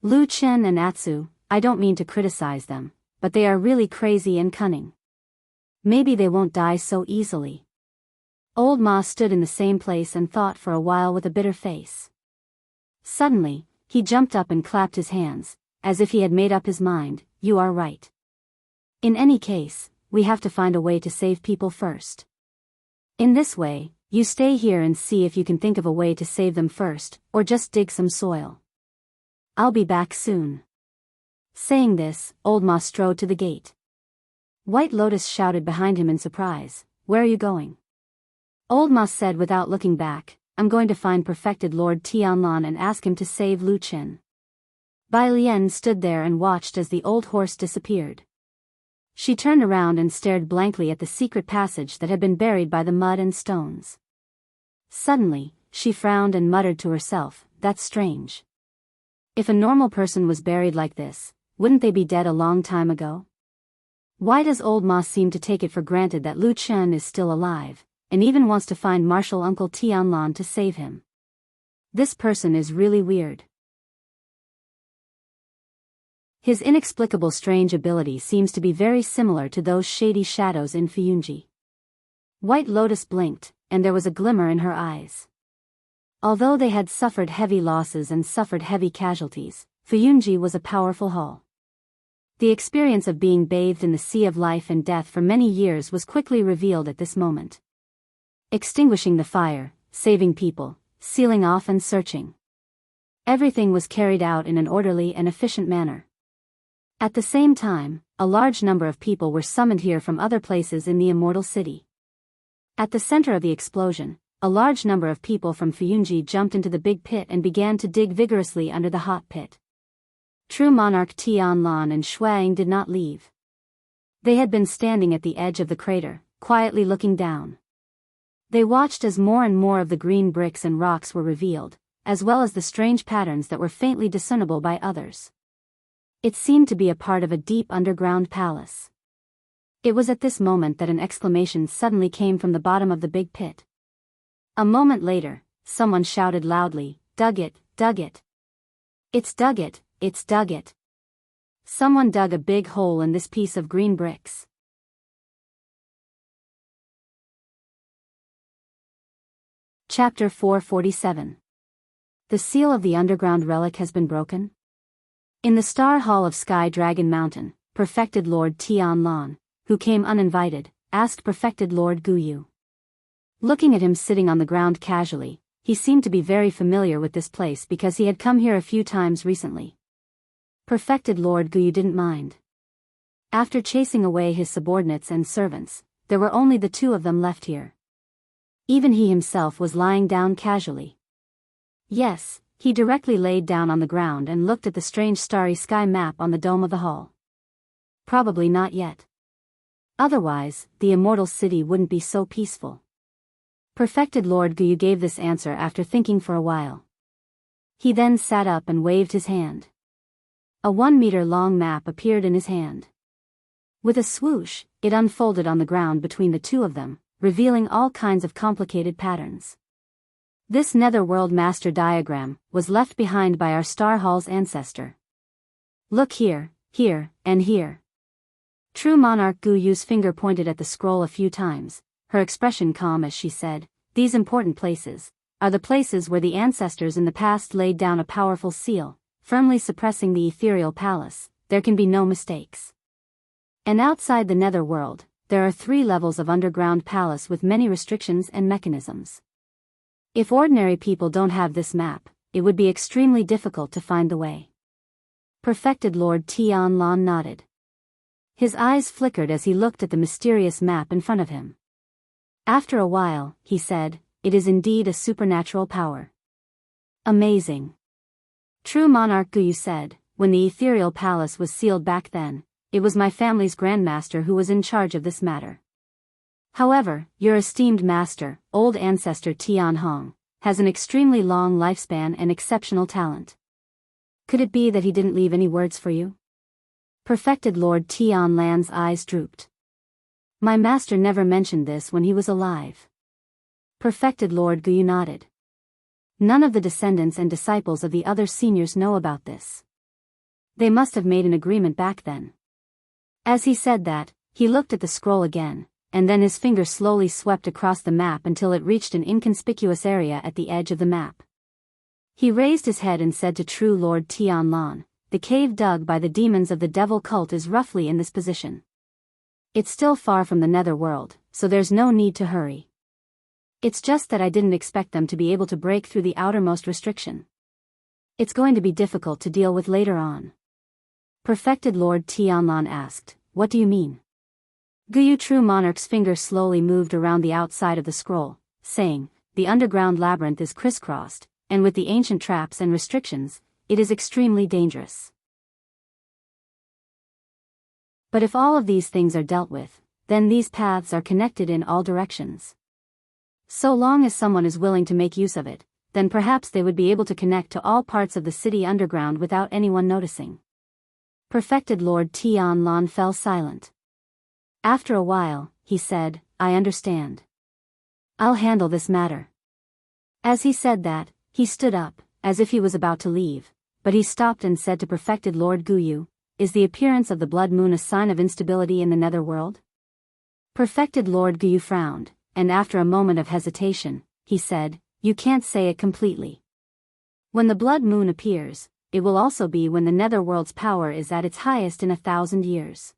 S1: Lu Chen and Atsu, I don't mean to criticize them, but they are really crazy and cunning. Maybe they won't die so easily. Old Ma stood in the same place and thought for a while with a bitter face. Suddenly, he jumped up and clapped his hands, as if he had made up his mind, you are right. In any case, we have to find a way to save people first. In this way, you stay here and see if you can think of a way to save them first, or just dig some soil. I'll be back soon. Saying this, old Ma strode to the gate. White Lotus shouted behind him in surprise, where are you going? Old Ma said without looking back, I'm going to find perfected Lord Tianlan and ask him to save Lu Chen. Bai Lian stood there and watched as the old horse disappeared. She turned around and stared blankly at the secret passage that had been buried by the mud and stones. Suddenly, she frowned and muttered to herself, that's strange. If a normal person was buried like this, wouldn't they be dead a long time ago? Why does old Ma seem to take it for granted that Lu Chen is still alive, and even wants to find Martial Uncle Tianlan to save him? This person is really weird. His inexplicable strange ability seems to be very similar to those shady shadows in Fuyunji. White Lotus blinked, and there was a glimmer in her eyes. Although they had suffered heavy losses and suffered heavy casualties, Fuyunji was a powerful hull. The experience of being bathed in the sea of life and death for many years was quickly revealed at this moment. Extinguishing the fire, saving people, sealing off and searching. Everything was carried out in an orderly and efficient manner. At the same time, a large number of people were summoned here from other places in the Immortal City. At the center of the explosion, a large number of people from Fuyunji jumped into the big pit and began to dig vigorously under the hot pit. True monarch Tianlan and Shuang did not leave. They had been standing at the edge of the crater, quietly looking down. They watched as more and more of the green bricks and rocks were revealed, as well as the strange patterns that were faintly discernible by others. It seemed to be a part of a deep underground palace. It was at this moment that an exclamation suddenly came from the bottom of the big pit. A moment later, someone shouted loudly, dug it, dug it. It's dug it, it's dug it. Someone dug a big hole in this piece of green bricks. Chapter 447. The seal of the underground relic has been broken? In the Star Hall of Sky Dragon Mountain, perfected Lord Tianlan, who came uninvited, asked perfected Lord Guyu. Looking at him sitting on the ground casually, he seemed to be very familiar with this place because he had come here a few times recently. Perfected Lord Guyu didn't mind. After chasing away his subordinates and servants, there were only the two of them left here. Even he himself was lying down casually. Yes, he directly laid down on the ground and looked at the strange starry sky map on the dome of the hall. Probably not yet. Otherwise, the immortal city wouldn't be so peaceful. Perfected Lord Guyu gave this answer after thinking for a while. He then sat up and waved his hand. A 1-meter-long map appeared in his hand. With a swoosh, it unfolded on the ground between the two of them, revealing all kinds of complicated patterns. This netherworld master diagram was left behind by our Star Hall's ancestor. Look here, here, and here. True monarch Guyu's finger pointed at the scroll a few times, her expression calm as she said, these important places are the places where the ancestors in the past laid down a powerful seal, firmly suppressing the ethereal palace. There can be no mistakes. And outside the netherworld, there are 3 levels of underground palace with many restrictions and mechanisms. If ordinary people don't have this map, it would be extremely difficult to find the way. Perfected Lord Tianlan nodded. His eyes flickered as he looked at the mysterious map in front of him. After a while, he said, it is indeed a supernatural power. Amazing. True monarch Guyu said, when the ethereal palace was sealed back then, it was my family's grandmaster who was in charge of this matter. However, your esteemed master, old ancestor Tian Hong, has an extremely long lifespan and exceptional talent. Could it be that he didn't leave any words for you? Perfected Lord Tian Lan's eyes drooped. My master never mentioned this when he was alive. Perfected Lord Guyu nodded. None of the descendants and disciples of the other seniors know about this. They must have made an agreement back then. As he said that, he looked at the scroll again, and then his finger slowly swept across the map until it reached an inconspicuous area at the edge of the map. He raised his head and said to True Lord Tian Lan, the cave dug by the demons of the devil cult is roughly in this position. It's still far from the nether world, so there's no need to hurry. It's just that I didn't expect them to be able to break through the outermost restriction. It's going to be difficult to deal with later on. Perfected Lord Tianlan asked, what do you mean? Guyu True Monarch's finger slowly moved around the outside of the scroll, saying, the underground labyrinth is crisscrossed, and with the ancient traps and restrictions, it is extremely dangerous. But if all of these things are dealt with, then these paths are connected in all directions. So long as someone is willing to make use of it, then perhaps they would be able to connect to all parts of the city underground without anyone noticing. Perfected Lord Tian Lan fell silent. After a while, he said, I understand. I'll handle this matter. As he said that, he stood up, as if he was about to leave, but he stopped and said to Perfected Lord Guyu, is the appearance of the blood moon a sign of instability in the netherworld? Perfected Lord Guyu frowned, and after a moment of hesitation, he said, you can't say it completely. When the blood moon appears, it will also be when the netherworld's power is at its highest in 1,000 years.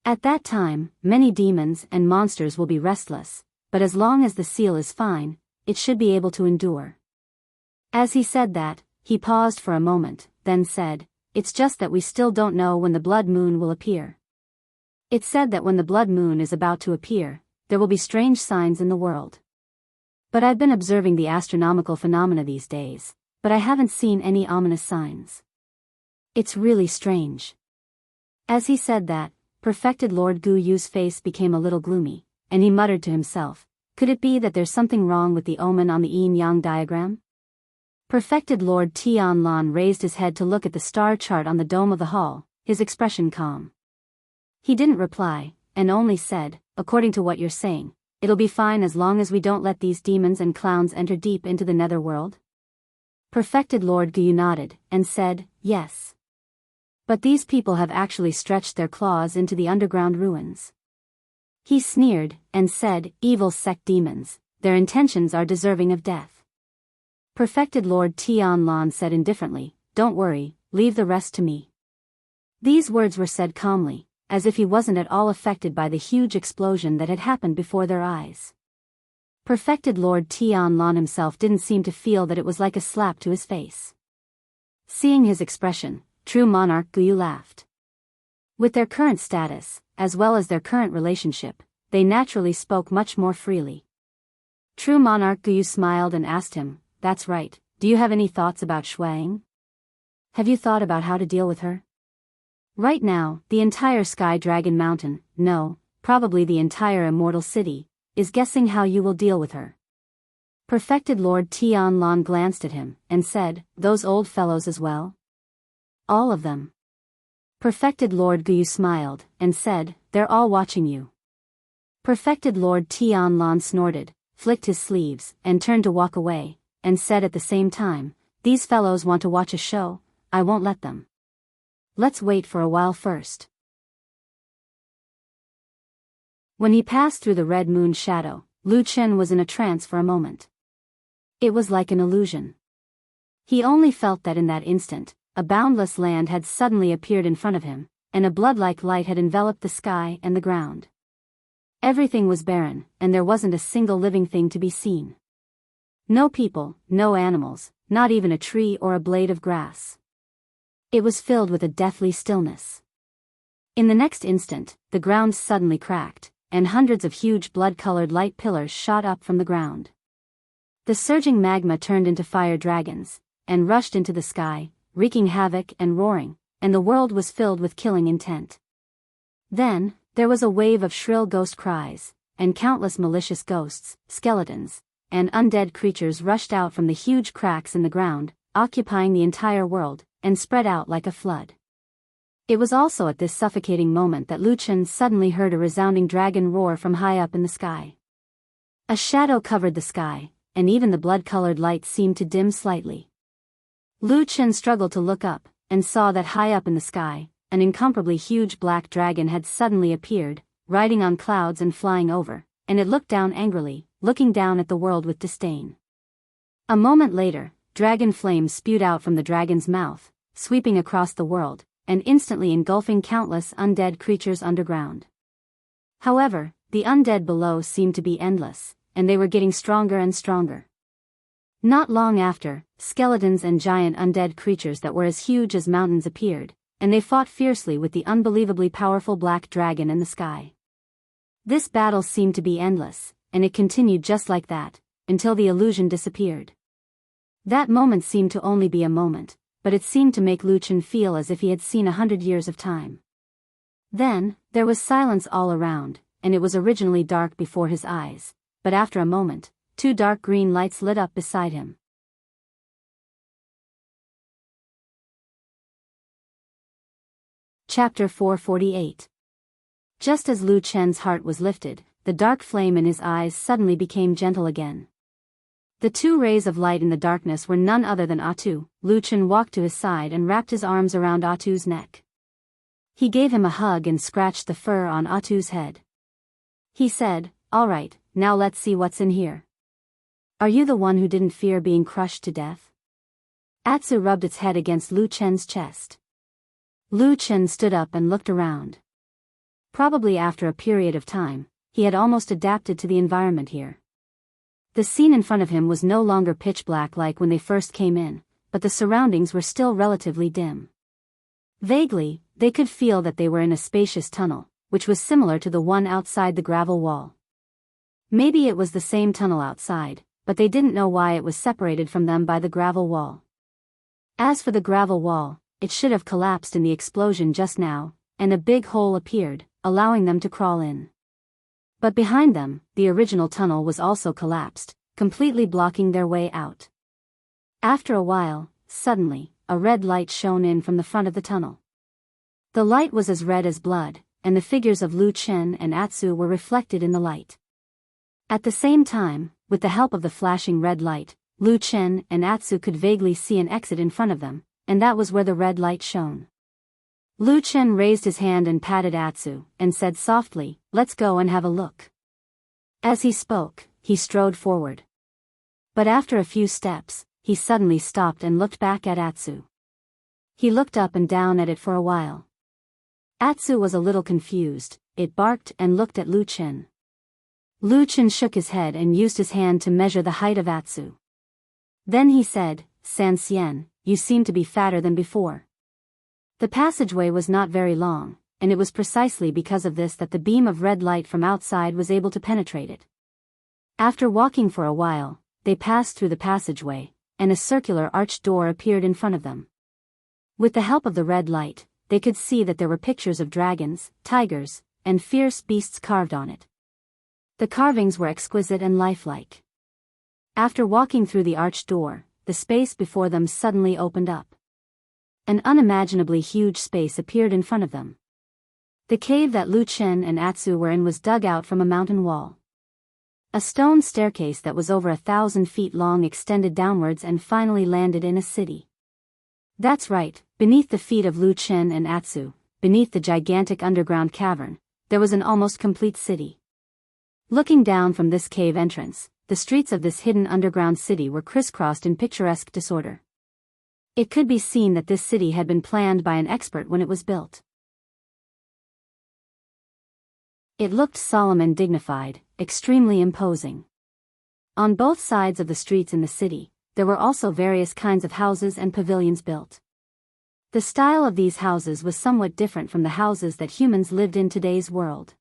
S1: At that time, many demons and monsters will be restless, but as long as the seal is fine, it should be able to endure. As he said that, he paused for a moment, then said, it's just that we still don't know when the blood moon will appear. It's said that when the blood moon is about to appear, there will be strange signs in the world. But I've been observing the astronomical phenomena these days, but I haven't seen any ominous signs. It's really strange. As he said that, Perfected Lord Guyu's face became a little gloomy, and he muttered to himself, could it be that there's something wrong with the omen on the yin-yang diagram? Perfected Lord Tian Lan raised his head to look at the star chart on the dome of the hall, his expression calm. He didn't reply, and only said, according to what you're saying, it'll be fine as long as we don't let these demons and clowns enter deep into the netherworld? Perfected Lord Guyu nodded, and said, yes. But these people have actually stretched their claws into the underground ruins. He sneered, and said, evil sect demons, their intentions are deserving of death. Perfected Lord Tian Lan said indifferently, don't worry, leave the rest to me. These words were said calmly, as if he wasn't at all affected by the huge explosion that had happened before their eyes. Perfected Lord Tian Lan himself didn't seem to feel that it was like a slap to his face. Seeing his expression, True Monarch Guyu laughed. With their current status, as well as their current relationship, they naturally spoke much more freely. True Monarch Guyu smiled and asked him, that's right, do you have any thoughts about Shuang? Have you thought about how to deal with her? Right now, the entire Sky Dragon Mountain, no, probably the entire Immortal City, is guessing how you will deal with her. Perfected Lord Tian Lan glanced at him, and said, those old fellows as well? All of them. Perfected Lord Guyu smiled, and said, they're all watching you. Perfected Lord Tian Lan snorted, flicked his sleeves, and turned to walk away, and said at the same time, these fellows want to watch a show, I won't let them. Let's wait for a while first. When he passed through the red moon's shadow, Lu Chen was in a trance for a moment. It was like an illusion. He only felt that in that instant, a boundless land had suddenly appeared in front of him, and a blood-like light had enveloped the sky and the ground. Everything was barren, and there wasn't a single living thing to be seen. No people, no animals, not even a tree or a blade of grass. It was filled with a deathly stillness. In the next instant, the ground suddenly cracked, and hundreds of huge blood-colored light pillars shot up from the ground. The surging magma turned into fire dragons, and rushed into the sky, wreaking havoc and roaring, and the world was filled with killing intent. Then, there was a wave of shrill ghost cries, and countless malicious ghosts, skeletons, and undead creatures rushed out from the huge cracks in the ground, occupying the entire world, and spread out like a flood. It was also at this suffocating moment that Lu Chen suddenly heard a resounding dragon roar from high up in the sky. A shadow covered the sky, and even the blood-colored light seemed to dim slightly. Lu Chen struggled to look up, and saw that high up in the sky, an incomparably huge black dragon had suddenly appeared, riding on clouds and flying over, and it looked down angrily, looking down at the world with disdain. A moment later, dragon flames spewed out from the dragon's mouth, sweeping across the world, and instantly engulfing countless undead creatures underground. However, the undead below seemed to be endless, and they were getting stronger and stronger. Not long after, skeletons and giant undead creatures that were as huge as mountains appeared, and they fought fiercely with the unbelievably powerful black dragon in the sky. This battle seemed to be endless, and it continued just like that, until the illusion disappeared. That moment seemed to only be a moment, but it seemed to make Lu Chen feel as if he had seen 100 years of time. Then, there was silence all around, and it was originally dark before his eyes, but after a moment, 2 dark green lights lit up beside him. Chapter 448. Just as Lu Chen's heart was lifted, the dark flame in his eyes suddenly became gentle again. The 2 rays of light in the darkness were none other than Atu. Lu Chen walked to his side and wrapped his arms around Atu's neck. He gave him a hug and scratched the fur on Atu's head. He said, "All right, now let's see what's in here. Are you the one who didn't fear being crushed to death?" Atsu rubbed its head against Lu Chen's chest. Lu Chen stood up and looked around. Probably after a period of time, he had almost adapted to the environment here. The scene in front of him was no longer pitch black like when they first came in, but the surroundings were still relatively dim. Vaguely, they could feel that they were in a spacious tunnel, which was similar to the one outside the gravel wall. Maybe it was the same tunnel outside, but they didn't know why it was separated from them by the gravel wall. As for the gravel wall, it should have collapsed in the explosion just now, and a big hole appeared, allowing them to crawl in. But behind them, the original tunnel was also collapsed, completely blocking their way out. After a while, suddenly, a red light shone in from the front of the tunnel. The light was as red as blood, and the figures of Lu Chen and Atsu were reflected in the light. At the same time, with the help of the flashing red light, Lu Chen and Atsu could vaguely see an exit in front of them, and that was where the red light shone. Lu Chen raised his hand and patted Atsu, and said softly, "Let's go and have a look." As he spoke, he strode forward. But after a few steps, he suddenly stopped and looked back at Atsu. He looked up and down at it for a while. Atsu was a little confused. It barked and looked at Lu Chen. Lu Chen shook his head and used his hand to measure the height of Atsu. Then he said, "Sanxian, you seem to be fatter than before." The passageway was not very long, and it was precisely because of this that the beam of red light from outside was able to penetrate it. After walking for a while, they passed through the passageway, and a circular arched door appeared in front of them. With the help of the red light, they could see that there were pictures of dragons, tigers, and fierce beasts carved on it. The carvings were exquisite and lifelike. After walking through the arched door, the space before them suddenly opened up. An unimaginably huge space appeared in front of them. The cave that Lu Chen and Atsu were in was dug out from a mountain wall. A stone staircase that was over 1,000 feet long extended downwards and finally landed in a city. That's right, beneath the feet of Lu Chen and Atsu, beneath the gigantic underground cavern, there was an almost complete city. Looking down from this cave entrance, the streets of this hidden underground city were crisscrossed in picturesque disorder. It could be seen that this city had been planned by an expert when it was built. It looked solemn and dignified, extremely imposing. On both sides of the streets in the city, there were also various kinds of houses and pavilions built. The style of these houses was somewhat different from the houses that humans lived in today's world.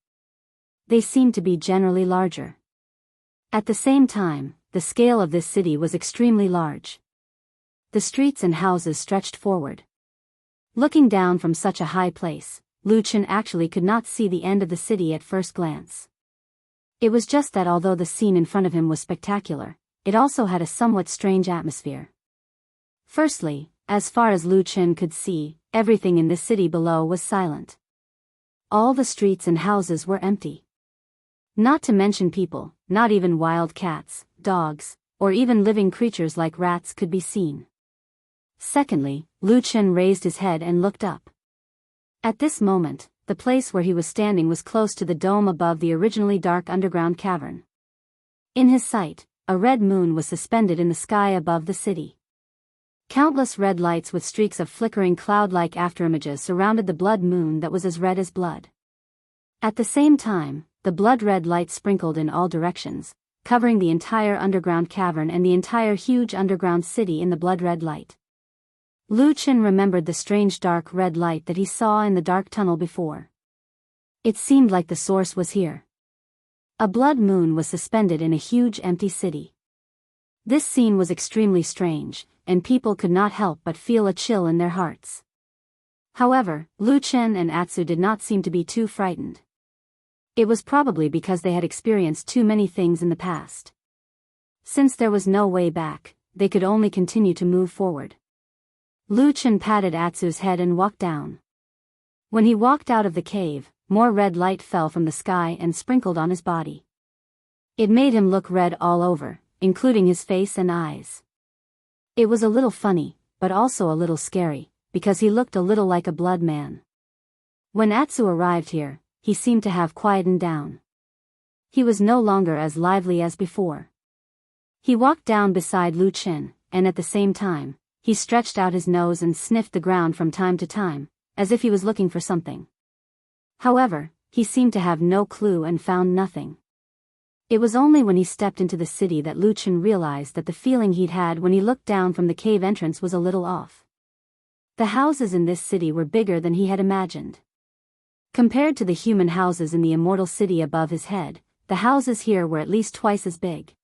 S1: They seemed to be generally larger. At the same time, the scale of this city was extremely large. the streets and houses stretched forward. Looking down from such a high place, Lu Chen actually could not see the end of the city at first glance. It was just that although the scene in front of him was spectacular, it also had a somewhat strange atmosphere. Firstly, as far as Lu Chen could see, everything in this city below was silent. All the streets and houses were empty. Not to mention people, not even wild cats, dogs, or even living creatures like rats could be seen. Secondly, Lu Chen raised his head and looked up. At this moment, the place where he was standing was close to the dome above the originally dark underground cavern. In his sight, a red moon was suspended in the sky above the city. Countless red lights with streaks of flickering cloud-like afterimages surrounded the blood moon that was as red as blood. At the same time, the blood-red light sprinkled in all directions, covering the entire underground cavern and the entire huge underground city in the blood-red light. Lu Chen remembered the strange dark red light that he saw in the dark tunnel before. It seemed like the source was here. A blood moon was suspended in a huge empty city. This scene was extremely strange, and people could not help but feel a chill in their hearts. However, Lu Chen and Atsu did not seem to be too frightened. It was probably because they had experienced too many things in the past. Since there was no way back, they could only continue to move forward. Lu Chen patted Atsu's head and walked down. When he walked out of the cave, more red light fell from the sky and sprinkled on his body. It made him look red all over, including his face and eyes. It was a little funny, but also a little scary, because he looked a little like a blood man. When Atsu arrived here, he seemed to have quietened down. He was no longer as lively as before. He walked down beside Lu Chen, and at the same time, he stretched out his nose and sniffed the ground from time to time, as if he was looking for something. However, he seemed to have no clue and found nothing. It was only when he stepped into the city that Lu Chen realized that the feeling he'd had when he looked down from the cave entrance was a little off. The houses in this city were bigger than he had imagined. Compared to the human houses in the immortal city above his head, the houses here were at least twice as big.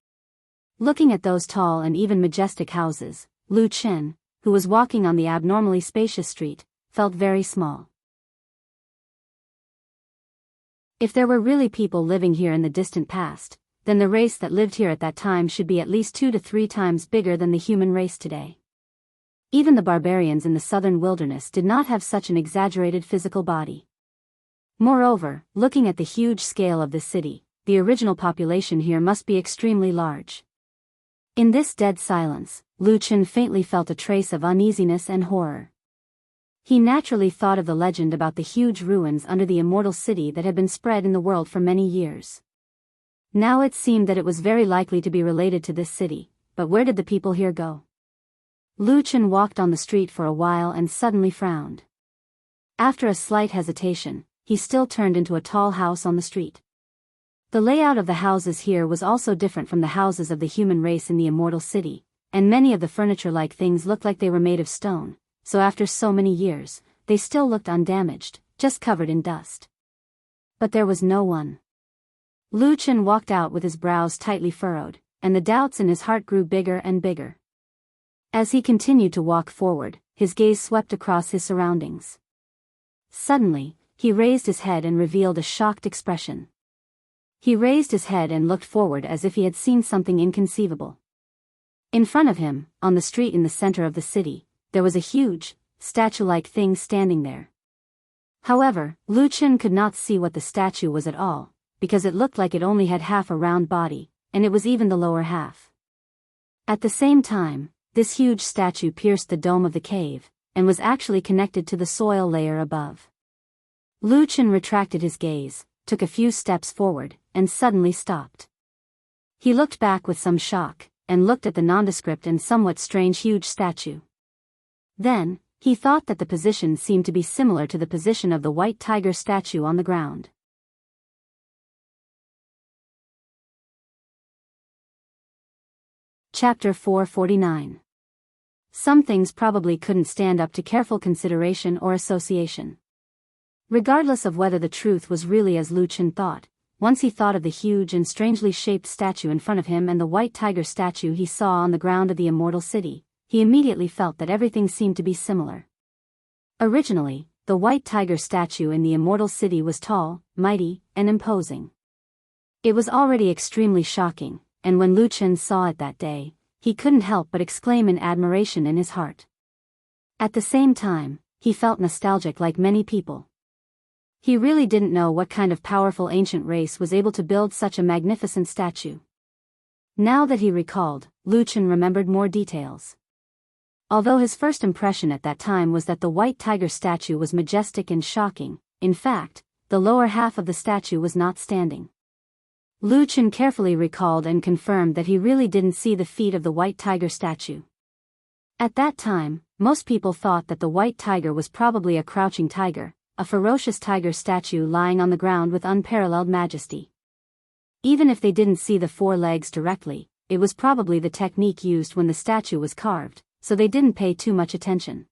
S1: Looking at those tall and even majestic houses, Lu Chen, who was walking on the abnormally spacious street, felt very small. If there were really people living here in the distant past, then the race that lived here at that time should be at least 2 to 3 times bigger than the human race today. Even the barbarians in the southern wilderness did not have such an exaggerated physical body. Moreover, looking at the huge scale of this city, the original population here must be extremely large. In this dead silence, Lu Chen faintly felt a trace of uneasiness and horror. He naturally thought of the legend about the huge ruins under the immortal city that had been spread in the world for many years. Now it seemed that it was very likely to be related to this city, but where did the people here go? Lu Chen walked on the street for a while and suddenly frowned. After a slight hesitation, he still turned into a tall house on the street. The layout of the houses here was also different from the houses of the human race in the immortal city, and many of the furniture-like things looked like they were made of stone, so after so many years, they still looked undamaged, just covered in dust. But there was no one. Lu Chen walked out with his brows tightly furrowed, and the doubts in his heart grew bigger and bigger. As he continued to walk forward, his gaze swept across his surroundings. Suddenly, he raised his head and revealed a shocked expression. He raised his head and looked forward as if he had seen something inconceivable. In front of him, on the street in the center of the city, there was a huge, statue-like thing standing there. However, Lu Chen could not see what the statue was at all, because it looked like it only had half a round body, and it was even the lower half. At the same time, this huge statue pierced the dome of the cave, and was actually connected to the soil layer above. Lu Chen retracted his gaze, took a few steps forward, and suddenly stopped. He looked back with some shock, and looked at the nondescript and somewhat strange huge statue. Then, he thought that the position seemed to be similar to the position of the white tiger statue on the ground. Chapter 449. Some things probably couldn't stand up to careful consideration or association. Regardless of whether the truth was really as Lu Chen thought, once he thought of the huge and strangely shaped statue in front of him and the white tiger statue he saw on the ground of the immortal city, he immediately felt that everything seemed to be similar. Originally, the white tiger statue in the immortal city was tall, mighty, and imposing. It was already extremely shocking, and when Lu Chen saw it that day, he couldn't help but exclaim in admiration in his heart. At the same time, he felt nostalgic like many people. He really didn't know what kind of powerful ancient race was able to build such a magnificent statue. Now that he recalled, Lu Chen remembered more details. Although his first impression at that time was that the white tiger statue was majestic and shocking, in fact, the lower half of the statue was not standing. Lu Chen carefully recalled and confirmed that he really didn't see the feet of the white tiger statue. At that time, most people thought that the white tiger was probably a crouching tiger, a ferocious tiger statue lying on the ground with unparalleled majesty. Even if they didn't see the four legs directly, it was probably the technique used when the statue was carved, so they didn't pay too much attention.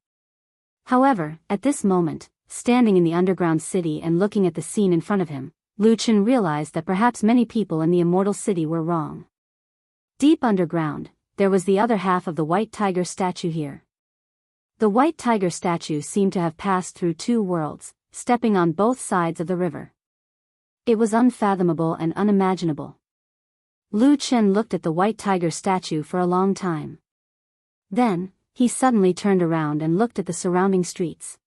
S1: However, at this moment, standing in the underground city and looking at the scene in front of him, Lu Chen realized that perhaps many people in the immortal city were wrong. Deep underground, there was the other half of the white tiger statue here. The white tiger statue seemed to have passed through two worlds, stepping on both sides of the river. It was unfathomable and unimaginable. Lu Chen looked at the white tiger statue for a long time. Then, he suddenly turned around and looked at the surrounding streets.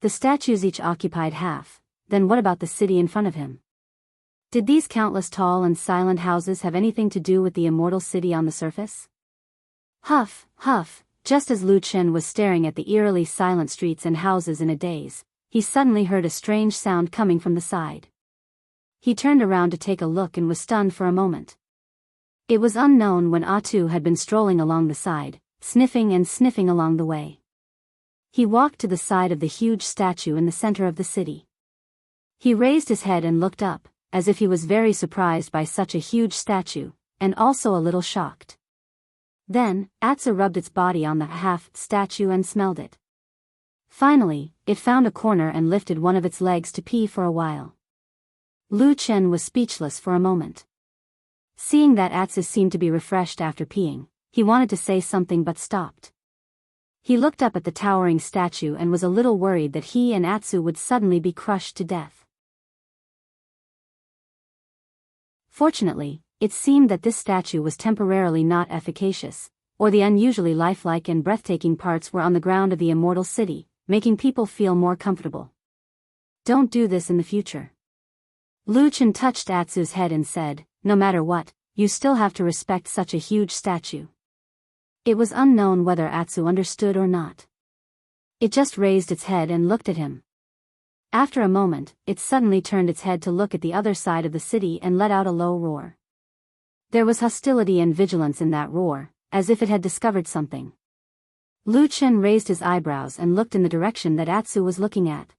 S1: The statues each occupied half, then what about the city in front of him? Did these countless tall and silent houses have anything to do with the immortal city on the surface? Huff, huff, just as Lu Chen was staring at the eerily silent streets and houses in a daze, he suddenly heard a strange sound coming from the side. He turned around to take a look and was stunned for a moment. It was unknown when Atu had been strolling along the side, sniffing and sniffing along the way. He walked to the side of the huge statue in the center of the city. He raised his head and looked up, as if he was very surprised by such a huge statue, and also a little shocked. Then, Atsu rubbed its body on the half-statue and smelled it. Finally, it found a corner and lifted one of its legs to pee for a while. Lu Chen was speechless for a moment. Seeing that Atsu seemed to be refreshed after peeing, he wanted to say something but stopped. He looked up at the towering statue and was a little worried that he and Atsu would suddenly be crushed to death. Fortunately, it seemed that this statue was temporarily not efficacious, or the unusually lifelike and breathtaking parts were on the ground of the immortal city, making people feel more comfortable. Don't do this in the future. Lu Chen touched Atsu's head and said, no matter what, you still have to respect such a huge statue. It was unknown whether Atsu understood or not. It just raised its head and looked at him. After a moment, it suddenly turned its head to look at the other side of the city and let out a low roar. There was hostility and vigilance in that roar, as if it had discovered something. Lu Chen raised his eyebrows and looked in the direction that Atsu was looking at.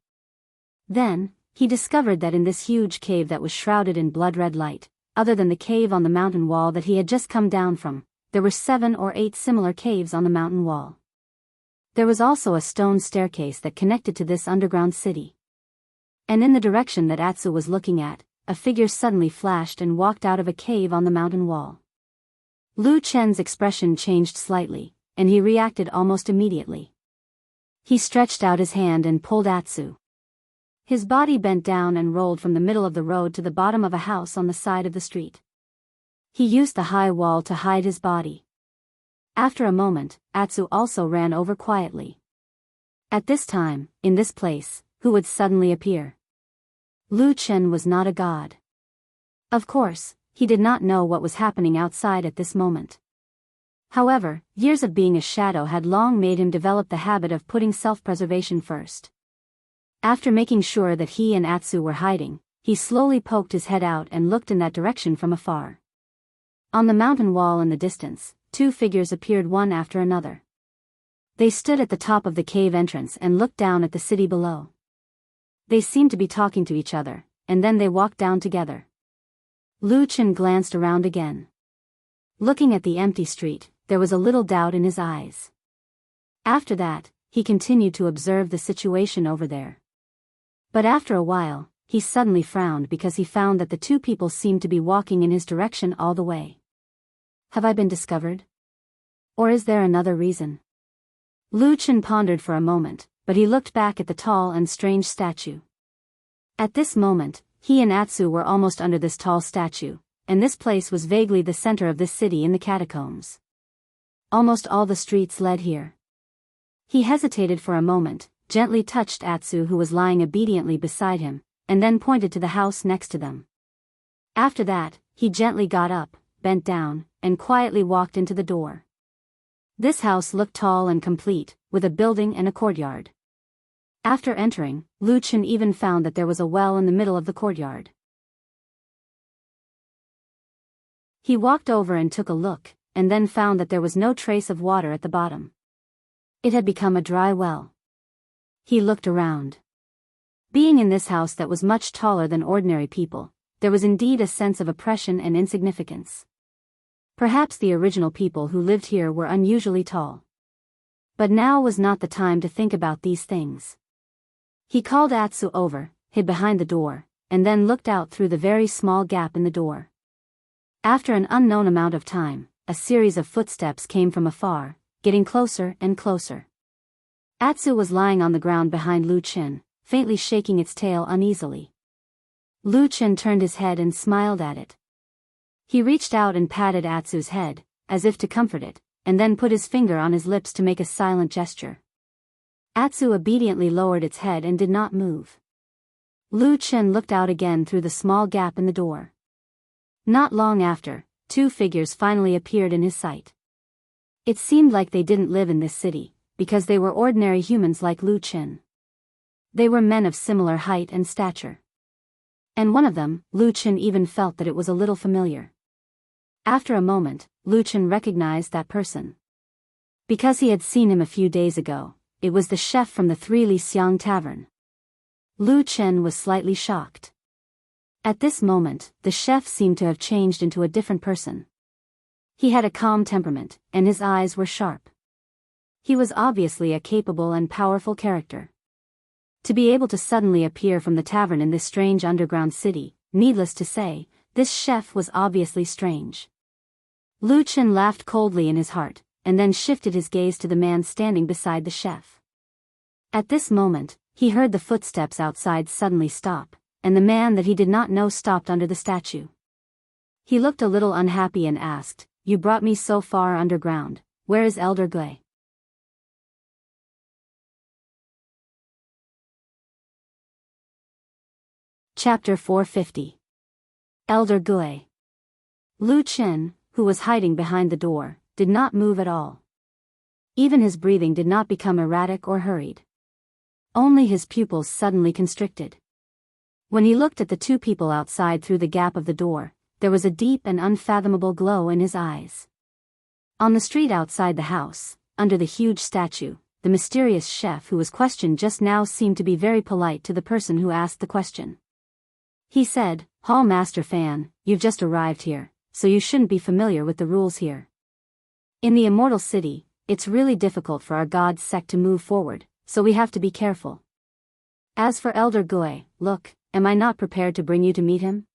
S1: Then, he discovered that in this huge cave that was shrouded in blood-red light, other than the cave on the mountain wall that he had just come down from, there were 7 or 8 similar caves on the mountain wall. There was also a stone staircase that connected to this underground city. And in the direction that Atsu was looking at, a figure suddenly flashed and walked out of a cave on the mountain wall. Lu Chen's expression changed slightly, and he reacted almost immediately. He stretched out his hand and pulled Atsu. His body bent down and rolled from the middle of the road to the bottom of a house on the side of the street. He used the high wall to hide his body. After a moment, Atsu also ran over quietly. At this time, in this place, who would suddenly appear? Lu Chen was not a god. Of course, he did not know what was happening outside at this moment. However, years of being a shadow had long made him develop the habit of putting self-preservation first. After making sure that he and Atsu were hiding, he slowly poked his head out and looked in that direction from afar. On the mountain wall in the distance, 2 figures appeared one after another. They stood at the top of the cave entrance and looked down at the city below. They seemed to be talking to each other, and then they walked down together. Lu Chen glanced around again. Looking at the empty street, there was a little doubt in his eyes. After that, he continued to observe the situation over there. But after a while, he suddenly frowned because he found that the 2 people seemed to be walking in his direction all the way. Have I been discovered? Or is there another reason? Lu Chen pondered for a moment, but he looked back at the tall and strange statue. At this moment, he and Atsu were almost under this tall statue, and this place was vaguely the center of this city in the catacombs. Almost all the streets led here. He hesitated for a moment, gently touched Atsu who was lying obediently beside him, and then pointed to the house next to them. After that, he gently got up, bent down, and quietly walked into the door. This house looked tall and complete, with a building and a courtyard. After entering, Lu Chen even found that there was a well in the middle of the courtyard. He walked over and took a look, and then found that there was no trace of water at the bottom. It had become a dry well. He looked around. Being in this house that was much taller than ordinary people, there was indeed a sense of oppression and insignificance. Perhaps the original people who lived here were unusually tall. But now was not the time to think about these things. He called Atsu over, hid behind the door, and then looked out through the very small gap in the door. After an unknown amount of time, a series of footsteps came from afar, getting closer and closer. Atsu was lying on the ground behind Lu Chen, faintly shaking its tail uneasily. Lu Chen turned his head and smiled at it. He reached out and patted Atsu's head, as if to comfort it, and then put his finger on his lips to make a silent gesture. Atsu obediently lowered its head and did not move. Lu Chen looked out again through the small gap in the door. Not long after, two figures finally appeared in his sight. It seemed like they didn't live in this city, because they were ordinary humans like Lu Chen. They were men of similar height and stature. And one of them, Lu Chen even felt that it was a little familiar. After a moment, Lu Chen recognized that person. Because he had seen him a few days ago, it was the chef from the Three Li Xiang Tavern. Lu Chen was slightly shocked. At this moment, the chef seemed to have changed into a different person. He had a calm temperament, and his eyes were sharp. He was obviously a capable and powerful character. To be able to suddenly appear from the tavern in this strange underground city, needless to say, this chef was obviously strange. Lu Chen laughed coldly in his heart, and then shifted his gaze to the man standing beside the chef. At this moment, he heard the footsteps outside suddenly stop, and the man that he did not know stopped under the statue. He looked a little unhappy and asked, "You brought me so far underground, where is Elder Gui?" Chapter 450. Elder Gui. Lu Chen, who was hiding behind the door, did not move at all. Even his breathing did not become erratic or hurried. Only his pupils suddenly constricted. When he looked at the two people outside through the gap of the door, there was a deep and unfathomable glow in his eyes. On the street outside the house, under the huge statue, the mysterious chef who was questioned just now seemed to be very polite to the person who asked the question. He said, "Hall Master Fan, you've just arrived here, so you shouldn't be familiar with the rules here. In the Immortal City, it's really difficult for our god's sect to move forward, so we have to be careful. As for Elder Gui, look, am I not prepared to bring you to meet him?"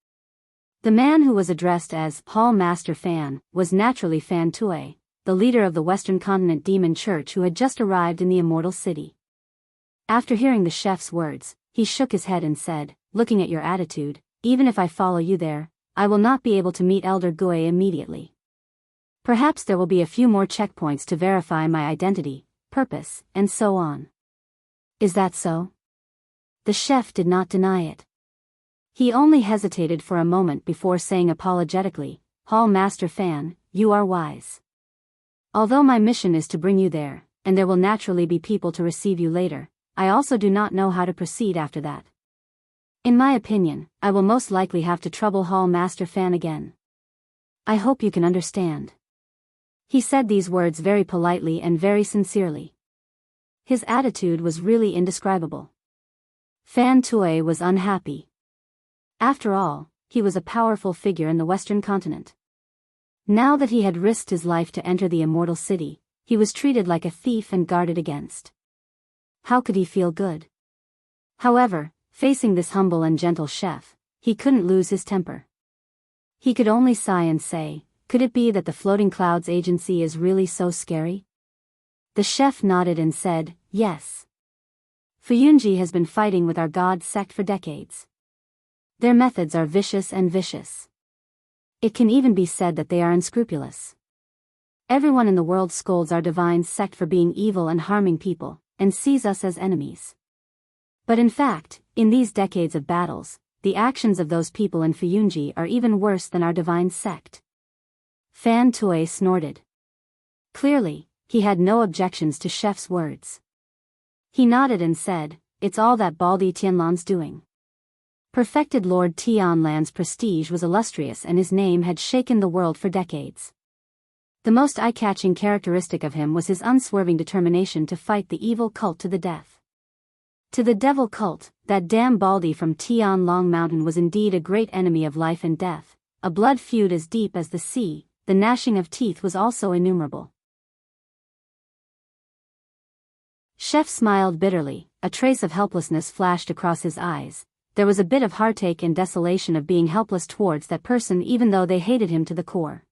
S1: The man who was addressed as Hall Master Fan was naturally Fan Tue, the leader of the Western Continent Demon Church who had just arrived in the Immortal City. After hearing the chef's words, he shook his head and said, "Looking at your attitude, even if I follow you there, I will not be able to meet Elder Gui immediately. Perhaps there will be a few more checkpoints to verify my identity, purpose, and so on." "Is that so?" The chef did not deny it. He only hesitated for a moment before saying apologetically, "Hall Master Fan, you are wise. Although my mission is to bring you there, and there will naturally be people to receive you later, I also do not know how to proceed after that. In my opinion, I will most likely have to trouble Hall Master Fan again. I hope you can understand." He said these words very politely and very sincerely. His attitude was really indescribable. Fan Tue was unhappy. After all, he was a powerful figure in the Western Continent. Now that he had risked his life to enter the Immortal City, he was treated like a thief and guarded against. How could he feel good? However, facing this humble and gentle chef, he couldn't lose his temper. He could only sigh and say, Could it be that the Floating Clouds agency is really so scary? The chef nodded and said, yes. Fuyunji has been fighting with our god sect for decades. Their methods are vicious and vicious. It can even be said that they are unscrupulous. Everyone in the world scolds our divine sect for being evil and harming people, and sees us as enemies. But in fact, in these decades of battles, the actions of those people in Fuyunji are even worse than our divine sect. Fan Tui snorted. Clearly, he had no objections to Chef's words. He nodded and said, it's all that Baldi Tianlan's doing. Perfected Lord Tianlan's prestige was illustrious and his name had shaken the world for decades. The most eye-catching characteristic of him was his unswerving determination to fight the evil cult to the death. To the devil cult, that damn Baldi from Tianlang Mountain was indeed a great enemy of life and death, a blood feud as deep as the sea. The gnashing of teeth was also innumerable. Chef smiled bitterly, a trace of helplessness flashed across his eyes. There was a bit of heartache and desolation of being helpless towards that person even though they hated him to the core.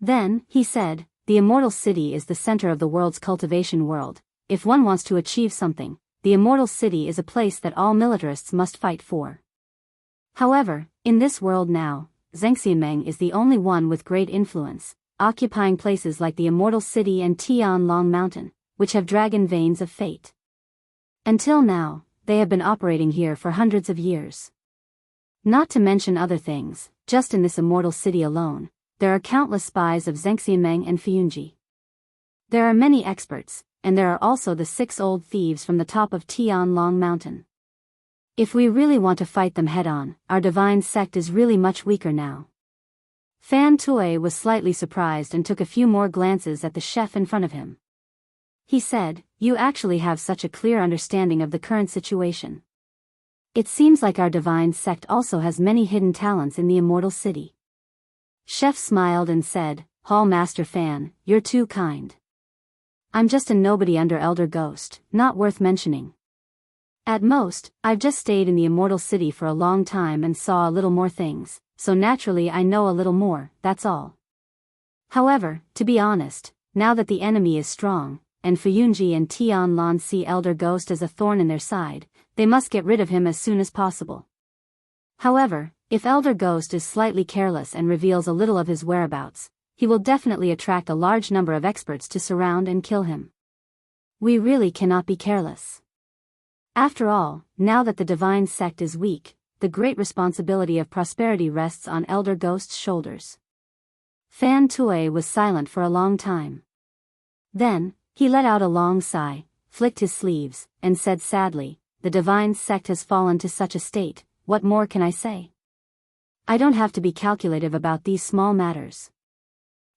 S1: Then, he said, the Immortal City is the center of the world's cultivation world. If one wants to achieve something, the Immortal City is a place that all militarists must fight for. However, in this world now, Zhengxianmeng is the only one with great influence, occupying places like the Immortal City and Tianlang Mountain, which have dragon veins of fate. Until now, they have been operating here for hundreds of years. Not to mention other things, just in this Immortal City alone, there are countless spies of Zhengxianmeng and Fuyunji. There are many experts, and there are also the 6 old thieves from the top of Tianlang Mountain. If we really want to fight them head-on, our divine sect is really much weaker now. Fan Tui was slightly surprised and took a few more glances at the chef in front of him. He said, you actually have such a clear understanding of the current situation. It seems like our divine sect also has many hidden talents in the Immortal City. Chef smiled and said, Hall Master Fan, you're too kind. I'm just a nobody under Elder Ghost, not worth mentioning. At most, I've just stayed in the Immortal City for a long time and saw a little more things, so naturally I know a little more, that's all. However, to be honest, now that the enemy is strong, and Fuyunji and Tianlan see Elder Ghost as a thorn in their side, they must get rid of him as soon as possible. However, if Elder Ghost is slightly careless and reveals a little of his whereabouts, he will definitely attract a large number of experts to surround and kill him. We really cannot be careless. After all, now that the divine sect is weak, the great responsibility of prosperity rests on Elder Ghost's shoulders. Fan Tui was silent for a long time. Then, he let out a long sigh, flicked his sleeves, and said sadly, the divine sect has fallen to such a state, what more can I say? I don't have to be calculative about these small matters.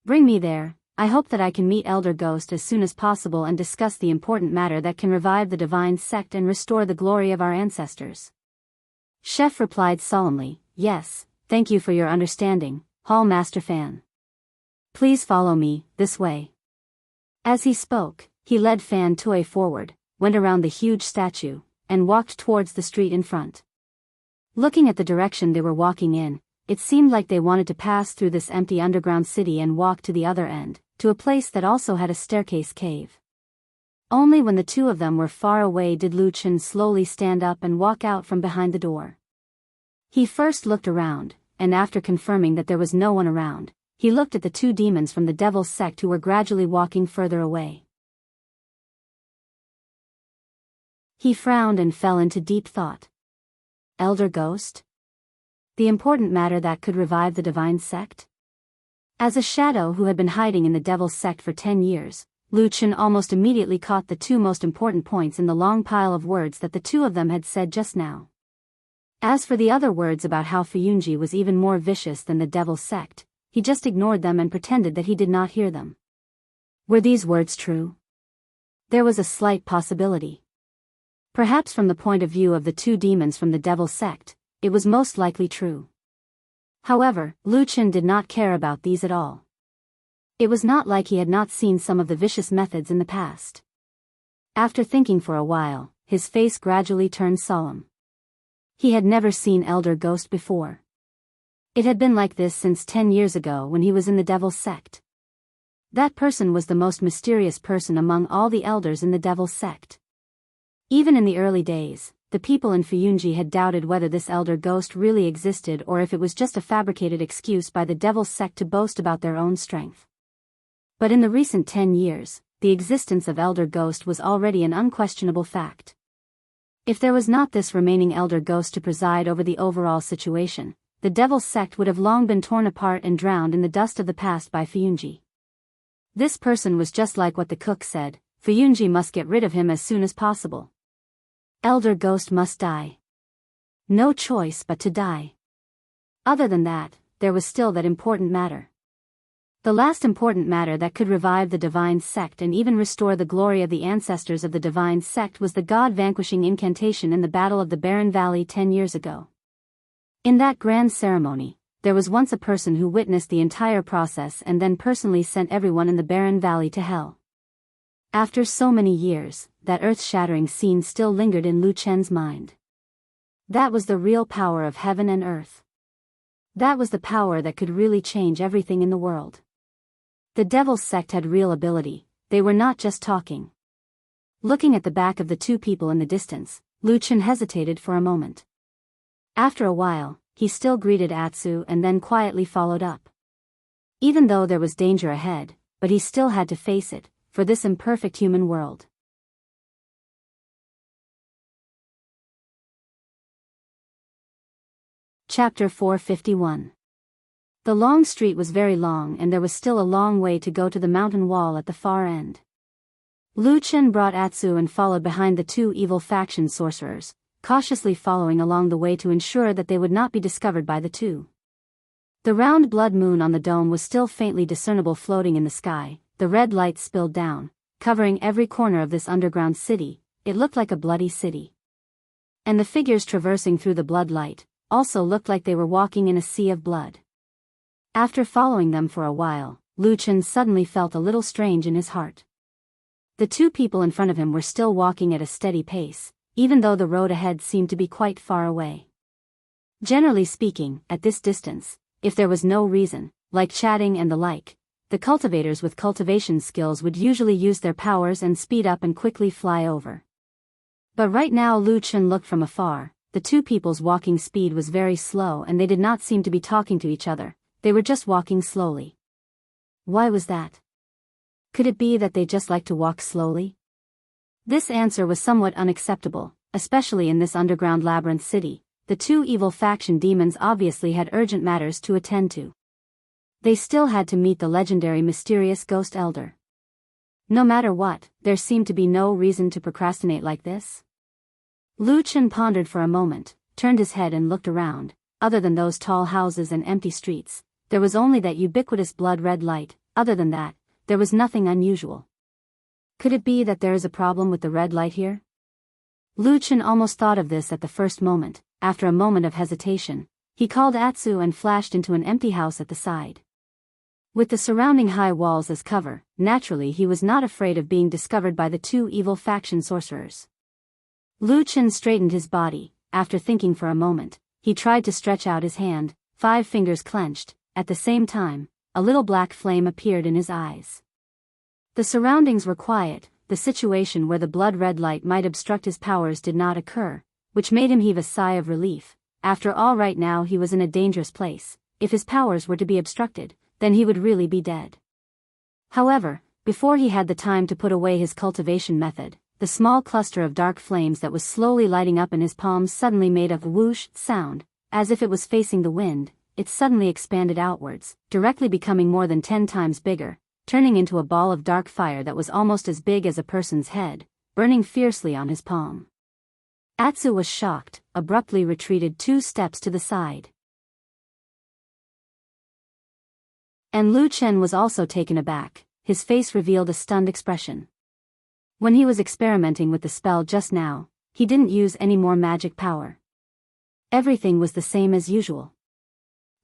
S1: Bring me there. I hope that I can meet Elder Ghost as soon as possible and discuss the important matter that can revive the divine sect and restore the glory of our ancestors. Chef replied solemnly, yes, thank you for your understanding, Hall Master Fan. Please follow me, this way. As he spoke, he led Fan Tui forward, went around the huge statue, and walked towards the street in front. Looking at the direction they were walking in, it seemed like they wanted to pass through this empty underground city and walk to the other end, to a place that also had a staircase cave. Only when the two of them were far away did Lu Chen slowly stand up and walk out from behind the door. He first looked around, and after confirming that there was no one around, he looked at the 2 demons from the devil's sect who were gradually walking further away. He frowned and fell into deep thought. Elder Ghost? The important matter that could revive the divine sect? As a shadow who had been hiding in the devil's sect for 10 years, Lu Chen almost immediately caught the 2 most important points in the long pile of words that the 2 of them had said just now. As for the other words about how Fuyunji was even more vicious than the devil's sect, he just ignored them and pretended that he did not hear them. Were these words true? There was a slight possibility. Perhaps from the point of view of the 2 demons from the devil's sect, it was most likely true. However, Lu Chen did not care about these at all. It was not like he had not seen some of the vicious methods in the past. After thinking for a while, his face gradually turned solemn. He had never seen Elder Ghost before. It had been like this since 10 years ago when he was in the Devil's Sect. That person was the most mysterious person among all the elders in the Devil's Sect. Even in the early days, the people in Fuyunji had doubted whether this elder ghost really existed or if it was just a fabricated excuse by the Devil's Sect to boast about their own strength. But in the recent 10 years, the existence of Elder Ghost was already an unquestionable fact. If there was not this remaining Elder Ghost to preside over the overall situation, the Devil's Sect would have long been torn apart and drowned in the dust of the past by Fuyunji. This person was just like what the cook said, Fuyunji must get rid of him as soon as possible. Elder Ghost must die. No choice but to die. Other than that, there was still that important matter. The last important matter that could revive the Divine Sect and even restore the glory of the ancestors of the Divine Sect was the God-vanquishing incantation in the Battle of the Barren Valley 10 years ago. In that grand ceremony, there was once a person who witnessed the entire process and then personally sent everyone in the Barren Valley to hell. After so many years, that earth-shattering scene still lingered in Lu Chen's mind. That was the real power of heaven and earth. That was the power that could really change everything in the world. The Devil's Sect had real ability, they were not just talking. Looking at the back of the two people in the distance, Lu Chen hesitated for a moment. After a while, he still greeted Atsu and then quietly followed up. Even though there was danger ahead, but he still had to face it, for this imperfect human world. Chapter 451. The long street was very long and there was still a long way to go to the mountain wall at the far end. Lu Chen brought Atsu and followed behind the two evil faction sorcerers, cautiously following along the way to ensure that they would not be discovered by the two. The round blood moon on the dome was still faintly discernible floating in the sky, the red light spilled down, covering every corner of this underground city. It looked like a bloody city. And the figures traversing through the blood light also looked like they were walking in a sea of blood. After following them for a while, Lu Chen suddenly felt a little strange in his heart. The two people in front of him were still walking at a steady pace, even though the road ahead seemed to be quite far away. Generally speaking, at this distance, if there was no reason, like chatting and the like, the cultivators with cultivation skills would usually use their powers and speed up and quickly fly over. But right now Lu Chen looked from afar, the two people's walking speed was very slow and they did not seem to be talking to each other. They were just walking slowly. Why was that? Could it be that they just like to walk slowly? This answer was somewhat unacceptable, especially in this underground labyrinth city. The two evil faction demons obviously had urgent matters to attend to. They still had to meet the legendary mysterious ghost elder. No matter what, there seemed to be no reason to procrastinate like this. Lu Chen pondered for a moment, turned his head and looked around. Other than those tall houses and empty streets, there was only that ubiquitous blood-red light. Other than that, there was nothing unusual. Could it be that there is a problem with the red light here? Lu Chen almost thought of this at the first moment. After a moment of hesitation, he called Atsu and flashed into an empty house at the side. With the surrounding high walls as cover, naturally he was not afraid of being discovered by the two evil faction sorcerers. Lu Chen straightened his body. After thinking for a moment, he tried to stretch out his hand, 5 fingers clenched. At the same time, a little black flame appeared in his eyes. The surroundings were quiet, the situation where the blood-red light might obstruct his powers did not occur, which made him heave a sigh of relief. After all, right now he was in a dangerous place. If his powers were to be obstructed, then he would really be dead. However, before he had the time to put away his cultivation method, the small cluster of dark flames that was slowly lighting up in his palms suddenly made a whoosh sound, as if it was facing the wind. It suddenly expanded outwards, directly becoming more than 10 times bigger, turning into a ball of dark fire that was almost as big as a person's head, burning fiercely on his palm. Atsu was shocked, abruptly retreated 2 steps to the side. And Lu Chen was also taken aback, his face revealed a stunned expression. When he was experimenting with the spell just now, he didn't use any more magic power. Everything was the same as usual.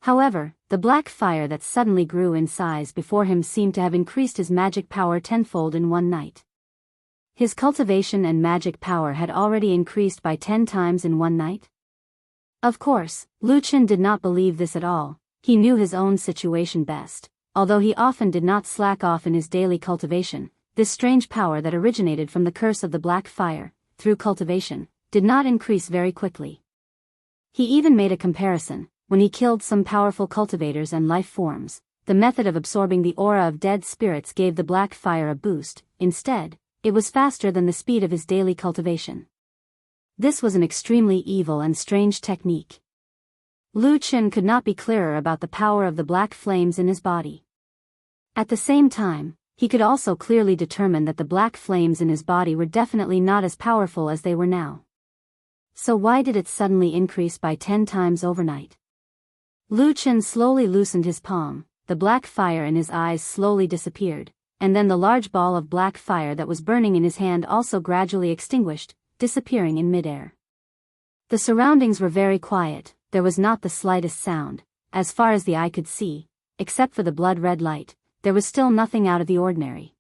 S1: However, the black fire that suddenly grew in size before him seemed to have increased his magic power tenfold in one night. His cultivation and magic power had already increased by 10 times in one night? Of course, Lu Chen did not believe this at all. He knew his own situation best. Although he often did not slack off in his daily cultivation, this strange power that originated from the curse of the black fire, through cultivation, did not increase very quickly. He even made a comparison. When he killed some powerful cultivators and life forms, the method of absorbing the aura of dead spirits gave the black fire a boost. Instead, it was faster than the speed of his daily cultivation. This was an extremely evil and strange technique. Lu Qin could not be clearer about the power of the black flames in his body. At the same time, he could also clearly determine that the black flames in his body were definitely not as powerful as they were now. So why did it suddenly increase by 10 times overnight? Lu Qin slowly loosened his palm, the black fire in his eyes slowly disappeared, and then the large ball of black fire that was burning in his hand also gradually extinguished, disappearing in midair. The surroundings were very quiet. There was not the slightest sound, as far as the eye could see, except for the blood-red light. There was still nothing out of the ordinary.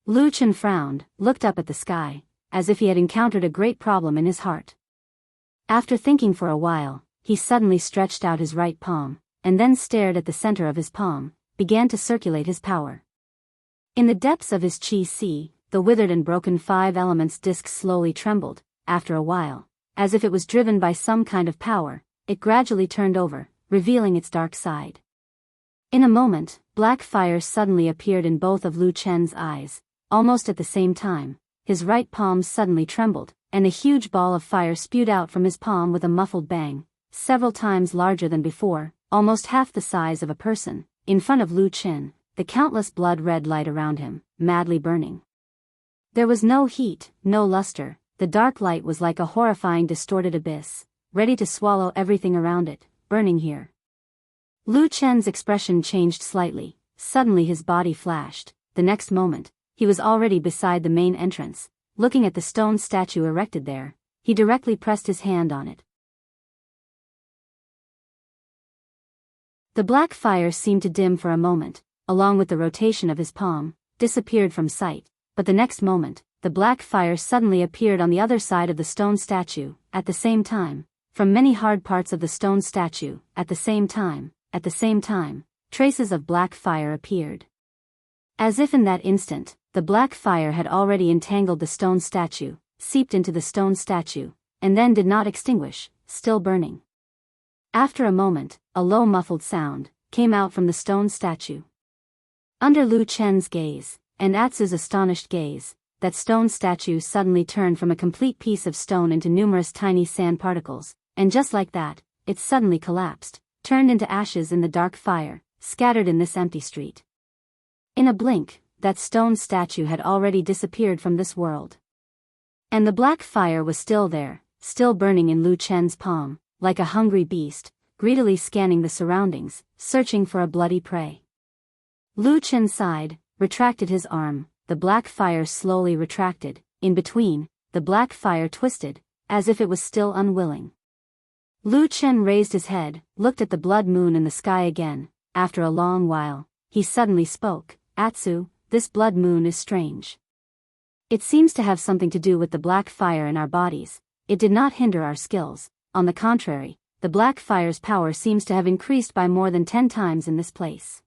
S1: Lu Qin frowned, looked up at the sky, as if he had encountered a great problem in his heart. After thinking for a while, he suddenly stretched out his right palm, and then stared at the center of his palm, began to circulate his power. In the depths of his qi si, the withered and broken 5 elements disc slowly trembled. After a while, as if it was driven by some kind of power, it gradually turned over, revealing its dark side. In a moment, black fire suddenly appeared in both of Lu Chen's eyes. Almost at the same time, his right palm suddenly trembled, and a huge ball of fire spewed out from his palm with a muffled bang, several times larger than before, almost half the size of a person. In front of Lu Chen, the countless blood-red light around him, madly burning. There was no heat, no luster. The dark light was like a horrifying distorted abyss, ready to swallow everything around it, burning here. Lu Chen's expression changed slightly. Suddenly his body flashed. The next moment, he was already beside the main entrance. Looking at the stone statue erected there, he directly pressed his hand on it. The black fire seemed to dim for a moment, along with the rotation of his palm, disappeared from sight, but the next moment, the black fire suddenly appeared on the other side of the stone statue. At the same time, from many hard parts of the stone statue, at the same time, traces of black fire appeared. As if in that instant, the black fire had already entangled the stone statue, seeped into the stone statue, and then did not extinguish, still burning. After a moment, a low muffled sound came out from the stone statue. Under Lu Chen's gaze, and Atsu's astonished gaze, that stone statue suddenly turned from a complete piece of stone into numerous tiny sand particles, and just like that, it suddenly collapsed, turned into ashes in the dark fire, scattered in this empty street. In a blink, that stone statue had already disappeared from this world. And the black fire was still there, still burning in Lu Chen's palm, like a hungry beast, greedily scanning the surroundings, searching for a bloody prey. Lu Chen sighed, retracted his arm. The black fire slowly retracted. In between, the black fire twisted, as if it was still unwilling. Lu Chen raised his head, looked at the blood moon in the sky again. After a long while, he suddenly spoke. Atsu, this blood moon is strange. It seems to have something to do with the black fire in our bodies. It did not hinder our skills. On the contrary, the black fire's power seems to have increased by more than 10 times in this place.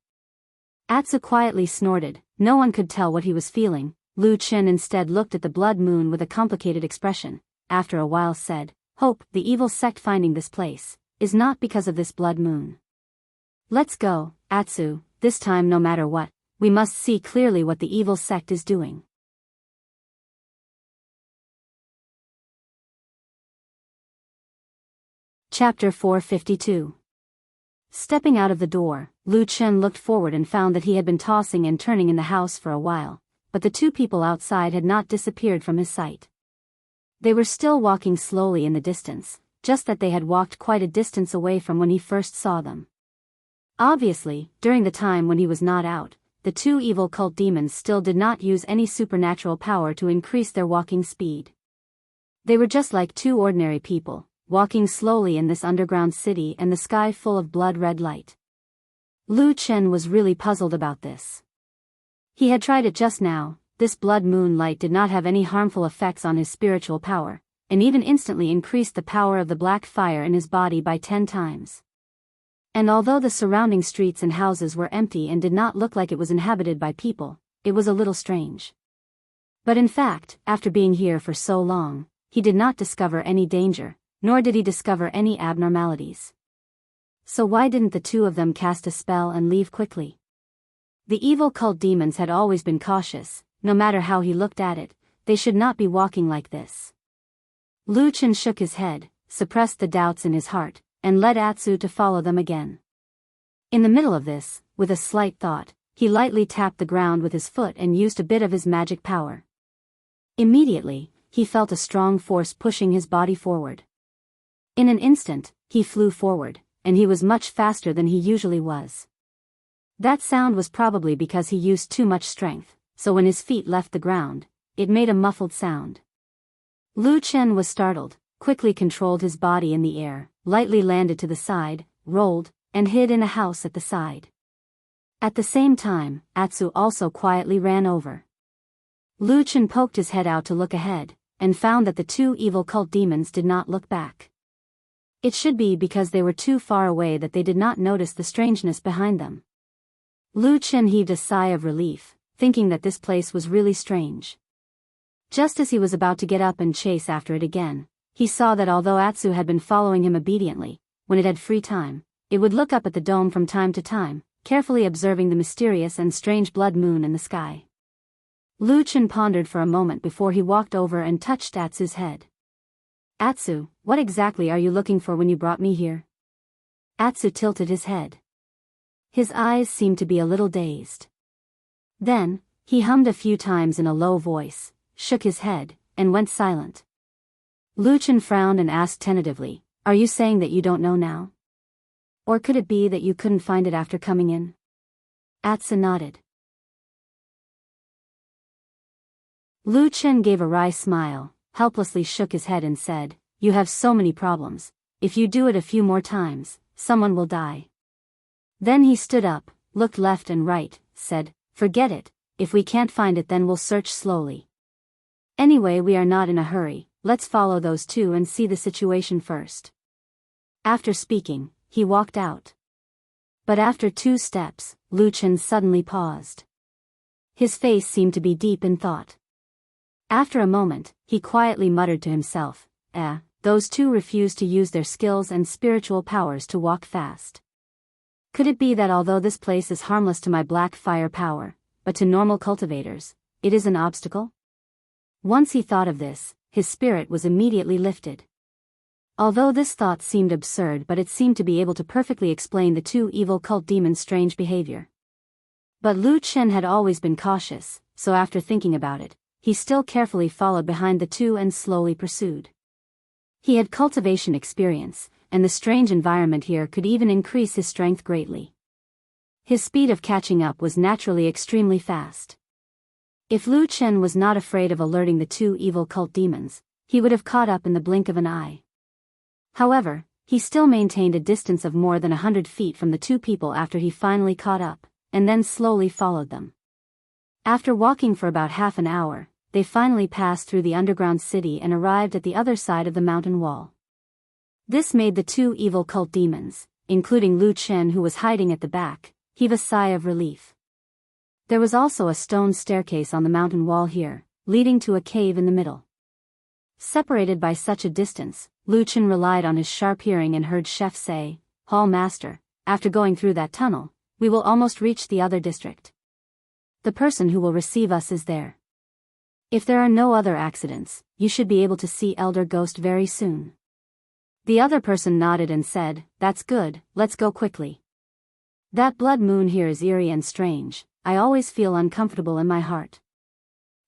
S1: Atsu quietly snorted. No one could tell what he was feeling. Lu Chen instead looked at the blood moon with a complicated expression. After a while said, "Hope the evil sect finding this place is not because of this blood moon. Let's go, Atsu, this time no matter what, we must see clearly what the evil sect is doing." Chapter 452. Stepping out of the door, Lu Chen looked forward and found that he had been tossing and turning in the house for a while, but the 2 people outside had not disappeared from his sight. They were still walking slowly in the distance, just that they had walked quite a distance away from when he first saw them. Obviously, during the time when he was not out, the 2 evil cult demons still did not use any supernatural power to increase their walking speed. They were just like 2 ordinary people, walking slowly in this underground city and the sky full of blood-red light. Lu Chen was really puzzled about this. He had tried it just now. This blood moon light did not have any harmful effects on his spiritual power, and even instantly increased the power of the black fire in his body by 10 times. And although the surrounding streets and houses were empty and did not look like it was inhabited by people, it was a little strange. But in fact, after being here for so long, he did not discover any danger, nor did he discover any abnormalities. So why didn't the two of them cast a spell and leave quickly? The evil cult demons had always been cautious, no matter how he looked at it, they should not be walking like this. Lu Chen shook his head, suppressed the doubts in his heart, and led Atsu to follow them again. In the middle of this, with a slight thought, he lightly tapped the ground with his foot and used a bit of his magic power. Immediately, he felt a strong force pushing his body forward. In an instant, he flew forward, and he was much faster than he usually was. That sound was probably because he used too much strength, so when his feet left the ground, it made a muffled sound. Lu Chen was startled, quickly controlled his body in the air, lightly landed to the side, rolled, and hid in a house at the side. At the same time, Atsu also quietly ran over. Lu Chen poked his head out to look ahead, and found that the two evil cult demons did not look back. It should be because they were too far away that they did not notice the strangeness behind them. Lu Chen heaved a sigh of relief, thinking that this place was really strange. Just as he was about to get up and chase after it again, he saw that although Atsu had been following him obediently, when it had free time, it would look up at the dome from time to time, carefully observing the mysterious and strange blood moon in the sky. Lu Chen pondered for a moment before he walked over and touched Atsu's head. "Atsu, what exactly are you looking for when you brought me here?" Atsu tilted his head. His eyes seemed to be a little dazed. Then, he hummed a few times in a low voice, shook his head, and went silent. Lu Chen frowned and asked tentatively, "Are you saying that you don't know now? Or could it be that you couldn't find it after coming in?" Atsu nodded. Lu Chen gave a wry smile, helplessly shook his head and said, "You have so many problems. If you do it a few more times, someone will die." Then he stood up, looked left and right, said, "Forget it, if we can't find it then we'll search slowly. Anyway, we are not in a hurry, let's follow those two and see the situation first." After speaking, he walked out. But after 2 steps, Lu Chen suddenly paused. His face seemed to be deep in thought. After a moment, he quietly muttered to himself, those two refuse to use their skills and spiritual powers to walk fast. Could it be that although this place is harmless to my black fire power, but to normal cultivators, it is an obstacle? Once he thought of this, his spirit was immediately lifted. Although this thought seemed absurd, but it seemed to be able to perfectly explain the two evil cult demons' strange behavior. But Lu Chen had always been cautious, so after thinking about it, he still carefully followed behind the two and slowly pursued. He had cultivation experience, and the strange environment here could even increase his strength greatly. His speed of catching up was naturally extremely fast. If Lu Chen was not afraid of alerting the two evil cult demons, he would have caught up in the blink of an eye. However, he still maintained a distance of more than 100 feet from the two people after he finally caught up, and then slowly followed them. After walking for about half an hour, they finally passed through the underground city and arrived at the other side of the mountain wall. This made the two evil cult demons, including Lu Chen who was hiding at the back, heave a sigh of relief. There was also a stone staircase on the mountain wall here, leading to a cave in the middle. Separated by such a distance, Lu Chen relied on his sharp hearing and heard Chef say, "Hall Master, after going through that tunnel, we will almost reach the other district. The person who will receive us is there. If there are no other accidents, you should be able to see Elder Ghost very soon." The other person nodded and said, "That's good, let's go quickly. That blood moon here is eerie and strange, I always feel uncomfortable in my heart."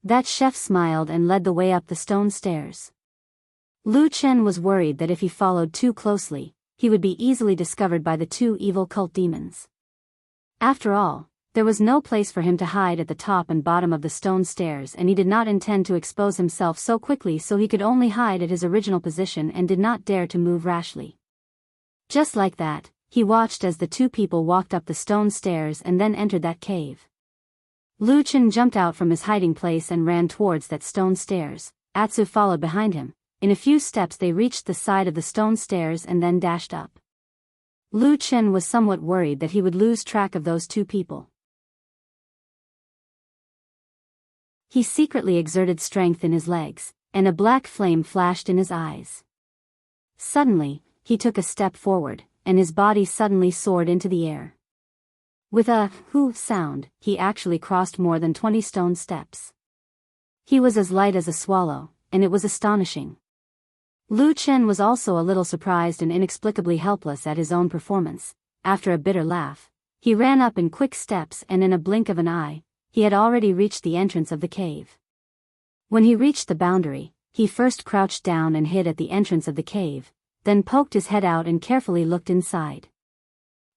S1: That chef smiled and led the way up the stone stairs. Lu Chen was worried that if he followed too closely, he would be easily discovered by the two evil cult demons. After all, there was no place for him to hide at the top and bottom of the stone stairs, and he did not intend to expose himself so quickly, so he could only hide at his original position and did not dare to move rashly. Just like that, he watched as the two people walked up the stone stairs and then entered that cave. Lu Chen jumped out from his hiding place and ran towards that stone stairs. Atsu followed behind him. In a few steps they reached the side of the stone stairs and then dashed up. Lu Chen was somewhat worried that he would lose track of those two people. He secretly exerted strength in his legs, and a black flame flashed in his eyes. Suddenly, he took a step forward, and his body suddenly soared into the air. With a "hoo" sound, he actually crossed more than 20 stone steps. He was as light as a swallow, and it was astonishing. Lu Chen was also a little surprised and inexplicably helpless at his own performance. After a bitter laugh, he ran up in quick steps, and in a blink of an eye, he had already reached the entrance of the cave. When he reached the boundary, he first crouched down and hid at the entrance of the cave, then poked his head out and carefully looked inside.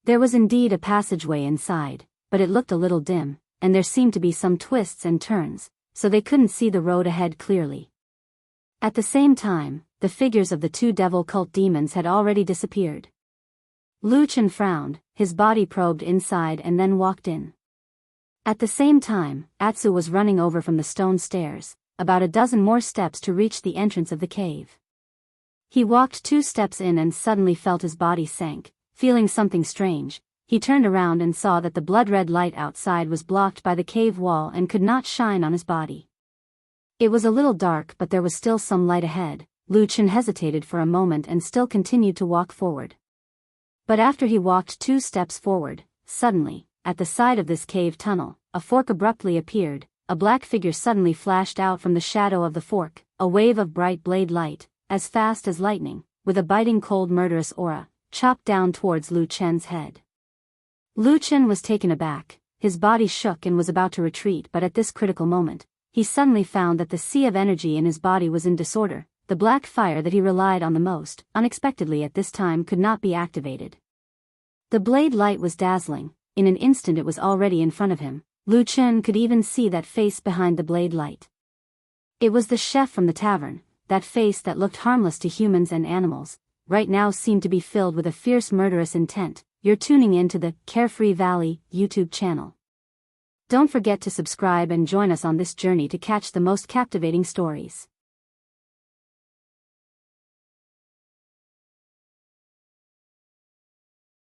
S1: There was indeed a passageway inside, but it looked a little dim, and there seemed to be some twists and turns, so they couldn't see the road ahead clearly. At the same time, the figures of the two devil cult demons had already disappeared. Lu Chen frowned, his body probed inside and then walked in. At the same time, Atsu was running over from the stone stairs, about a dozen more steps to reach the entrance of the cave. He walked 2 steps in and suddenly felt his body sank. Feeling something strange, he turned around and saw that the blood-red light outside was blocked by the cave wall and could not shine on his body. It was a little dark, but there was still some light ahead. Lu Chen hesitated for a moment and still continued to walk forward. But after he walked 2 steps forward, suddenly, at the side of this cave tunnel, a fork abruptly appeared. A black figure suddenly flashed out from the shadow of the fork, a wave of bright blade light, as fast as lightning, with a biting cold murderous aura, chopped down towards Lu Chen's head. Lu Chen was taken aback, his body shook and was about to retreat, but at this critical moment, he suddenly found that the sea of energy in his body was in disorder. The black fire that he relied on the most, unexpectedly at this time, could not be activated. The blade light was dazzling. In an instant it was already in front of him. Lu Chen could even see that face behind the blade light. It was the chef from the tavern. That face that looked harmless to humans and animals, right now seemed to be filled with a fierce murderous intent. You're tuning in to the Carefree Valley YouTube channel. Don't forget to subscribe and join us on this journey to catch the most captivating stories.